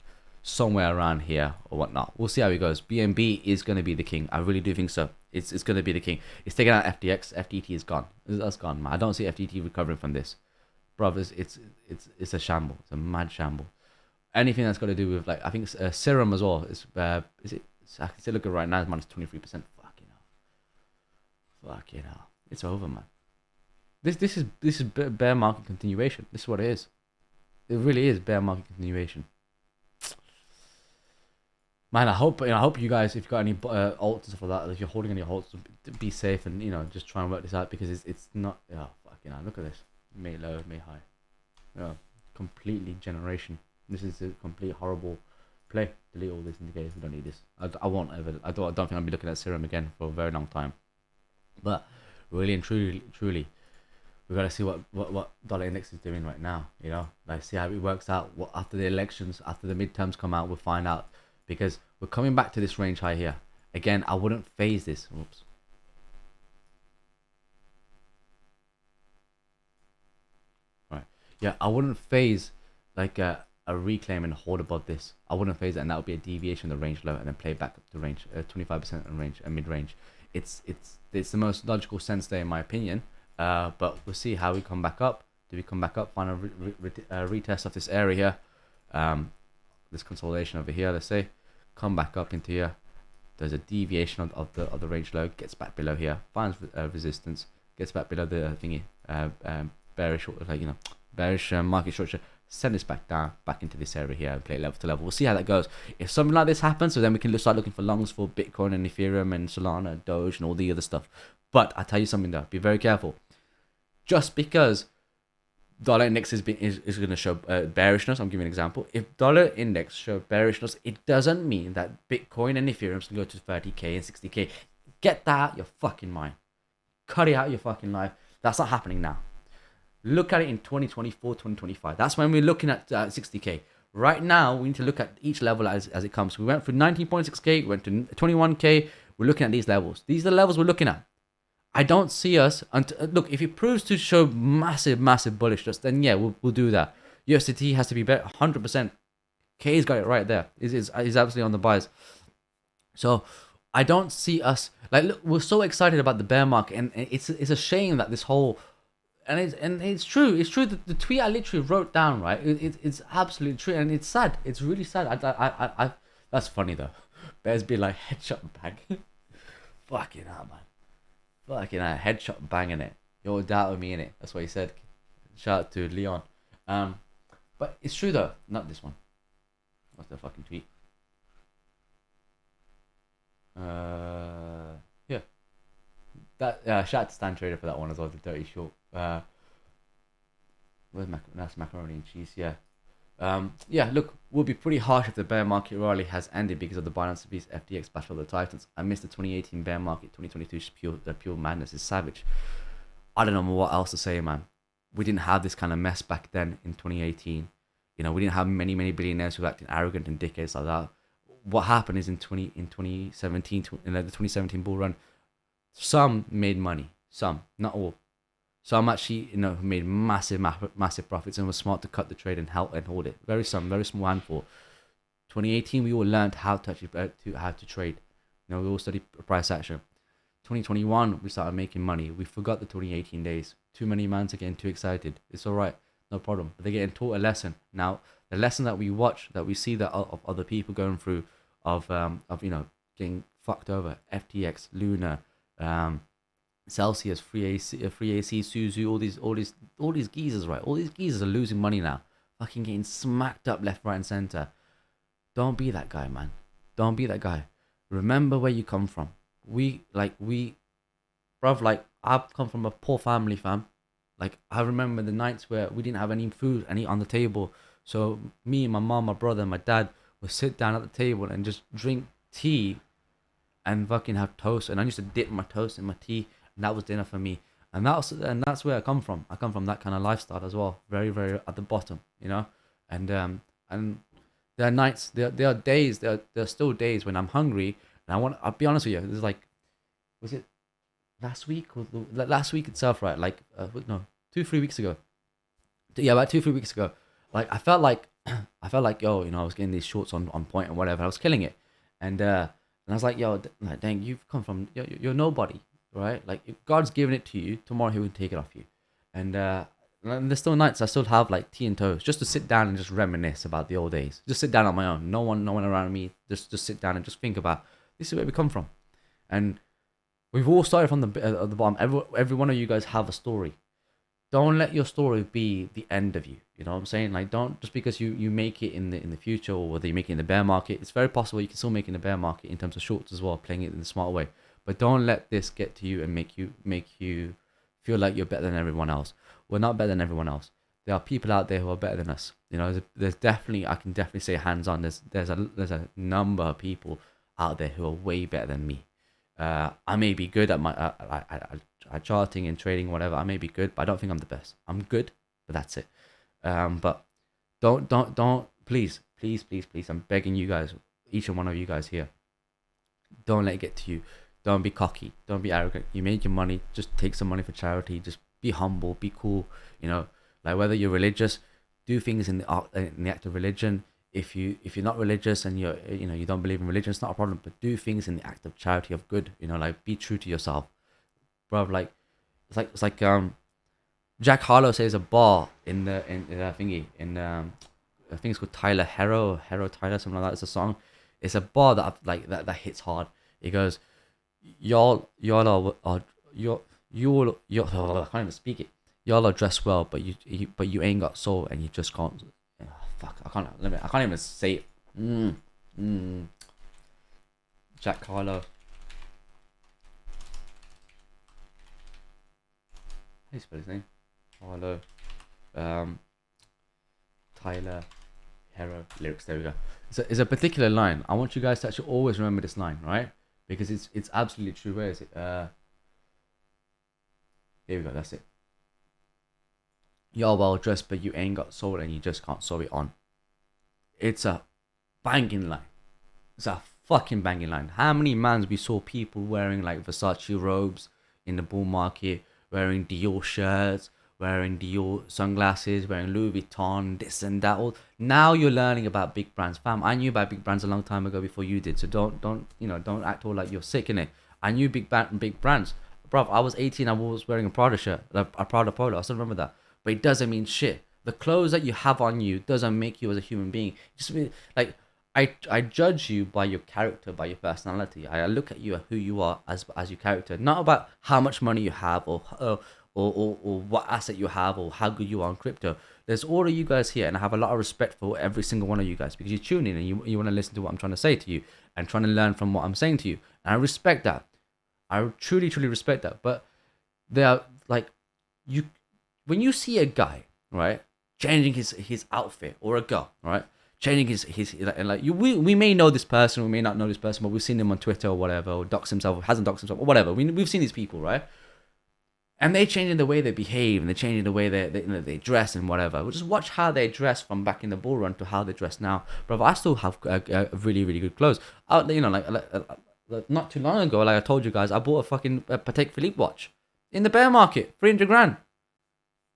somewhere around here or whatnot. We'll see how it goes. BNB is going to be the king. I really do think so. It's going to be the king. It's taken out FTX. FTT is gone. That's gone, man. I don't see FTT recovering from this. Brothers, it's a shamble. It's a mad shamble. Anything that's got to do with, like, I think it's Serum as well. Is it? I can still look at it right now. It's minus 23%. Fucking hell. Fucking hell. It's over, man. This is bear market continuation. This is what it is. It really is bear market continuation. Man, I hope you guys, if you've got any alts and stuff like that, if you're holding any alts, be safe and just try and work this out, because it's not. Oh, fucking hell. Look at this. May low, may high. Completely generation. This is a complete horrible play. Delete all this indicators. We don't need this. I won't ever. I don't think I'll be looking at Serum again for a very long time. But really and truly, we've got to see what dollar index is doing right now. Like, see how it works out. What after the elections, after the midterms come out, we'll find out, because we're coming back to this range high here again. I wouldn't phase this. Oops. Right. Yeah, I wouldn't phase like a reclaim and hold above this. I wouldn't phase it, and that would be a deviation of the range low and then play back up to range 25% in range and mid range. It's the most logical sense there, in my opinion. But we'll see how we come back up. Do we come back up? Find a retest of this area here. This consolidation over here. Let's say come back up into here. There's a deviation of the range low. Gets back below here. Finds resistance. Gets back below the thingy. Bearish, bearish market structure. Send this back down, back into this area here, and play level to level. We'll see how that goes. If something like this happens, so then we can start looking for longs for Bitcoin and Ethereum and Solana and Doge and all the other stuff. But I tell you something though, be very careful. Just because dollar index is going to show bearishness, I'm giving an example. If dollar index show bearishness, it doesn't mean that Bitcoin and Ethereum can go to 30k and 60k. Get that out of your fucking mind. Cut it out of your fucking life. That's not happening now. Look at it in 2024, 2025. That's when we're looking at 60k. Right now, we need to look at each level as it comes. We went from 19.6k, we went to 21k. We're looking at these levels. These are the levels we're looking at. I don't see us. Look, if it proves to show massive bullishness, then yeah, we'll do that. USDT has to be better, 100%. K's got it right there. He's absolutely on the buys. So I don't see us, like, look, we're so excited about the bear market, and it's a shame that this whole, and it's true. It's true that the tweet I literally wrote down, right? It's absolutely true, and it's sad. It's really sad. I that's funny though. Bears be like headshot bang. Fucking hell, man. Fucking hell, headshot banging it. You're doubting me in it. That's what he said. Shout out to Leon. But it's true though. Not this one. What's the fucking tweet? Yeah, that shout out to Stan Trader for that one as well. The dirty short. That's macaroni and cheese. Yeah. Yeah, look, will be pretty harsh if the bear market rally has ended because of the Binance Beast FTX Battle of the Titans. I missed the 2018 bear market. 2022 is pure madness. It's savage. I don't know what else to say, man. We didn't have this kind of mess back then in 2018. You know, we didn't have many billionaires who acted arrogant and dickheads like that. What happened is in 2017, in the 2017 bull run, some made money. Some, not all. Some actually, made massive profits and were smart to cut the trade and help and hold it. Very small handful. 2018, we all learned how to trade. We all studied price action. 2021, we started making money. We forgot the 2018 days. Too many mans are getting too excited. It's all right, no problem. But they're getting taught a lesson. Now, the lesson that we watch, that we see that of other people going through, of getting fucked over, FTX, Luna, Celsius, free AC, Suzu, all these geezers, right? All these geezers are losing money now. Fucking getting smacked up left, right, and center. Don't be that guy, man. Don't be that guy. Remember where you come from. I've come from a poor family, fam. Like, I remember the nights where we didn't have any food, on the table. So me, my mom, my brother, and my dad would sit down at the table and just drink tea and fucking have toast. And I used to dip my toast in my tea, and that was dinner for me. And that's where I come from. I come from that kind of lifestyle as well. Very, very at the bottom, And there are nights, there are days, there are still days when I'm hungry, and I'll be honest with you. There's was it last week or last week itself, right? 2-3 weeks ago. Yeah, about 2-3 weeks ago. Like I felt like yo, I was getting these shorts on point and whatever. I was killing it, and I was like, yo, dang, you've come from you're nobody, right? Like if God's given it to you, tomorrow He will take it off you, and there's still nights I still have like tea and toast just to sit down and just reminisce about the old days. Just sit down on my own, no one around me. Just sit down and just think about this is where we come from, and we've all started from the bottom. Every one of you guys have a story. Don't let your story be the end of you. You know what I'm saying? Like, don't, just because you make it in the future, or whether you make it in the bear market, it's very possible you can still make it in the bear market in terms of shorts as well, playing it in a smart way. But don't let this get to you and make you feel like you're better than everyone else. We're not better than everyone else. There are people out there who are better than us. There's definitely, I can definitely say hands on. There's a number of people out there who are way better than me. I may be good at my charting and trading, whatever. I may be good, but I don't think I'm the best. I'm good, but that's it. But don't, please, I'm begging you guys, each and one of you guys here, don't let it get to you. Don't be cocky. Don't be arrogant. You make your money. Just take some money for charity. Just be humble. Be cool. Like whether you're religious, do things in the act of religion. If you're not religious and you don't believe in religion, it's not a problem. But do things in the act of charity, of good. Like be true to yourself, bro. Like it's like Jack Harlow says a bar in thingy I think it's called Tyler Hero Tyler, something like that. It's a song. It's a bar that hits hard. It goes, y'all are I can't even speak it. Y'all are dressed well, but you ain't got soul, and you just can't. Fuck, I can't even say it. Jack Harlow. How do you spell his name? Harlow. Tyler Hero lyrics. There we go. It's a particular line. I want you guys to actually always remember this line, right? Because it's absolutely true. Where is it? Here we go. That's it. You're well dressed, but you ain't got soul, and you just can't sew it on. It's a banging line. It's a fucking banging line. How many mans we saw people wearing like Versace robes in the bull market, wearing Dior shirts, wearing Dior sunglasses, wearing Louis Vuitton, this and that. All now you're learning about big brands, fam. I knew about big brands a long time ago before you did. So don't act all like you're sick in it. I knew big brands, bro. I was 18. I was wearing a Prada shirt, a Prada polo. I still remember that. But it doesn't mean shit. The clothes that you have on you doesn't make you as a human being. Just like I judge you by your character, by your personality. I look at you, who you are as your character, not about how much money you have or what asset you have or how good you are on crypto. there's all of you guys here, and I have a lot of respect for every single one of you guys because you tune in and you want to listen to what I'm trying to say to you and trying to learn from what I'm saying to you. And I respect that. I truly, truly respect that. But they are like, you, when you see a guy, right, changing his outfit, or a girl, right, changing his and like we may know this person, we may not know this person, but we've seen him on Twitter or whatever, or dox himself, or hasn't doxed himself, or whatever. We've seen these people, right? And they're changing the way they behave, and they're changing the way they dress and whatever. We'll just watch how they dress from back in the bull run to how they dress now. Bro, I still have really, really good clothes. Not too long ago, like I told you guys, I bought a fucking Patek Philippe watch in the bear market, 300 grand.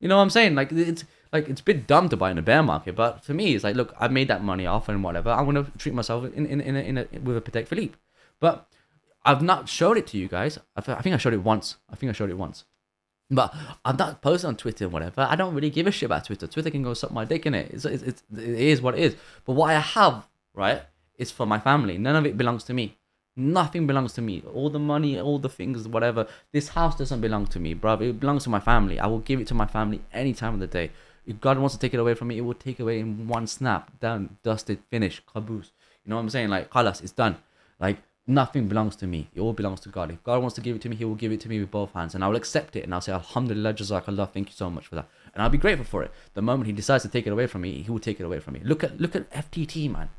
You know what I'm saying? Like it's a bit dumb to buy in the bear market, but to me, it's like, look, I made that money off and whatever. I'm gonna treat myself with a Patek Philippe, but I've not showed it to you guys. I think I showed it once. But I'm not posting on Twitter and whatever. I don't really give a shit about Twitter. Twitter can go suck my dick in it. It is what it is. But what I have, right, is for my family. None of it belongs to me. Nothing belongs to me. All the money, all the things, whatever. This house doesn't belong to me, bro. It belongs to my family. I will give it to my family any time of the day. If God wants to take it away from me, it will take away in one snap. Done, dusted, finished, caboose. You know what I'm saying? Like, khalas, it's done. Like, nothing belongs to me. It all belongs to God. If God wants to give it to me, he will give it to me with both hands. And I will accept it. And I'll say, Alhamdulillah, Jazakallah, thank you so much for that. And I'll be grateful for it. The moment he decides to take it away from me, he will take it away from me. Look at FTT, man.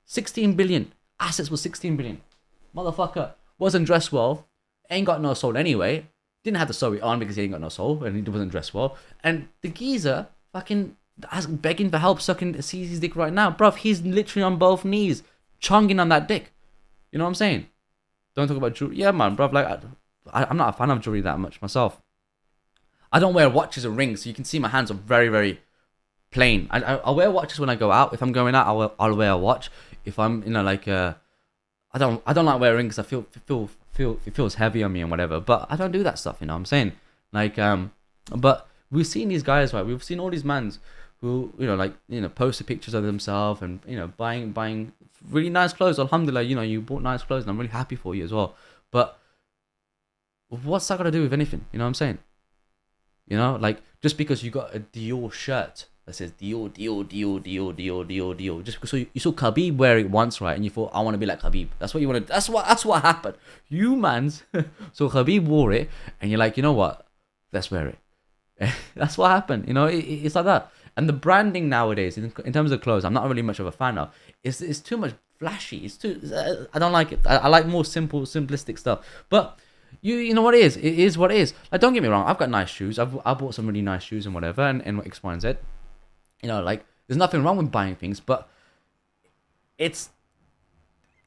16 billion. Assets was 16 billion. Motherfucker wasn't dressed well. Ain't got no soul anyway. Didn't have to sew it on because he ain't got no soul. And he wasn't dressed well. And the geezer fucking begging for help, sucking his dick right now. Bruv, he's literally on both knees, chonging on that dick. You know what I'm saying? Don't talk about jewelry. Yeah, man, bro. Like, I'm not a fan of jewelry that much myself. I don't wear watches or rings, so you can see my hands are very, very plain. I'll wear watches when I go out. If I'm going out, I'll wear a watch. If I'm, I don't like wearing rings. I feel it feels heavy on me and whatever. But I don't do that stuff. You know what I'm saying? Like, but we've seen these guys, right? We've seen all these mans who, posted pictures of themselves and, buying really nice clothes. Alhamdulillah, you bought nice clothes and I'm really happy for you as well. But what's that got to do with anything? You know what I'm saying? Like, just because you got a Dior shirt that says Dior, just because you saw Khabib wear it once, right? And you thought, I want to be like Khabib. That's what you want to. That's what happened. You mans. So Khabib wore it, and you're like, you know what? Let's wear it. That's what happened. It's like that. And the branding nowadays, in terms of clothes, I'm not really much of a fan of. It's too much flashy. It's too. I don't like it. I like more simplistic stuff. But you know what it is. It is what it is. Like, don't get me wrong. I've got nice shoes. I bought some really nice shoes and whatever, and X, Y, and Z. Like, there's nothing wrong with buying things, but it's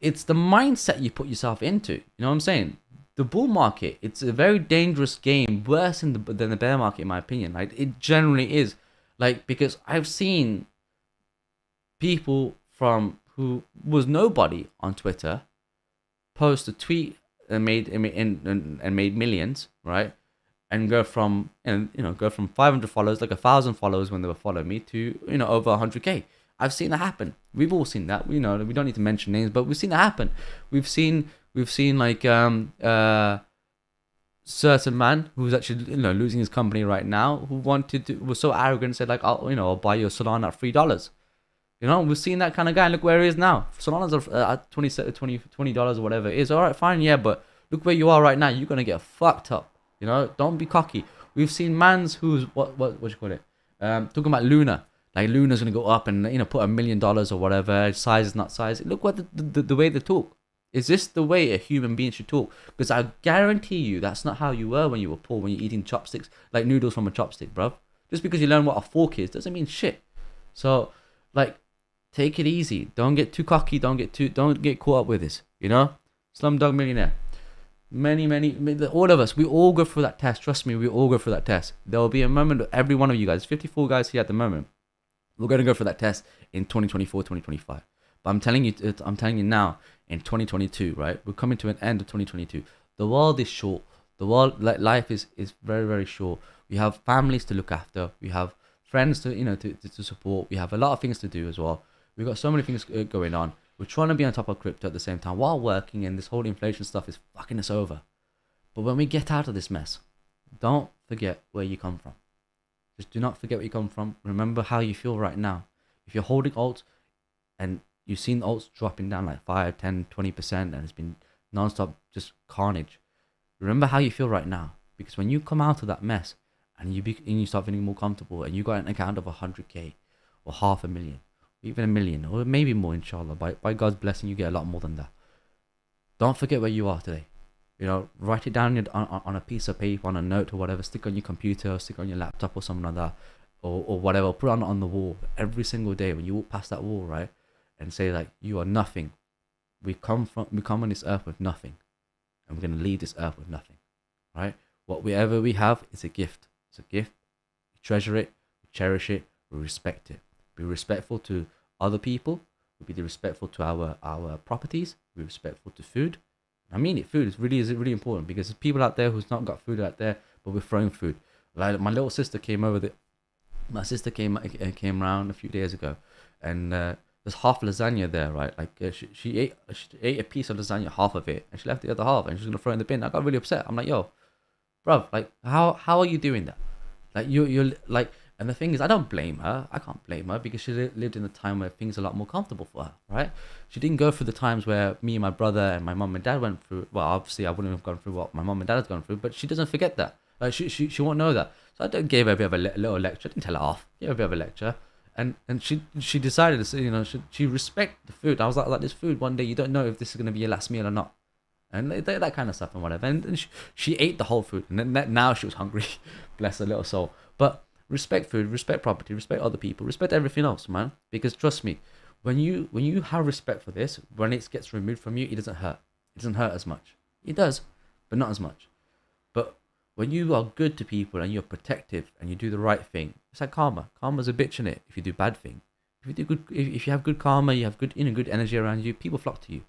the mindset you put yourself into. You know what I'm saying? The bull market, it's a very dangerous game, worse than the bear market, in my opinion. Like, it generally is. Like, because I've seen people from who was nobody on Twitter post a tweet and made millions, right? And go from 500 followers, like 1,000 followers when they were following me, to over 100k. I've seen that happen. We've all seen that. We don't need to mention names, but we've seen that happen. We've seen like certain man who's actually losing his company right now, who was so arrogant and said, like, I'll buy your Solana at $3. We've seen that kind of guy, and look where he is now. Solana's at $20 or whatever it is. All right, fine, yeah, but look where you are right now. You're gonna get fucked up. Don't be cocky. We've seen mans who's what you call it? Talking about Luna. Like, Luna's gonna go up and put $1 million or whatever. Size is not size. Look what the way they talk. Is this the way a human being should talk? Because I guarantee you that's not how you were when you were poor, when you're eating chopsticks, like noodles from a chopstick, bro. Just because you learn what a fork is doesn't mean shit. So, like, take it easy. Don't get too cocky. Don't get caught up with this. Slumdog Millionaire. All of us, we all go through that test. Trust me, we all go through that test. There will be a moment, every one of you guys, 54 guys here at the moment, we're going to go through that test in 2024, 2025. But I'm telling you now, in 2022, right? We're coming to an end of 2022. The world is short. The world, like, life is very, very short. We have families to look after. We have friends to support. We have a lot of things to do as well. We've got so many things going on. We're trying to be on top of crypto at the same time while working, and this whole inflation stuff is fucking us over. But when we get out of this mess, don't forget where you come from. Just do not forget where you come from. Remember how you feel right now. If you're holding alts and you've seen alts dropping down like 5, 10, 20%, and it's been non-stop just carnage, remember how you feel right now. Because when you come out of that mess and you start feeling more comfortable and you got an account of 100k or 500,000, even 1 million, or maybe more, inshallah, by God's blessing, you get a lot more than that. Don't forget where you are today. You know, write it down on a piece of paper, on a note or whatever, stick on your computer, or stick on your laptop or something like that, or whatever, put it on the wall every single day when you walk past that wall, right? And say like, you are nothing. We come on this earth with nothing, and we're going to leave this earth with nothing, right? Whatever we have is a gift. It's a gift. We treasure it, we cherish it, we respect it. Be respectful to other people. We be respectful to our properties. Be respectful to food. I mean it. Food is really important, because there's people out there who's not got food out there, but we're throwing food. Like my little sister came over. My sister came around a few days ago, and there's half lasagna there, right? Like she ate a piece of lasagna, half of it, and she left the other half, and she's gonna throw it in the bin. I got really upset. I'm like, yo, bro, like how are you doing that? Like you're like, and the thing is, I don't blame her. I can't blame her, because she lived in a time where things are a lot more comfortable for her, right? She didn't go through the times where me and my brother and my mom and dad went through. Well, obviously I wouldn't have gone through what my mom and dad has gone through, but she doesn't forget that. Like she won't know that. So I gave her a bit of a little lecture. I didn't tell her off. Gave her a bit of a lecture. And she decided to say, you know, she respect the food. I was like this food, one day you don't know if this is going to be your last meal or not, and that kind of stuff and whatever. And she ate the whole food, and then now she was hungry. Bless her little soul. But respect food, respect property, respect other people, respect everything else, man. Because trust me, when you have respect for this, when it gets removed from you, it doesn't hurt. It doesn't hurt as much. It does, but not as much. But when you are good to people and you're protective and you do the right thing, it's like karma. Karma's a bitch in it. If you do bad thing, if you do good, if you have good karma, you have good good energy around you, people flock to you.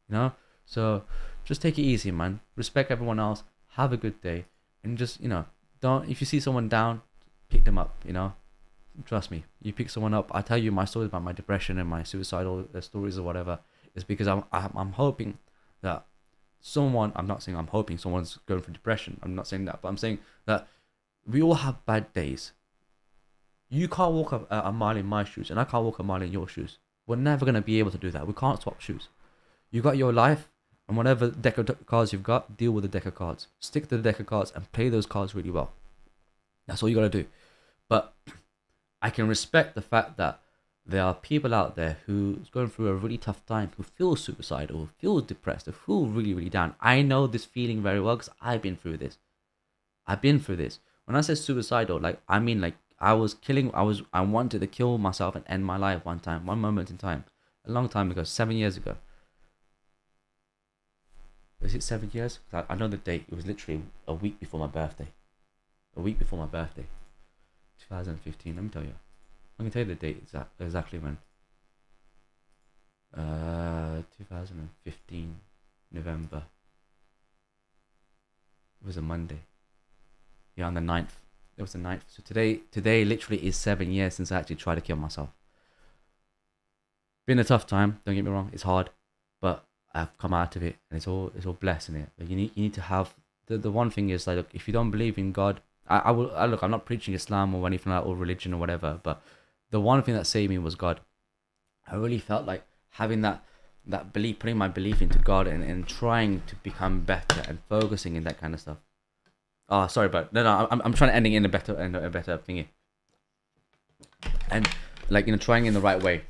You know. So just take it easy, man. Respect everyone else. Have a good day, and just, you know, don't, if you see someone down, pick them up. You know, trust me. You pick someone up. I tell you my stories about my depression and my suicidal stories or whatever. It's because I'm hoping that someone, I'm not saying I'm hoping someone's going through depression. I'm not saying that, but I'm saying that we all have bad days. You can't walk a mile in my shoes, and I can't walk a mile in your shoes. We're never going to be able to do that. We can't swap shoes. You got your life, and whatever deck of cards you've got, deal with the deck of cards. Stick to the deck of cards and play those cards really well. That's all you got to do. But I can respect the fact that there are people out there who's going through a really tough time, who feel suicidal, who feel depressed, who feel really down. I know this feeling very well, because I've been through this. When I say suicidal, like, I mean, like, I wanted to kill myself and end my life one moment in time, a long time ago, 7 years ago. Was it 7 years? I know the date. It was literally a week before my birthday. 2015. Let me tell you. I can tell you the date exactly when. 2015 November. It was a Monday. Yeah, on the 9th. It was the 9th. So today literally is 7 years since I actually tried to kill myself. Been a tough time. Don't get me wrong. It's hard, but I've come out of it, and it's all blessed in it. But you need to have the one thing is, like, look, if you don't believe in God, look, I'm not preaching Islam or anything like that, or religion or whatever, but the one thing that saved me was God. I really felt like having that belief, putting my belief into God, and trying to become better and focusing in that kind of stuff. Oh, sorry, but no, I'm trying to ending in a better thingy, and, like, you know, trying in the right way,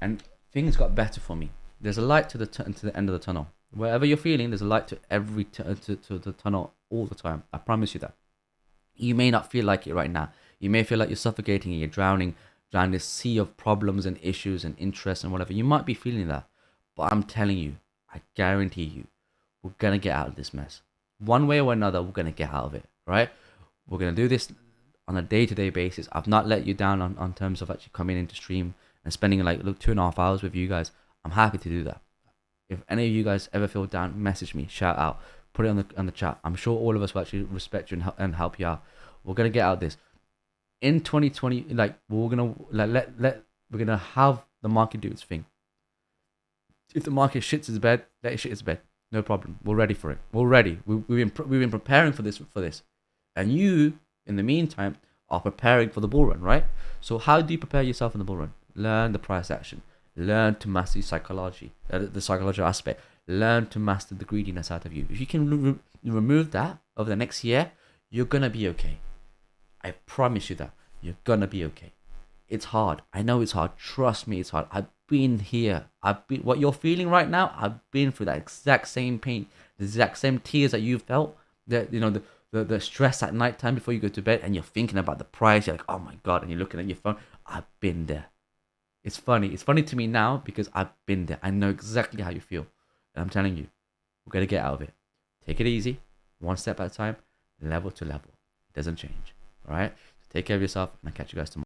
and things got better for me. There's a light to the end of the tunnel. Wherever you're feeling, there's a light to to the tunnel all the time. I promise you that. You may not feel like it right now. You may feel like you're suffocating and you're drowning this sea of problems and issues and interests and whatever. You might be feeling that, but I'm telling you, I guarantee you, we're gonna get out of this mess. One way or another, we're gonna get out of it, right? We're gonna do this on a day-to-day basis. I've not let you down on terms of actually coming into stream and spending, like, 2.5 hours with you guys. I'm happy to do that. If any of you guys ever feel down, message me, shout out, put it on the chat. I'm sure all of us will actually respect you and help you out. We're gonna get out of this. In 2020, like, we're gonna we're gonna have the market do its thing. If the market shits its bed, let it shit its bed. No problem. We're ready for it. We're ready. We've been preparing for this. And you, in the meantime, are preparing for the bull run, right? So how do you prepare yourself in the bull run? Learn the price action. Learn to master psychology, the psychological aspect. Learn to master the greediness out of you. If you can remove that over the next year, you're gonna be okay. I promise you that you're gonna be okay. It's hard. I know it's hard. Trust me, it's hard. I've been here. I've been what you're feeling right now. I've been through that exact same pain, the exact same tears that you felt. That the stress at night time before you go to bed, and you're thinking about the price. You're like, oh my god, and you're looking at your phone. I've been there. It's funny. It's funny to me now because I've been there. I know exactly how you feel, and I'm telling you, we're gonna get out of it. Take it easy, one step at a time, level to level. It doesn't change. All right. Take care of yourself, and I'll catch you guys tomorrow.